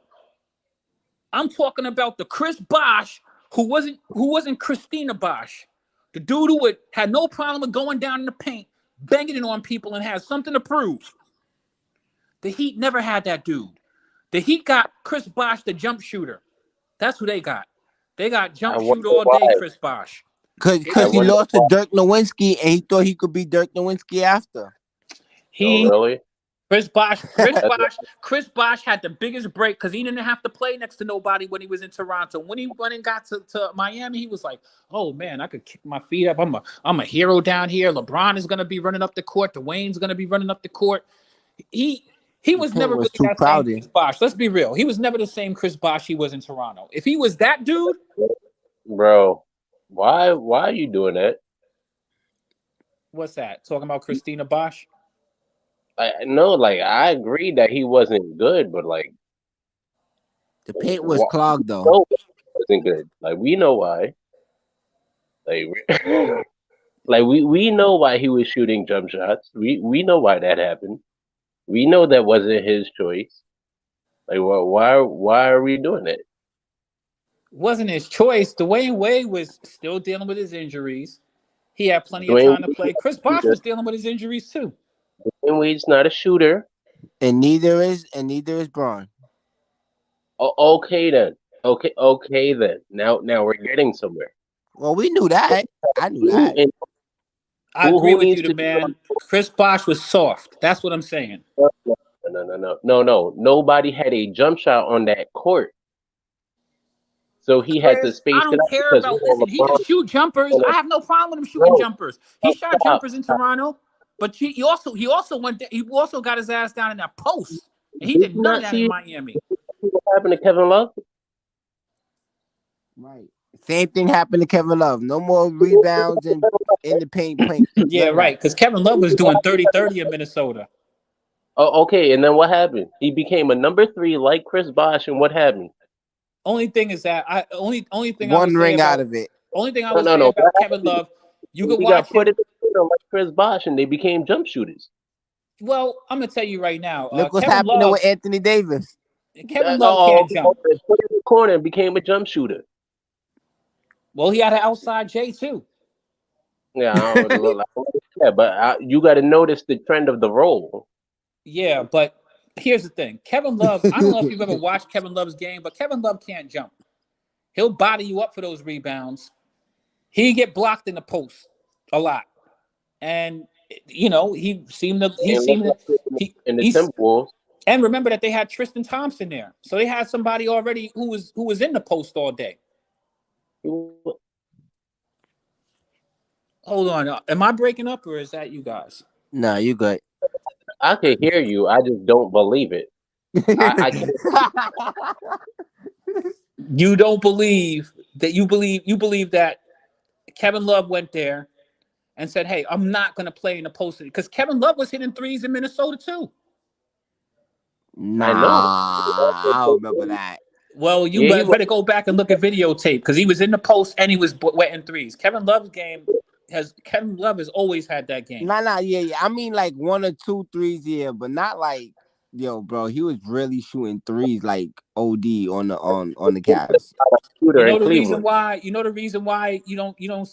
I'm talking about the Chris Bosh who wasn't Christina Bosh, the dude who had no problem with going down in the paint, banging it on people, and has something to prove. The Heat never had that dude. The Heat got Chris Bosh, the jump shooter. That's who they got. They got I jump shoot wonder all why. day, Chris Bosh. I Because he wonder lost to why. Dirk Nowitzki and he thought he could be Dirk Nowitzki after. Oh, He really? Chris Bosh, Chris That's Bosh, Chris Bosh had the biggest break because he didn't have to play next to nobody when he was in Toronto. When he went and got to Miami, he was like, "Oh man, I could kick my feet up. I'm a hero down here. LeBron is gonna be running up the court. Dwayne's gonna be running up the court." He he The was paint never was really too that same crowded. Chris Bosh. Let's be real. He was never the same Chris Bosh he was in Toronto. If he was that dude, bro. Why are you doing that? what's that? Talking about Christina Bosh? I no, like I agree that he wasn't good, but like The paint was why, clogged though. no, he wasn't good. Like we know why. Like like we know why he was shooting jump shots. We know why that happened. We know that wasn't his choice. Like why are we doing it? Wasn't his choice. Dwayne Wade was still dealing with his injuries. He had plenty of Dwayne time to play. Chris Wade's Bosh was dealing with his injuries too. Dwayne Wade's not a shooter. And neither is Braun. Okay then. Okay then. Now we're getting somewhere. Well, we knew that. I knew that. And I agree who with needs you, the to be man. Chris Bosh was soft. That's what I'm saying. no. Nobody had a jump shot on that court. So he had to Chris, I space it don't out care because about. Listen, he can shoot jumpers. I have no problem with him shooting no, jumpers. He shot stop. jumpers in Toronto, but he also got his ass down in that post, and he Did did you none of not that in see Miami. what happened to Kevin Love? Right. Same thing happened to Kevin Love. No more rebounds and in the paint. Yeah, None of that. right. Because Kevin Love was doing 30-30 in Minnesota. Oh, okay, and then what happened? He became a number 3 like Chris Bosh, and what happened? Only thing is that only thing I would One say ring out about of it. only thing I No, would no, say no. What about Kevin happened? Love, you could He got watch put him. in the middle like Chris Bosh, and they became jump shooters. Well, I'm gonna tell you right now, Look what's happening with Anthony Davis. Kevin Love can't jump. Put in the corner and became a jump shooter. Well, he had an outside J too. Yeah, I don't look like yeah, but you got to notice the trend of the role. Yeah, but here's the thing. Kevin Love, I don't know if you've ever watched Kevin Love's game, but Kevin Love can't jump. He'll body you up for those rebounds. He get blocked in the post a lot. And he seemed to In the he's Timberwolves. and remember that they had Tristan Thompson there. So they had somebody already who was in the post all day. Hold on. Am I breaking up or is that you guys? Nah, you good. I can hear you. I just don't believe it. I can't. You don't believe that you believe that Kevin Love went there and said, "Hey, I'm not going to play in the post," because Kevin Love was hitting threes in Minnesota too. Nah, I know. I don't remember that. Well, you Yeah, better go back and look at videotape because he was in the post and he was wetting threes. Kevin Love has always had that game. Nah, yeah. I mean like 1 or 2 threes here, but not like Yo, bro, he was really shooting threes like OD on the Cavs. You Shooter in know the reason Cleveland. why? You know the reason why you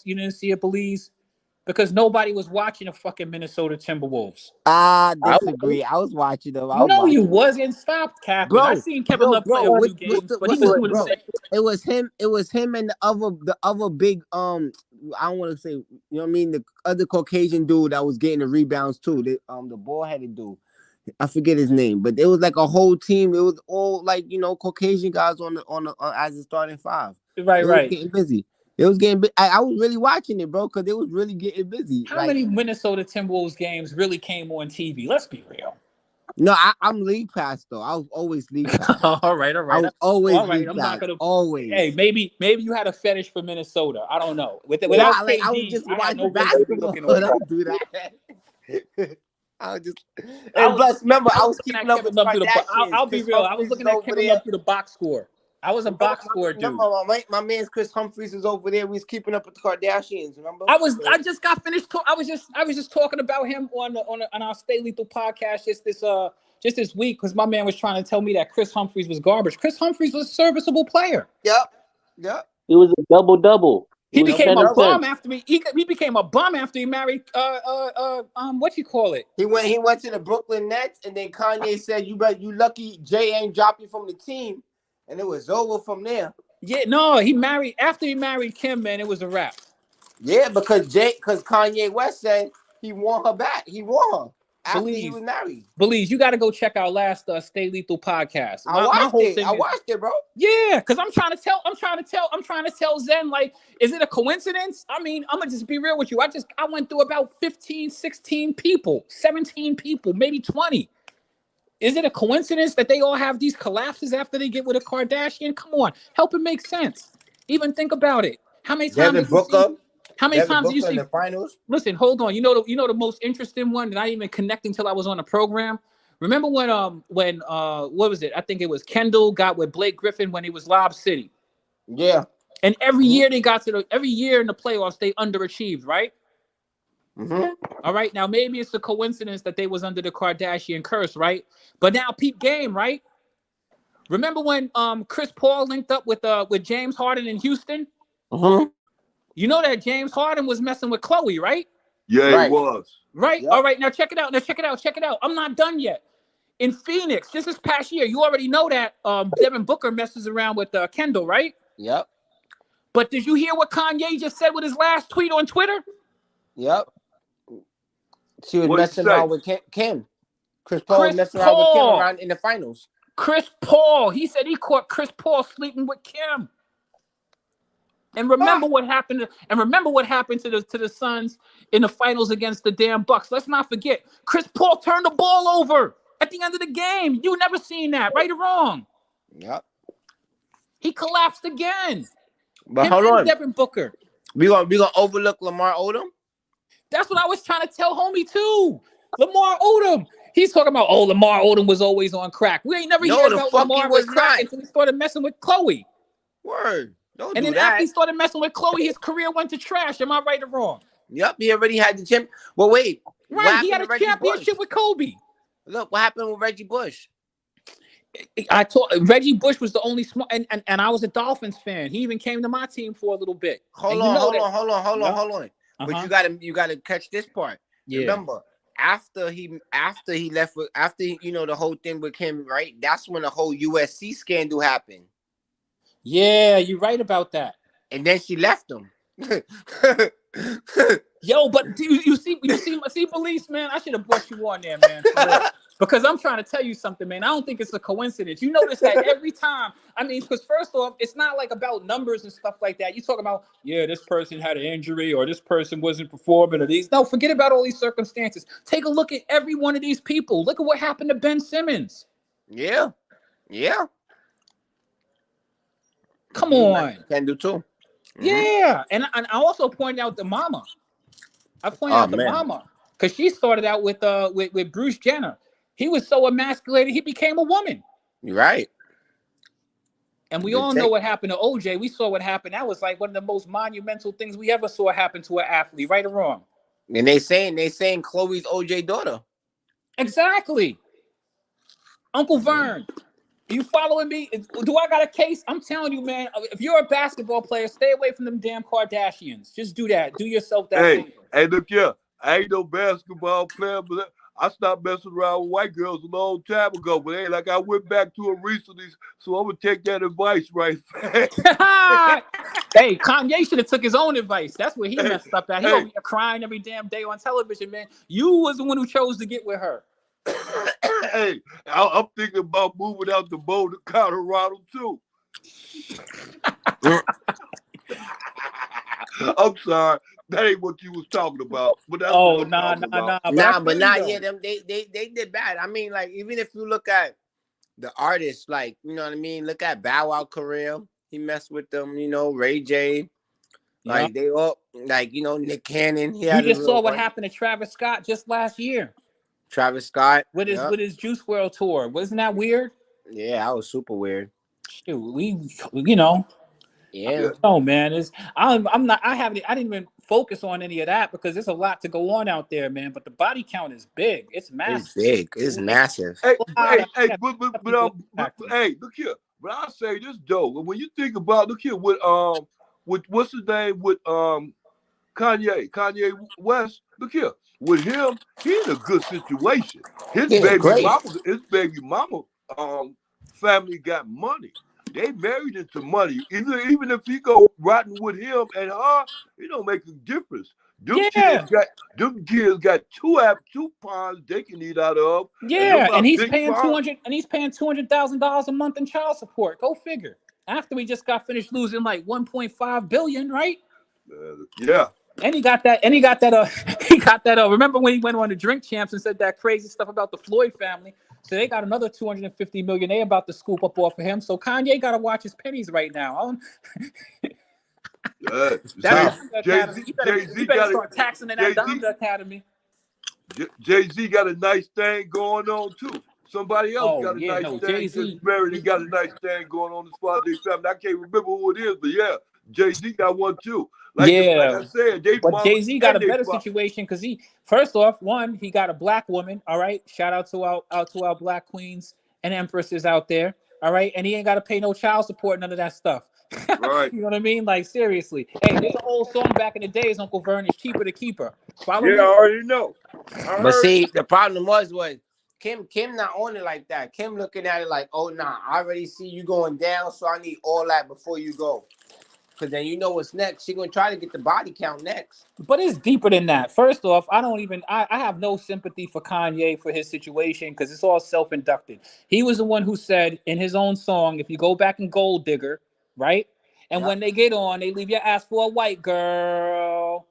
didn't see it, Belize? Because nobody was watching the fucking Minnesota Timberwolves. I I disagree. I was watching them. I was No, you watching them. wasn't. Stop capping. I Bro, seen Kevin Love play a what, few games, but he what's was the doing the bro? same. It was him and the other big I don't want to say, you know what I mean, the other Caucasian dude that was getting the rebounds too. The ball headed dude. I forget his name, but it was like a whole team. It was all like, Caucasian guys on as a starting five. Right, They was right. getting busy. It was getting. I was really watching it, bro, because it was really getting busy. How Like, many Minnesota Timberwolves games really came on TV? Let's be real. no, I'm league pass though. I was always league pass. All right. I was always All right. league I'm pass. not gonna. Always. Hey, maybe you had a fetish for Minnesota. I don't know. Without Nah, like, KD, I was just I had no watching reason to be basketball. looking over. Don't do that. I was just. I And was, plus, remember, I was looking keeping at up Kevin with Love through the. Kardashians. I'll be Chris real. I was Humphries looking is at over Kevin there. Love through the box score. I was a box score dude. Remember, my man's Chris Humphries was over there. We was keeping up with the Kardashians. Remember? I just got finished. I was just talking about him on our Stay Lethal podcast just this week because my man was trying to tell me that Chris Humphries was garbage. Chris Humphries was a serviceable player. Yep. He was a double. He was became 10 a and bum 10. after he became a bum after he married what you call it? He went to the Brooklyn Nets, and then Kanye said, "You lucky Jay ain't dropped you from the team," and it was over from there. Yeah, no, after he married Kim, man, it was a wrap. Yeah, because Kanye West said he want her back. He want her after he was married. Belize, you got to go check our last Stay Lethal podcast. I watched it, bro. Yeah, because I'm trying to tell Zen, like, is it a coincidence? I mean, I'm gonna just be real with you. I went through about 15, 16 people, 17 people, maybe 20. Is it a coincidence that they all have these collapses after they get with a Kardashian? Come on, help it make sense. Even think about it. How many times Devin Booker? How many times do you in see the finals? Listen, hold on. You know the most interesting one that I didn't even connect until I was on the program. Remember when what was it? I think it was Kendall got with Blake Griffin when he was Lob City. Yeah. And every year every year in the playoffs they underachieved, right? Mm-hmm. All right. Now maybe it's a coincidence that they was under the Kardashian curse, right? But now peep game, right? Remember when Chris Paul linked up with James Harden in Houston? Mm-hmm. You know that James Harden was messing with Chloe, right? Yeah, he was. Right? Yep. All right, now check it out. I'm not done yet. In Phoenix, just this past year, you already know that Devin Booker messes around with Kendall, right? Yep. But did you hear what Kanye just said with his last tweet on Twitter? Yep. She was messing around with Kim. Chris Paul was messing around with Kim around in the finals. Chris Paul. He said he caught Chris Paul sleeping with Kim. And remember what happened to the Suns in the finals against the damn Bucks. Let's not forget, Chris Paul turned the ball over at the end of the game. You never seen that, right or wrong? Yep. He collapsed again. But hold on, Devin Booker. We gonna overlook Lamar Odom? That's what I was trying to tell homie too. Lamar Odom. He's talking about Lamar Odom was always on crack. We ain't never heard about Lamar was crack until he started messing with Chloe. Word. Don't and do then that. after he started messing with Chloe, his career went to trash. Am I right or wrong? Yep, he already had the champ. Well, wait. Right, he had a championship with Kobe. Look, what happened with Reggie Bush? I told Reggie Bush was the only smart, and I was a Dolphins fan. He even came to my team for a little bit. Hold on. But you gotta catch this part. Yeah. Remember, after he left with the whole thing with him, right? That's when the whole USC scandal happened. Yeah, you're right about that. And then she left him. Yo, but you see, police, man. I should have brought you on there, man. Because I'm trying to tell you something, man. I don't think it's a coincidence. You notice that every time. I mean, because first off, it's not like about numbers and stuff like that. You talk about, this person had an injury or this person wasn't performing or these. No, forget about all these circumstances. Take a look at every one of these people. Look at what happened to Ben Simmons. Yeah. Come on. Can do too. Yeah, and I also pointed out the mama. I pointed out the mama because she started out with Bruce Jenner. He was so emasculated, he became a woman. You're right. And we all know what happened to OJ. We saw what happened. That was like one of the most monumental things we ever saw happen to an athlete, right or wrong. And they saying Chloe's OJ daughter. Exactly. Uncle Vern, you following me? Do I got a case? I'm telling you, man. If you're a basketball player, stay away from them damn Kardashians. Just do that. Do yourself that favor. Hey, look here. I ain't no basketball player, but I stopped messing around with white girls a long time ago. But ain't like I went back to them recently, so I'm gonna take that advice right fast. Hey, Kanye should have took his own advice. That's where he Hey, messed up at. He hey. over here crying every damn day on television, man. You was the one who chose to get with her. Hey, I'm thinking about moving out to Boulder, Colorado too. I'm sorry, that ain't what you was talking about. But that's Oh, what I'm nah. talking about. But Nah, I but feel not you, though. yet. Them they did bad. I mean, like even if you look at the artists, like you know what I mean. Look at Bow Wow career. He messed with them. You know, Ray J. Yeah. Like they all like you know Nick Cannon. He You had his just saw little what run. happened to Travis Scott just last year Travis Scott. with Yeah, his Juice World tour. Wasn't that weird? yeah, that was super weird. Shoot, you know. Yeah, No, man. I'm not. I didn't even focus on any of that because there's a lot to go on out there, man. But the body count is big. It's it's massive. big. It's massive. Hey, Yeah, but hey, look here. But I'll say this though. When you think about, look here, with what's his name, with Kanye West. Look here, with him, he in a good situation. His Yeah, great. baby mama, family got money. They married into money. Even if he go rotten with him and her, it don't make a difference. Them yeah, kids got two ponds they can eat out of, and them yeah. And are he's big paying ponds. $200,000 a month in child support. Go figure. After we just got finished losing like 1.5 billion, right? Yeah. And he got that. And he got that. He got that. Remember when he went on the Drink Champs and said that crazy stuff about the Floyd family? So they got another 250 million they about to scoop up off of him. So Kanye got to watch his pennies right now. That's the Academy. You better start taxing in that Donda Academy. Jay-Z got a nice thing going on too. Somebody else got a nice thing. Jay-Z. Just married and got a nice thing going on as far as their family. I can't remember who it is, but yeah, Jay-Z got one too. Like I said, they but mama Jay-Z got a and they better father. situation because he first off, he got a black woman. All right. Shout out to our black queens and empresses out there. All right. And he ain't got to pay no child support, none of that stuff. Right. You know what I mean? Like seriously. Hey, there's an old song back in the days, Uncle Vern, it's cheaper to keep her. Follow Yeah, me? I already know. But see, the problem was Kim not on it like that. Kim looking at it like, oh nah, I already see you going down, so I need all that before you go. Cause then you know what's next. She gonna try to get the body count next. But it's deeper than that. First off, I have no sympathy for Kanye for his situation because it's all self-inducted. He was the one who said in his own song, if you go back in Gold Digger, right? And when they get on, they leave your ass for a white girl.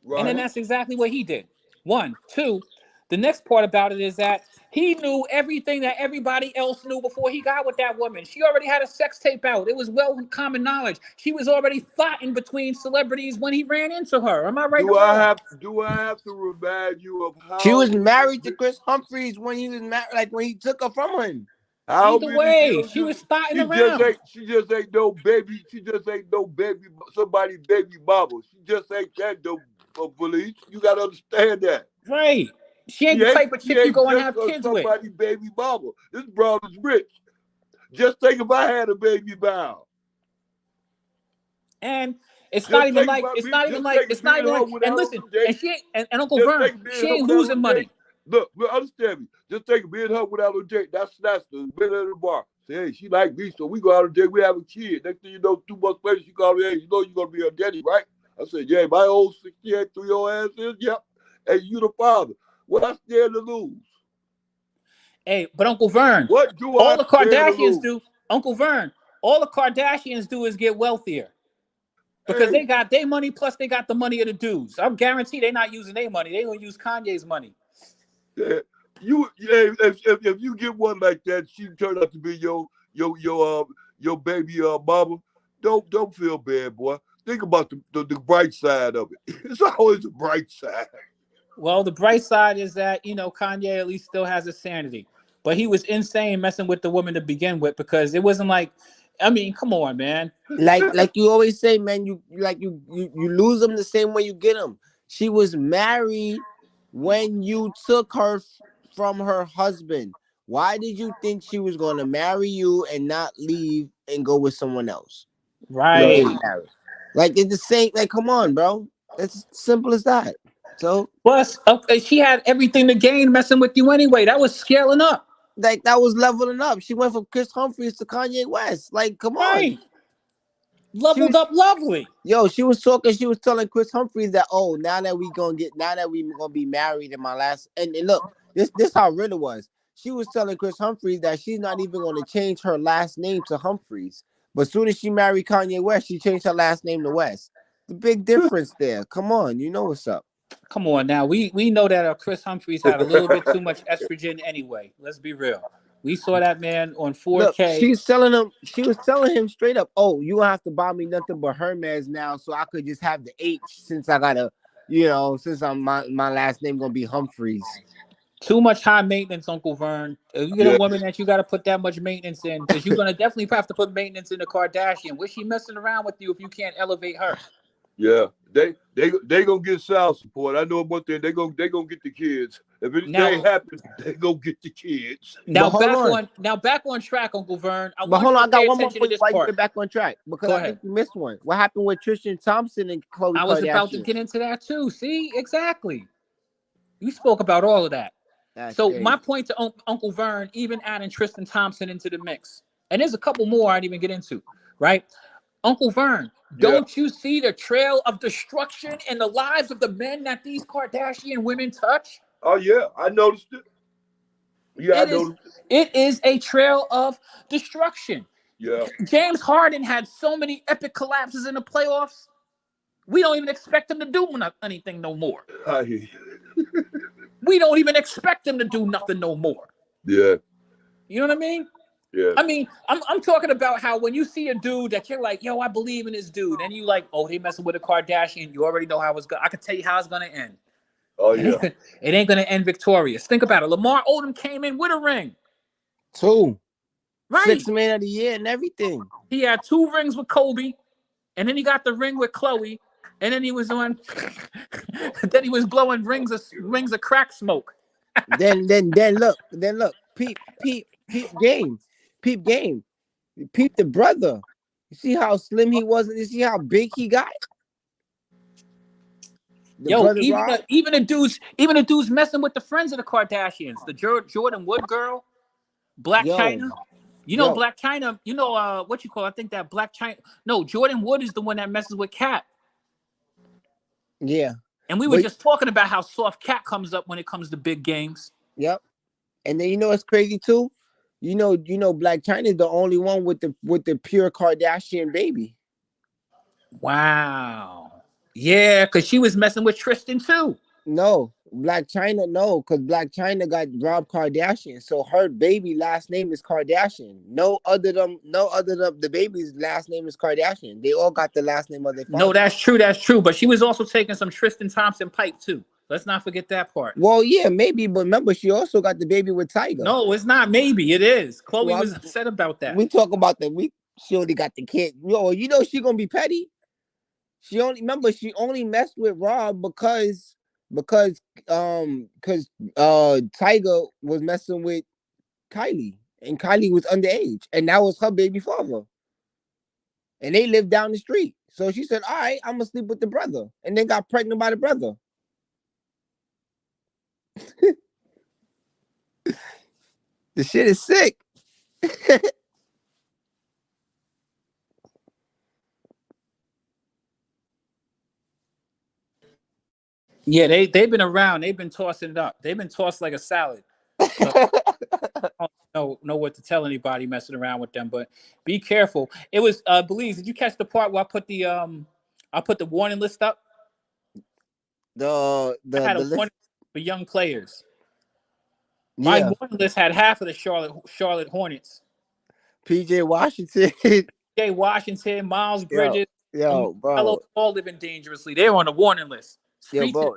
Right. And then that's exactly what he did. One, two. The next part about it is that he knew everything that everybody else knew before he got with that woman. She already had a sex tape out. It was well common knowledge. She was already thoughting between celebrities when he ran into her. Am I right or wrong? Do I have to remind you of how She was married to Chris Humphries when he was married, like when he took her from him. how Either many way, years she was thoughting she around. just ain't no baby. She just ain't no baby. Somebody baby mama. She just ain't that no police. You gotta understand that. Right. She ain't the type of chick you go and have kids with. Somebody baby mama. This brother's rich. Just think if I had a baby bow. And it's Just not even think like about it's me- not just even like think it's being not even her like without and no listen, date. and she ain't and Uncle Just Vern, think being she her ain't without losing no money. date. Look, understand me. Just think of being her without a date. That's the middle of the bar. Say, hey, she like me, so we go out on a date. We have a kid. Next thing you know, 2 months later, she called me. Hey, you know you're gonna be her daddy, right? I said, yeah. My old 68 through your ass is, yep. Hey, you the father. What I scared to lose? Hey, but Uncle Vern, What do all I the stand to Kardashians lose? do, Uncle Vern, all the Kardashians do is get wealthier. Because Hey, they got their money plus they got the money of the dudes. I'm guaranteed they're not using their money. They're gonna use Kanye's money. yeah, if you get one like that, she turned out to be your baby mama. Don't feel bad, boy. Think about the bright side of it. It's always a bright side. Well, the bright side is that, Kanye at least still has his sanity. But he was insane messing with the woman to begin with because it wasn't like, I mean, come on, man. Like you always say, man, you lose them the same way you get them. She was married when you took her from her husband. Why did you think she was going to marry you and not leave and go with someone else? Right. Like it's the same. Like, come on, bro. It's simple as that. So, Plus, she had everything to gain messing with you anyway. That was scaling up. like, that was leveling up. She went from Chris Humphries to Kanye West. Like, come on. Right. Leveled up lovely. Yo, she was telling Chris Humphries that, oh, now that we gonna be married in my last, and look, this how real it was. She was telling Chris Humphries that she's not even gonna change her last name to Humphries. But as soon as she married Kanye West, she changed her last name to West. The big difference there. Come on, you know what's up. Come on now. We know that Chris Humphries had a little bit too much estrogen anyway. Let's be real. We saw that man on 4K. Look, she was telling him straight up, oh, you don't have to buy me nothing but Hermes now, so I could just have the H since I gotta, since my last name gonna be Humphreys. Too much high maintenance, Uncle Vern. If you get a woman that you got to put that much maintenance in, because you're gonna definitely have to put maintenance in the Kardashian. What's she messing around with you if you can't elevate her? Yeah, they gonna get child support. I know one thing. They gonna get the kids. If it ain't happen, they gonna get the kids. Now back on track, Uncle Vern. But hold on, I got one more point before you part. get back on track because Go I think you missed one. What happened with Tristan Thompson and Khloe Kardashian? I was about to get into that too. See, exactly. You spoke about all of that. So my point to Uncle Vern, even adding Tristan Thompson into the mix, and there's a couple more I didn't even get into, right? Uncle Vern, don't you see the trail of destruction in the lives of the men that these Kardashian women touch? Oh yeah, I noticed it. Yeah, I noticed it. It is a trail of destruction. Yeah. James Harden had so many epic collapses in the playoffs. We don't even expect him to do anything no more. We don't even expect him to do nothing no more. Yeah. You know what I mean? Yeah. I mean, I'm talking about how when you see a dude that you're like, yo, I believe in this dude, and you like, oh, he messing with a Kardashian. You already know how it's going. I can tell you how it's gonna end. Oh yeah. It ain't gonna end victorious. Think about it. Lamar Odom came in with a ring. 2. Right. 6th man of the year and everything. He had 2 rings with Kobe, and then he got the ring with Khloe, and then he was on. Then he was blowing rings of crack smoke. then look. Peep game. Peep the brother. You see how slim he was, and you see how big he got. Even the dudes messing with the friends of the Kardashians, the Jordan Wood girl, Black China. You know Black China. You know what you call? I think that Black China. No, Jordan Wood is the one that messes with Kat. Yeah. And we were just talking about how soft Kat comes up when it comes to big games. Yep. And then it's crazy too. You know, Black China is the only one with the pure Kardashian baby. Wow. Yeah, because she was messing with Tristan too. No, Black China, no, because Black China got Rob Kardashian, so her baby last name is Kardashian. No other than the baby's last name is Kardashian. They all got the last name of their father. No, that's true. But she was also taking some Tristan Thompson pipe too. Let's not forget that part. Well, yeah, maybe, but remember, she also got the baby with Tiger. No, it's not maybe. It is. Khloe was upset about that. We talk about she only got the kid. Yo, she gonna be petty. She only messed with Rob because Tiger was messing with Kylie, and Kylie was underage, and that was her baby father. And they lived down the street. So she said, all right, I'm gonna sleep with the brother, and then got pregnant by the brother. The shit is sick. Yeah, they've been around. They've been tossing it up. They've been tossed like a salad. So, I don't know what to tell anybody messing around with them, but be careful. It was Belize. Did you catch the part where I put the warning list up? I had a warning for young players. My warning list had half of the Charlotte Hornets. PJ Washington, Miles Bridges, bro, all living dangerously. They're on the warning list. Yo, bro,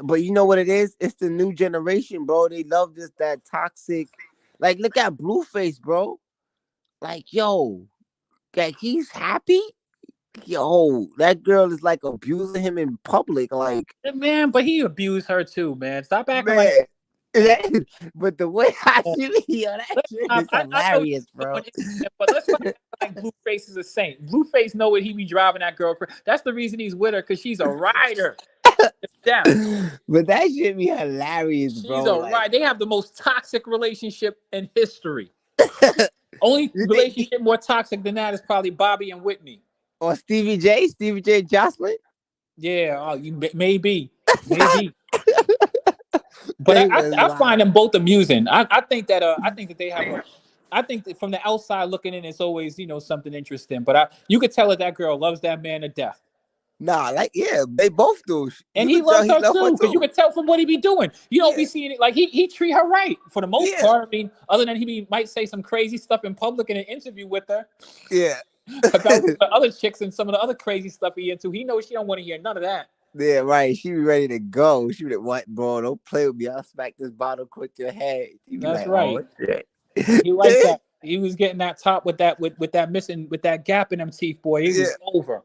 but you know what it is? It's the new generation, bro. They love that toxic. Like, look at Blueface, bro. Like, yo, like he's happy. Yo, that girl is like abusing him in public. Like, man, but he abused her too, man. Stop acting like But the way I shoot it, yo, that shit I, is I know hilarious, you're bro. doing it, but let's not act like Blueface is a saint. Blueface know what he be driving that girl. That's the reason he's with her, because she's a rider. Death. But that shit be hilarious, She's bro. a Like, rider. They have the most toxic relationship in history. Only you think relationship more toxic than that is probably Bobby and Whitney. or Stevie J Jocelyn? Yeah, maybe. But They was I find wild. them both amusing. I think that they have a. I think that from the outside looking in, it's always something interesting. But you could tell that girl loves that man to death, Nah, like yeah, they both do. and You he could tell loves he her love her too, because you too. could tell from what he be doing. You don't be Yeah, seeing it like he treat her right for the most yeah, part. I mean, other than might say some crazy stuff in public in an interview with her yeah. about some of the other chicks and some of the other crazy stuff he into. He knows she don't want to hear none of that. Yeah, right. She be ready to go. She be like, "What, bro? Don't play with me. I'll smack this bottle quick to your head." She be That's like, "Oh right. shit." He liked that. He was getting that top with that gap in them teeth, boy. It Yeah. was over.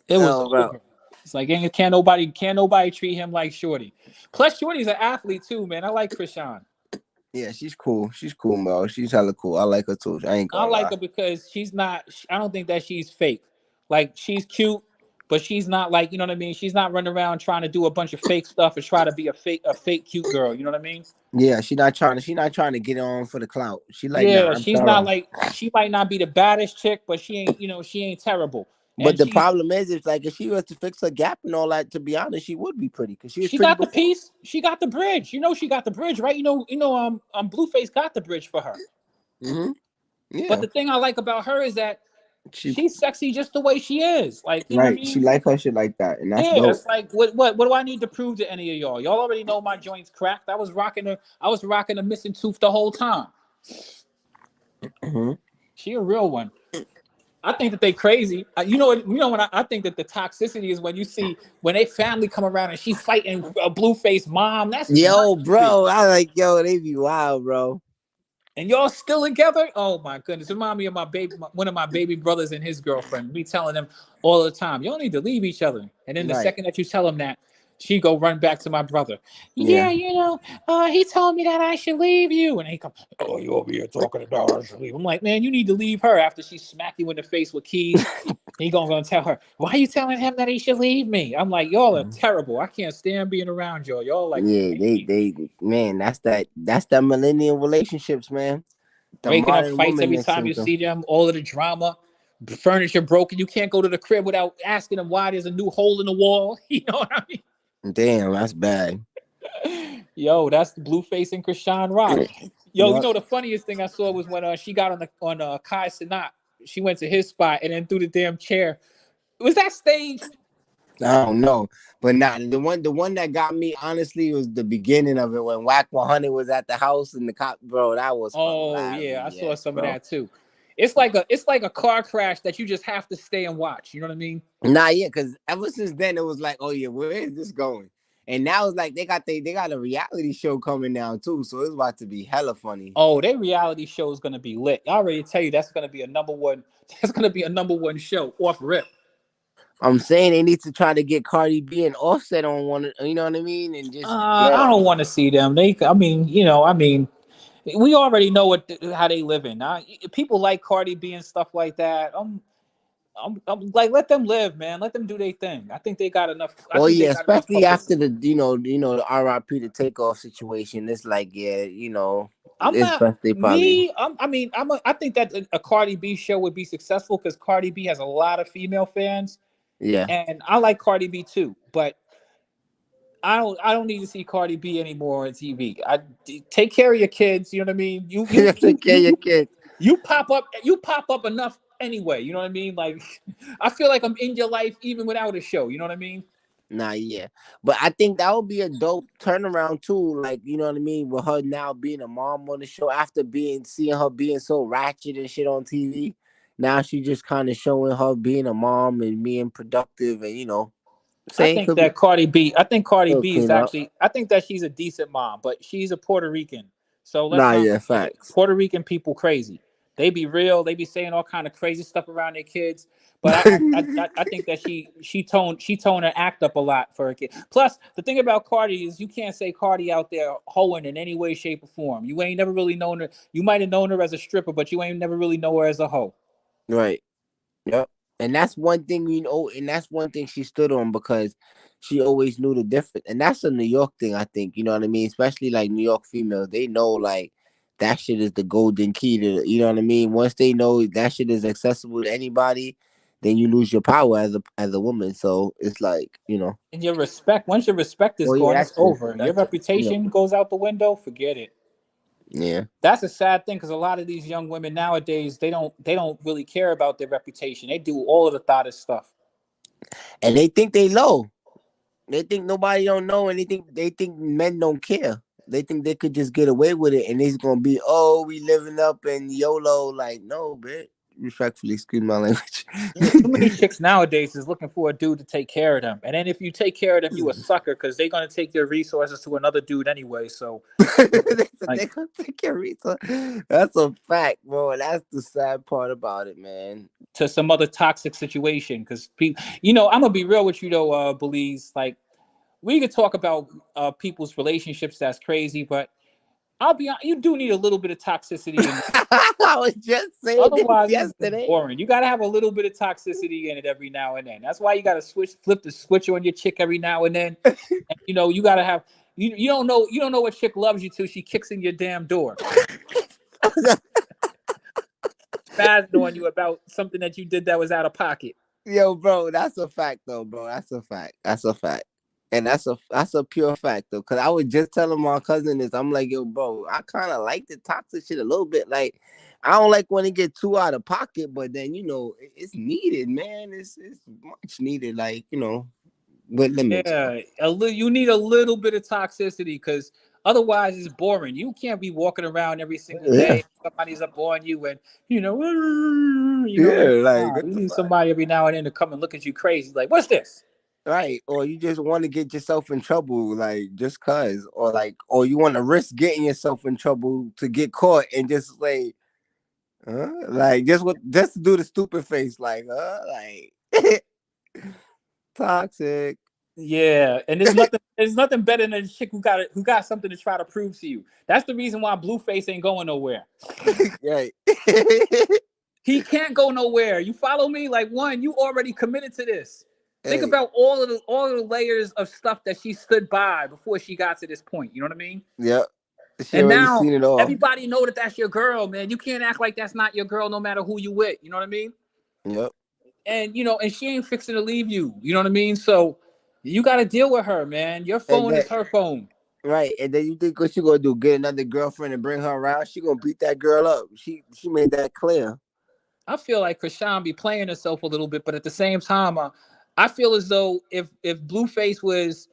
It was Oh, bro. over. It's like can't nobody treat him like Shorty. Plus, Shorty's an athlete too, man. I like Krishan. Yeah, she's cool. She's cool, bro. She's hella cool. I like her too. I ain't I gonna like lie. her because she's not. I don't think that she's fake. Like she's cute, but she's not like what I mean. She's not running around trying to do a bunch of fake stuff or try to be a fake cute girl. You know what I mean? Yeah, she not trying to. She not trying to get on for the clout. She like, nah, Yeah, I'm she's not thorough. like she might not be the baddest chick, but she ain't terrible, But and the problem is like if she was to fix her gap and all that, to be honest, she would be pretty because she was she pretty got the before. piece. She got the bridge. She got the bridge, right? Blueface got the bridge for her. Mm-hmm. But Yeah, the thing I like about her is that she she's sexy just the way she is. Like, you know what I right. She mean? like her shit like that, and that's Yeah, dope. it's like what do I need to prove to any of y'all? Y'all already know my joints cracked. I was rocking a missing tooth the whole time. Mm-hmm. She a real one. I think that they crazy. When I think that the toxicity is when you see when they family come around and she fighting a Blueface mom. That's Yo, crazy. bro, I like they be wild, bro. And y'all still together? Oh my goodness! Remind me of one of my baby brothers and his girlfriend. Me telling them all the time, y'all need to leave each other. And then the Right. second that you tell him that, she go run back to my brother. Yeah. Yeah, he told me that I should leave you. And he come, oh, you over here talking about I should leave. I'm like, man, you need to leave her after she smacked you in the face with keys. He gonna tell her, why are you telling him that he should leave me? I'm like, y'all are terrible. I can't stand being around y'all. Y'all like Yeah, they man, that's that millennial relationships, man. The breaking up modern fights every woman time you syndrome. see them, all of the drama, furniture broken. You can't go to the crib without asking them why there's a new hole in the wall. You know what I Damn, that's bad. mean? Yo, that's the Blueface and Krishan Rock. Yo, Yep. the funniest thing I saw was when she got on Kai Sinat. She went to his spot and then threw the damn chair. Was that staged? I don't know, but not the one that got me honestly was the beginning of it when Whack 100 was at the house and the cop, bro. That was Oh yeah, I saw hilarious, some of bro. that too. It's like a car crash that you just have to stay and watch. You know what I mean? Nah, yeah, because ever since then it was like, oh yeah, where is this going? And now it's like they got a reality show coming now too, so it's about to be hella funny. Oh, their reality show is gonna be lit. I already tell you that's gonna be a number one. That's gonna be a number one show off rip. I'm saying they need to try to get Cardi B and Offset on one, you know what I mean, and just I yeah, don't want to see them. We already know how they live in. People like Cardi B and stuff like that. I'm like, let them live, man. Let them do their thing. I think they got enough. I well, think they yeah, got enough especially after publicity. the the RIP the takeoff situation. It's like yeah, I'm it's not best they probably me. I think that a Cardi B show would be successful because Cardi B has a lot of female fans, yeah. and I like Cardi B too. But I don't need to see Cardi B anymore on TV. Take care of your kids. You know what I mean. Take care of your kids. You pop up enough anyway. You know what I mean. Like I feel like I'm in your life even without a show. You know what I mean. Nah, yeah, but I think that would be a dope turnaround too. Like you know what I mean, with her now being a mom on the show after seeing her being so ratchet and shit on TV. Now she just kind of showing her being a mom and being productive and I saying think could be that Cardi B. I think Cardi B is clean up. actually. I think that she's a decent mom, but she's a Puerto Rican. So let's Nah, not yeah, forget it. facts. Puerto Rican people crazy. They be real. They be saying all kind of crazy stuff around their kids. But I think that she toned her act up a lot for her kid. Plus, the thing about Cardi is you can't say Cardi out there hoeing in any way, shape, or form. You ain't never really known her. You might have known her as a stripper, but you ain't never really know her as a hoe. Right. Yep. And that's one thing and that's one thing she stood on because she always knew the difference. And that's a New York thing, I think. You know what I mean? Especially like New York females. They know like that shit is the golden key to, you know what I mean? Once they know that shit is accessible to anybody, then you lose your power as a woman. So it's like, you know. And your respect, once your respect is Oh yeah, gone, that's it's true. over. Your That's true. reputation goes out the window, forget it. Yeah. That's a sad thing because a lot of these young women nowadays they don't really care about their reputation. They do all of the thoughtless stuff. And they think they low. They think nobody don't know, and they think men don't care. They think they could just get away with it, and it's gonna be, oh, we living up and YOLO. Like, no, bitch. Respectfully, excuse my language. Yeah, too many chicks nowadays is looking for a dude to take care of them, and then if you take care of them, you a sucker because they're gonna take your resources to another dude anyway. So, they gonna take your resource. That's a fact, bro. That's the sad part about it, man. to some other toxic situation because people, you know, I'm gonna be real with you though, Belize. Like, we could talk about people's relationships. That's crazy, but I'll be honest, you do need a little bit of toxicity in I was just saying otherwise this it's yesterday. boring. You gotta have a little bit of toxicity in it every now and then. That's why you gotta flip the switch on your chick every now and then. And, you know, you gotta have you don't know what chick loves you till she kicks in your damn door. Spazzing on you about something that you did that was out of pocket. Yo, bro, that's a fact though, bro. That's a fact. That's a fact. And that's a pure fact though. Cause I was just telling my cousin this. I'm like, yo, bro, I kind of like the toxic shit a little bit. Like, I don't like when it get too out of pocket, but then you know, it's needed, man. It's much needed, like, you know, with limits. Yeah, you need a little bit of toxicity because otherwise it's boring. You can't be walking around every single day. Somebody's up on you and you know, Like you need somebody every now and then to come and look at you crazy. Like, what's this? right. Or you just want to get yourself in trouble, like just cause, or you want to risk getting yourself in trouble to get caught and just like, like just to do the stupid face, like, like toxic. Yeah, and there's nothing better than a chick who got something to try to prove to you. That's the reason why Blueface ain't going nowhere. Right. He can't go nowhere. You follow me? Like, one, you already committed to this. Think Hey. about all of the layers of stuff that she stood by before she got to this point. You know what I mean? Yep. She And already now seen it all. everybody know that that's your girl, man. You can't act like that's not your girl, no matter who you with. You know what I mean? Yep. And you know, and she ain't fixing to leave you. You know what I mean? So you got to deal with her, man. Your phone is her phone. Right, and then you think what she gonna do? Get another girlfriend and bring her around? She gonna beat that girl up. She made that clear. I feel like Krishan be playing herself a little bit, but at the same time, I feel as though if Blueface was,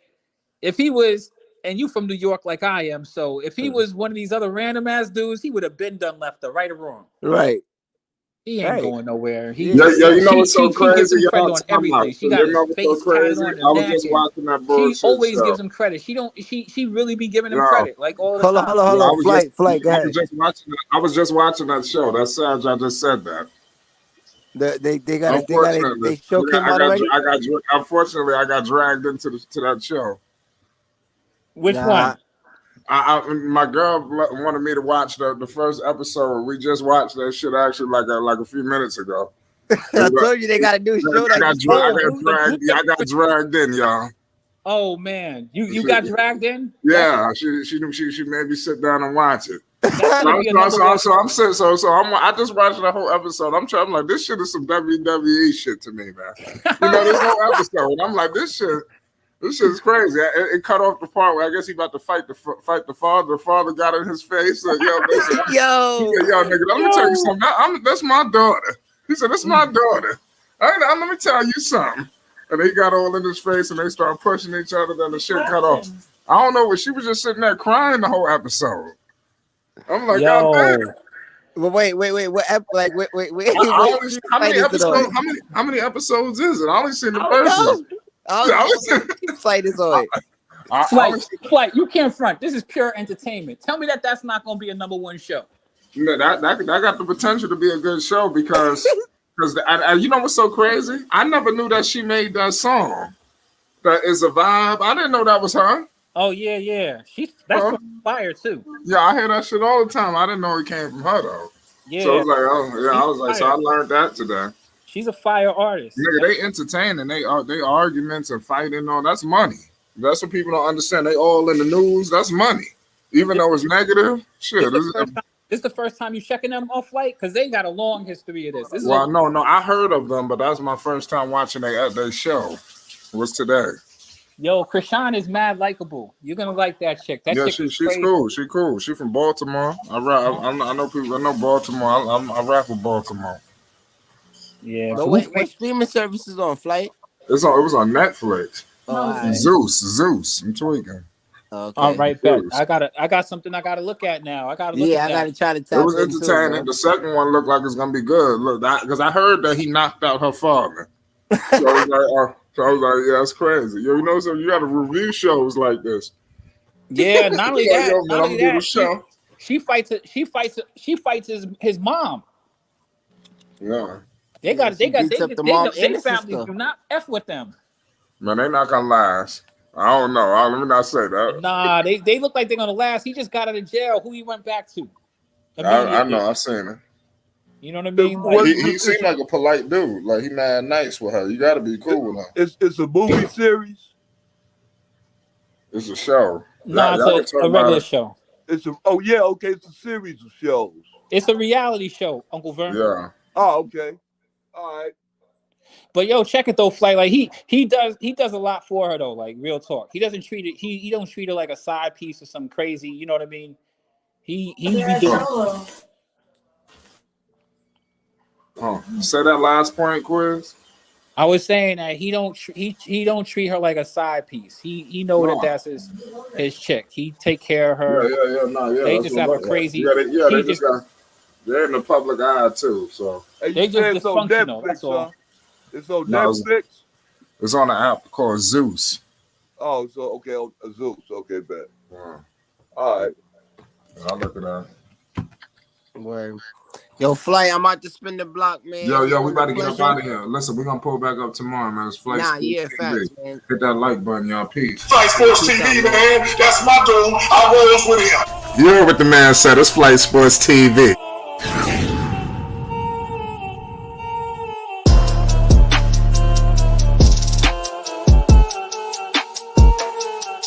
if he was, and you from New York like I am, so if he was one of these other random ass dudes, he would have been done left or right or wrong. Right. He ain't going nowhere. You know what's so crazy? She gives him credit Y'all on talking about- everything. She got you know his what's so face tatted crazy? on I her was neck. just watching that She bullshit always show. gives him credit. She really be giving him Yo. credit like all the Hold time. on. Flight. Go I ahead. was just watching that show. That's sad. I just said that. They show came out already. Unfortunately, I got dragged into that show. Which one? My girl wanted me to watch the first episode. We just watched that shit actually like a few minutes ago. I told you they got to do a show I got dragged in, y'all. Oh man, you got dragged in? Yeah, she made me sit down and watch it. I just watched the whole episode. I'm like, this shit is some WWE shit to me, man. You know, this whole episode. I'm like, this shit is crazy. It cut off the part where I guess he about to fight the father. The father got in his face. Yo, nigga, let me tell you something. That's my daughter. He said, that's my daughter. Let me tell you something. And they got all in his face and they started pushing each other. Then the shit cut off. I don't know, but she was just sitting there crying the whole episode. I'm like, God damn. Well, wait. How many episodes is it? I only seen the first one. Fight is on. Flight, you can't front. This is pure entertainment. Tell me that's not going to be a #1 show. That got the potential to be a good show because you know what's so crazy? I never knew that she made that song. That is a vibe. I didn't know that was her. Oh yeah. That's fire too. Yeah, I hear that shit all the time. I didn't know it came from her though. Yeah. So I was like, oh yeah, I was like, so I learned that today. She's a fire artist. Nigga, they entertaining. They arguments and fighting on. That's money. That's what people don't understand. They all in the news. That's money. Even though it's negative, shit. This is the first time you checking them off Flight? Because they got a long history of this. No, I heard of them, but that's my first time watching their show. Was today. Yo, Krishan is mad likable. You're gonna like that chick. She's cool. She cool. She from Baltimore. I know people. I know Baltimore. I rap with Baltimore. Yeah. But wait, what streaming services on Flight? It was on Netflix. Right. Zeus. I'm tweaking. Okay. All right, bet. I got something I gotta look at now. I gotta try to tap. It was entertaining. The second one looked like it's gonna be good. Look, because I heard that he knocked out her father. So I was like, yeah, that's crazy. You know, so you got to review shows like this. Yeah, not only that, she fights his mom. Yeah. They families do not F with them. Man, they not gonna last. I don't know. Let me not say that. Nah, they look like they're gonna last. He just got out of jail. Who he went back to? I know. I've seen it. You know what I mean? Like, he seemed like a polite dude. Like he mad nice with her. You got to be cool with her. It's a movie series. It's a show. Nah, it's a regular show. It's a series of shows. It's a reality show, Uncle Vern. Yeah. Oh, okay. All right. But yo, check it though, Flight. Like he does a lot for her though. Like real talk. He doesn't treat it. He don't treat her like a side piece or some crazy. You know what I mean? He be doing. Say that last point, Quiz. I was saying that he don't treat her like a side piece. He know that's his chick. He take care of her. Yeah. They just have a crazy. They're in the public eye too. So they just dysfunctional. That's all. It's on Netflix. It's on an app called Zeus. Oh, so okay, Zeus. Okay, bet. Yeah. All right. I'll look it up. Word. Yo, Flight, I'm out to spin the block, man. Yo, we about to get up out of here. Listen, we're gonna pull back up tomorrow, man. It's Flight Sports TV. Facts, man. Hit that like button, y'all. Peace. Flight Sports TV, man. That's my dude. I rolls with him. You heard what the man said. It's Flight Sports TV.